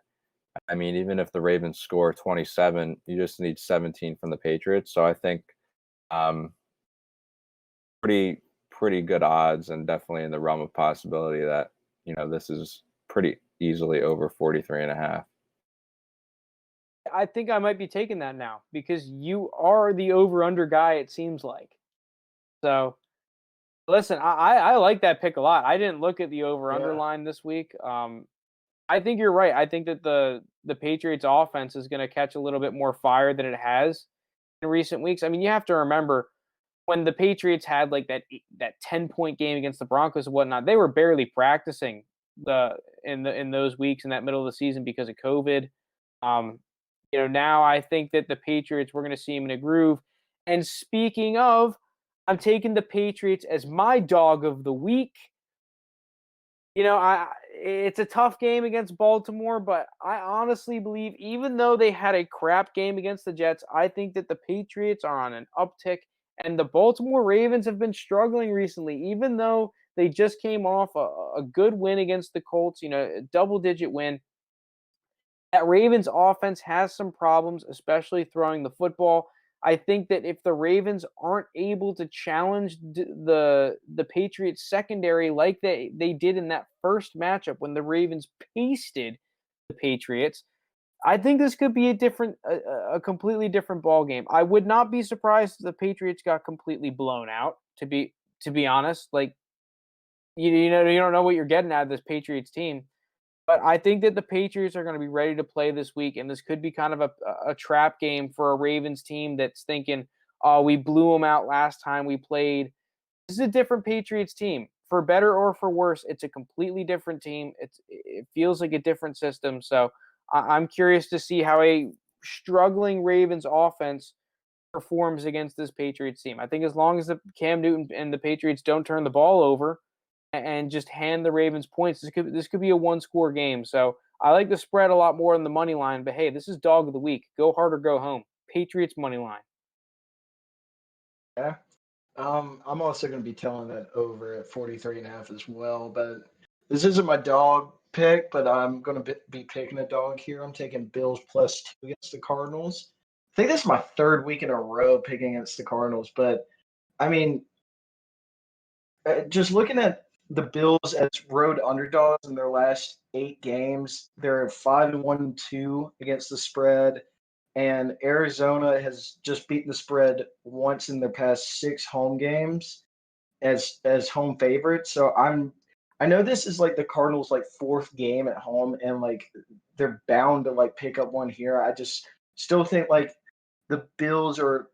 I mean, even if the Ravens score 27, you just need 17 from the Patriots. So I think pretty good odds, and definitely in the realm of possibility that, this is pretty easily over 43.5. I think I might be taking that now because you are the over-under guy, it seems like. So, listen, I like that pick a lot. I didn't look at the over-under line this week. I think you're right. I think that the Patriots offense is going to catch a little bit more fire than it has in recent weeks. I mean, you have to remember when the Patriots had like that 10-point game against the Broncos and whatnot, they were barely practicing in those weeks in that middle of the season because of COVID. Now I think that the Patriots, we're going to see them in a groove. And speaking of, I'm taking the Patriots as my dog of the week. It's a tough game against Baltimore, but I honestly believe even though they had a crap game against the Jets, I think that the Patriots are on an uptick, and the Baltimore Ravens have been struggling recently, even though they just came off a good win against the Colts, a double-digit win. That Ravens offense has some problems, especially throwing the football. I think that if the Ravens aren't able to challenge the Patriots secondary like they did in that first matchup when the Ravens pasted the Patriots, I think this could be a completely different ball game. I would not be surprised if the Patriots got completely blown out. To be honest, like you don't know what you're getting out of this Patriots team. But I think that the Patriots are going to be ready to play this week, and this could be kind of a trap game for a Ravens team that's thinking, oh, we blew them out last time we played. This is a different Patriots team. For better or for worse, it's a completely different team. It feels like a different system. So I'm curious to see how a struggling Ravens offense performs against this Patriots team. I think as long as the Cam Newton and the Patriots don't turn the ball over and just hand the Ravens points, this could be a one-score game. So I like the spread a lot more than the money line. But hey, this is dog of the week. Go hard or go home. Patriots money line. Yeah. I'm also going to be telling that over at 43.5 as well. But this isn't my dog pick, but I'm going to be picking a dog here. I'm taking Bills +2 against the Cardinals. I think this is my third week in a row picking against the Cardinals. But I mean, just looking at the Bills as road underdogs in their last 8 games, they're 5-1-2 against the spread. And Arizona has just beaten the spread once in their past 6 home games as home favorites. So I know this is like the Cardinals' like 4th game at home, and like they're bound to like pick up one here. I just still think like the Bills are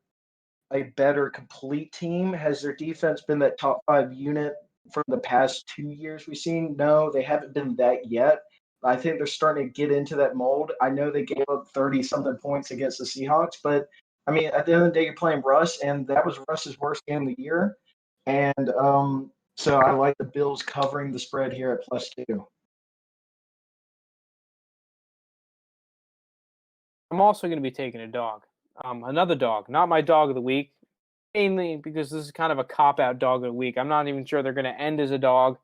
a better complete team. Has their defense been that top 5 unit from the past 2 years we've seen? No, they haven't been that yet. I think they're starting to get into that mold. I know they gave up 30-something points against the Seahawks, but I mean, at the end of the day, you're playing Russ, and that was Russ's worst game of the year. And so I like the Bills covering the spread here at +2. I'm also going to be taking a dog. Another dog, not my dog of the week, mainly because this is kind of a cop-out dog of the week. I'm not even sure they're going to end as a dog.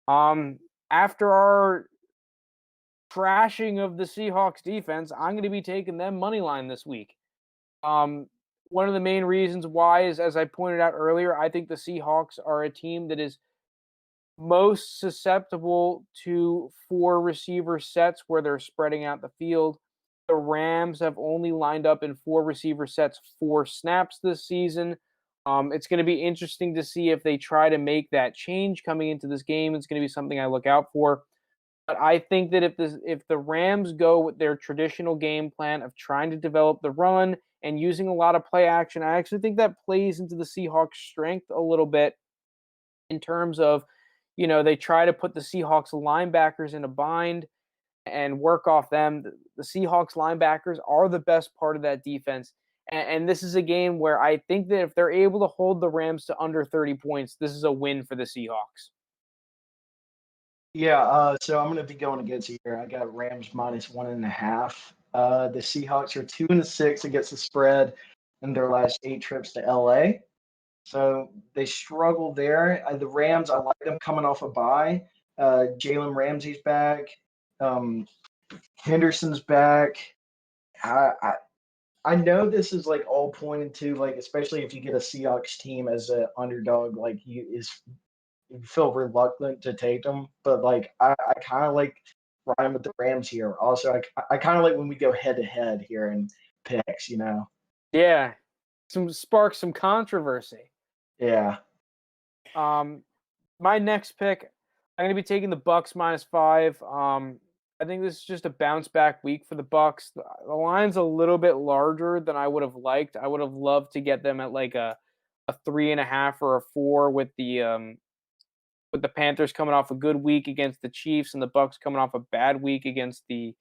After our trashing of the Seahawks defense, I'm going to be taking them money line this week. One of the main reasons why is, as I pointed out earlier, I think the Seahawks are a team that is most susceptible to 4 receiver sets where they're spreading out the field. The Rams have only lined up in 4 receiver sets 4 snaps this season. It's going to be interesting to see if they try to make that change coming into this game. It's going to be something I look out for. But I think that if the Rams go with their traditional game plan of trying to develop the run and using a lot of play action, I actually think that plays into the Seahawks' strength a little bit in terms of they try to put the Seahawks linebackers in a bind and work off them. The Seahawks linebackers are the best part of that defense. And this is a game where I think that if they're able to hold the Rams to under 30 points, this is a win for the Seahawks. Yeah, so I'm going to be going against you here. I got Rams -1.5. The Seahawks are 2-6 against the spread in their last 8 trips to LA. So they struggle there. The Rams, I like them coming off a bye. Jalen Ramsey's back. Henderson's back. I know this is like all pointed to, like, especially if you get a Seahawks team as an underdog, like you feel reluctant to take them. But like I kind of like riding with the Rams here. Also, I kind of like when we go head to head here in picks. Yeah, spark some controversy. Yeah. My next pick, I'm going to be taking the Bucs -5. I think this is just a bounce back week for the Bucs. The line's a little bit larger than I would have liked. I would have loved to get them at like a 3.5 or a 4 with the Panthers coming off a good week against the Chiefs and the Bucs coming off a bad week against the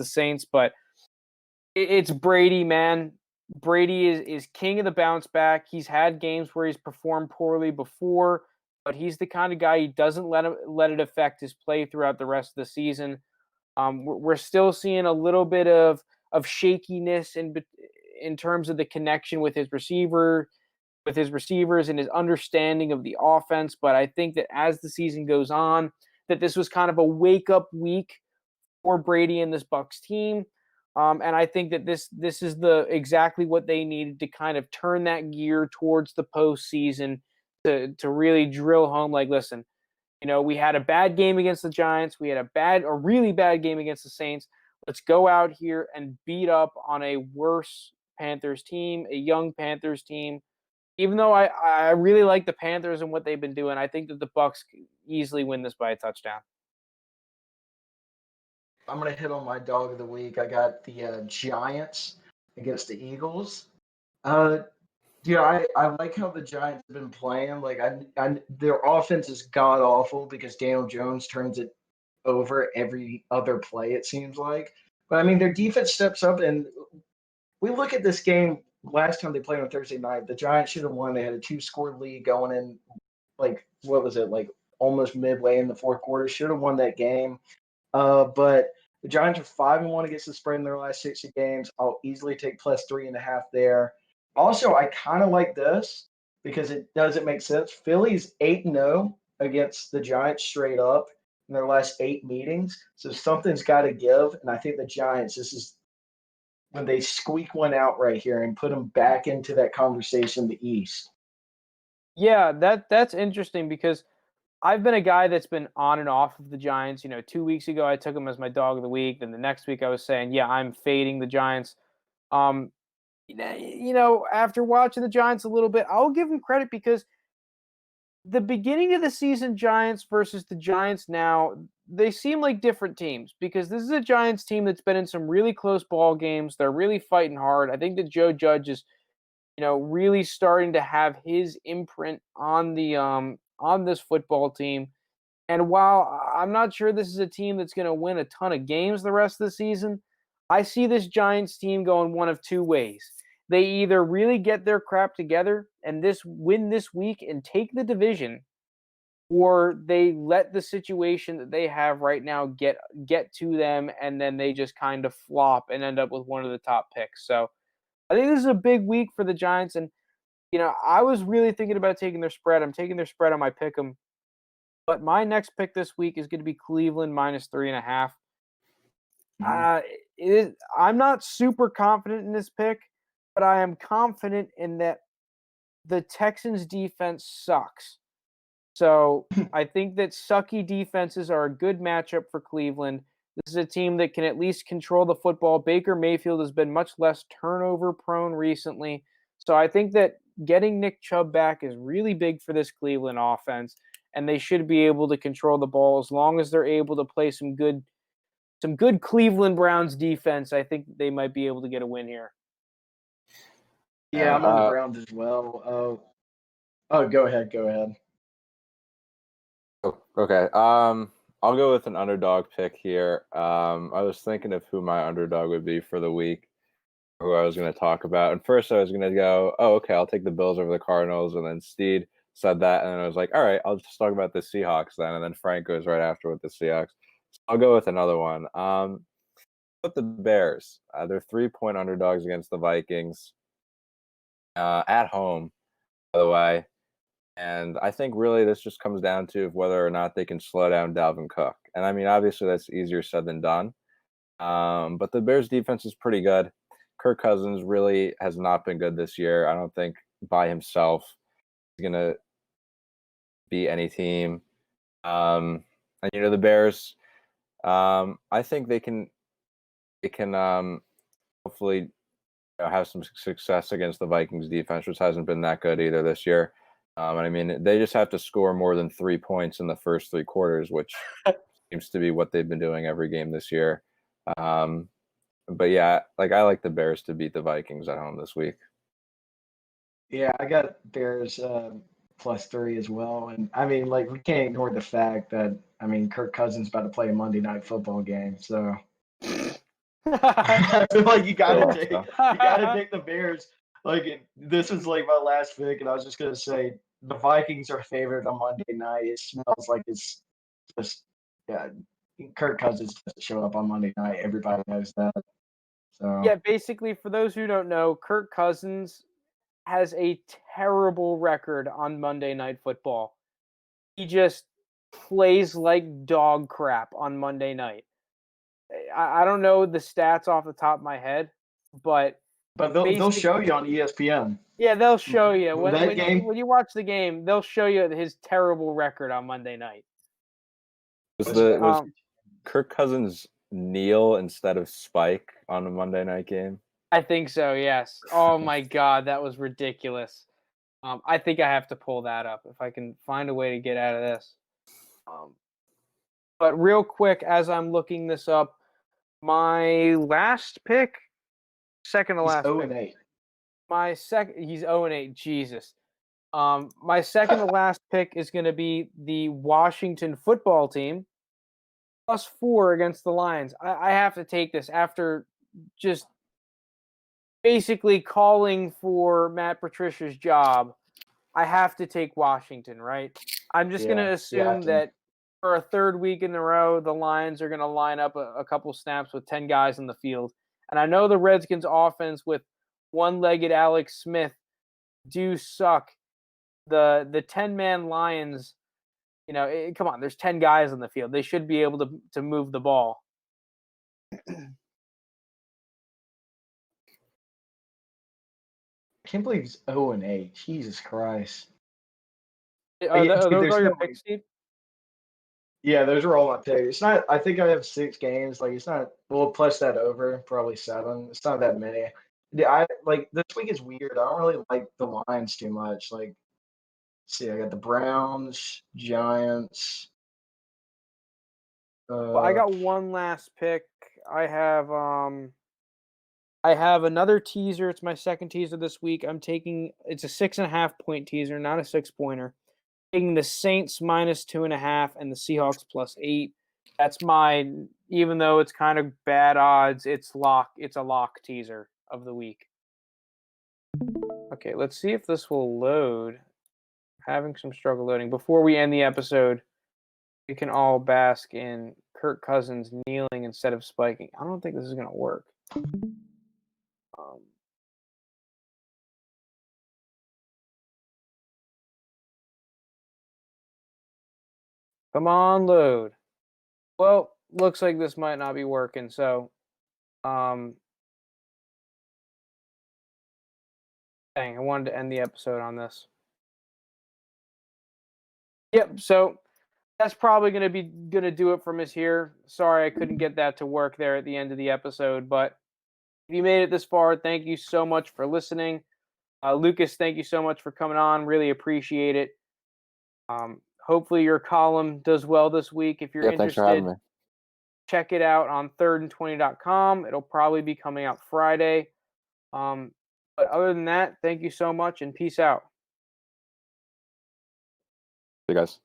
Saints. But it's Brady, man. Brady is king of the bounce back. He's had games where he's performed poorly before, but he's the kind of guy, he doesn't let it affect his play throughout the rest of the season. We're still seeing a little bit of shakiness in terms of the connection with his receivers and his understanding of the offense. But I think that as the season goes on, that this was kind of a wake up week for Brady and this Bucs team. And I think that this is exactly what they needed to kind of turn that gear towards the postseason to really drill home. Like, listen, we had a bad game against the Giants. We had a really bad game against the Saints. Let's go out here and beat up on a worse Panthers team, a young Panthers team. Even though I really like the Panthers and what they've been doing, I think that the Bucs easily win this by a touchdown. I'm going to hit on my dog of the week. I got the Giants against the Eagles. Yeah, I like how the Giants have been playing. Like, their offense is god awful because Daniel Jones turns it over every other play, it seems like. But I mean, their defense steps up, and we look at this game last time they played on Thursday night. The Giants should have won. They had a 2-score lead going in, like, what was it, like almost midway in the fourth quarter. Should have won that game. But the Giants are 5-1 against the spread in their last 60 games. I'll easily take +3.5 there. Also, I kind of like this because it doesn't make sense. Philly's 8-0 against the Giants straight up in their last 8 meetings. So something's got to give. And I think the Giants, this is when they squeak one out right here and put them back into that conversation, the East. Yeah, that's interesting because I've been a guy that's been on and off of the Giants. 2 weeks ago, I took them as my dog of the week. Then the next week, I was saying, yeah, I'm fading the Giants. After watching the Giants a little bit, I'll give them credit because the beginning of the season Giants versus the Giants now, they seem like different teams because this is a Giants team that's been in some really close ball games. They're really fighting hard. I think that Joe Judge is, really starting to have his imprint on the on this football team. And while I'm not sure this is a team that's going to win a ton of games the rest of the season, I see this Giants team going one of two ways. They either really get their crap together and win this week and take the division, or they let the situation that they have right now get to them, and then they just kind of flop and end up with one of the top picks. So I think this is a big week for the Giants, and I was really thinking about taking their spread. I'm taking their spread on my pick 'em. But my next pick this week is going to be Cleveland -3.5. I'm not super confident in this pick, but I am confident in that the Texans defense sucks. So I think that sucky defenses are a good matchup for Cleveland. This is a team that can at least control the football. Baker Mayfield has been much less turnover prone recently. So I think that getting Nick Chubb back is really big for this Cleveland offense, and they should be able to control the ball as long as they're able to play some good Cleveland Browns defense. I think they might be able to get a win here. Yeah, I'm on the Browns as well. Oh, go ahead. Oh, okay. I'll go with an underdog pick here. I was thinking of who my underdog would be for the week, who I was going to talk about. And first I was going to go, oh, okay, I'll take the Bills over the Cardinals. And then Steed said that. And then I was like, all right, I'll just talk about the Seahawks then. And then Frank goes right after with the Seahawks. So I'll go with another one. With the Bears. They're 3-point underdogs against the Vikings at home, by the way. And I think really this just comes down to whether or not they can slow down Dalvin Cook. And I mean, obviously that's easier said than done. But the Bears defense is pretty good. Kirk Cousins really has not been good this year. I don't think by himself he's going to beat any team. And the Bears, I think they can hopefully have some success against the Vikings defense, which hasn't been that good either this year. And I mean, they just have to score more than 3 points in the first 3 quarters, which seems to be what they've been doing every game this year. But yeah, I like the Bears to beat the Vikings at home this week. Yeah, I got Bears +3 as well. And I mean, we can't ignore the fact that, I mean, Kirk Cousins about to play a Monday Night Football game. So I feel like you gotta take the Bears. This is my last pick, and I was just gonna say the Vikings are favored on Monday night. It smells like it's just Kirk Cousins doesn't show up on Monday night. Everybody knows that. So yeah, basically, for those who don't know, Kirk Cousins has a terrible record on Monday Night Football. He just plays like dog crap on Monday night. I don't know the stats off the top of my head, but they'll show you on ESPN. Yeah, they'll show you when you watch the game. They'll show you his terrible record on Monday night. Was Kirk Cousins kneel instead of spike on a Monday night game? I think so. Yes. Oh my God, that was ridiculous. I think I have to pull that up if I can find a way to get out of this. But real quick, as I'm looking this up, my last pick, second to last. He's 0-8. He's 0-8. Jesus. My second to last pick is going to be the Washington football team +4 against the Lions. I have to take this after just basically calling for Matt Patricia's job. I have to take Washington, right? I'm just going to assume that for a third week in a row, the Lions are going to line up a couple snaps with 10 guys in the field. And I know the Redskins offense with one-legged Alex Smith do suck. The 10-man Lions, come on, there's 10 guys in the field. They should be able to move the ball. I can't believe he's 0-8. Jesus Christ. Those are your picks, Steve? Yeah, those are all my picks. It's not. I think I have 6 games. It's not. We'll plus that over, probably 7. It's not that many. Yeah, this week is weird. I don't really like the Lions too much. See, I got the Browns, Giants. Well, I got one last pick. I have another teaser. It's my second teaser this week. It's a 6.5 point teaser, not a 6-pointer. Taking the Saints -2.5 and the Seahawks +8. That's mine. Even though it's kind of bad odds, it's a lock teaser of the week. Okay, let's see if this will load. Having some struggle loading. Before we end the episode, we can all bask in Kirk Cousins kneeling instead of spiking. I don't think this is going to work. Come on, load. Well, looks like this might not be working. So, dang, I wanted to end the episode on this. Yep, so that's probably going to do it from us here. Sorry I couldn't get that to work there at the end of the episode, but if you made it this far, thank you so much for listening. Lukas, thank you so much for coming on. Really appreciate it. Hopefully your column does well this week. If you're interested, thanks for having me. Check it out on 3rd-and-20.com. It'll probably be coming out Friday. But other than that, thank you so much and peace out. See you guys.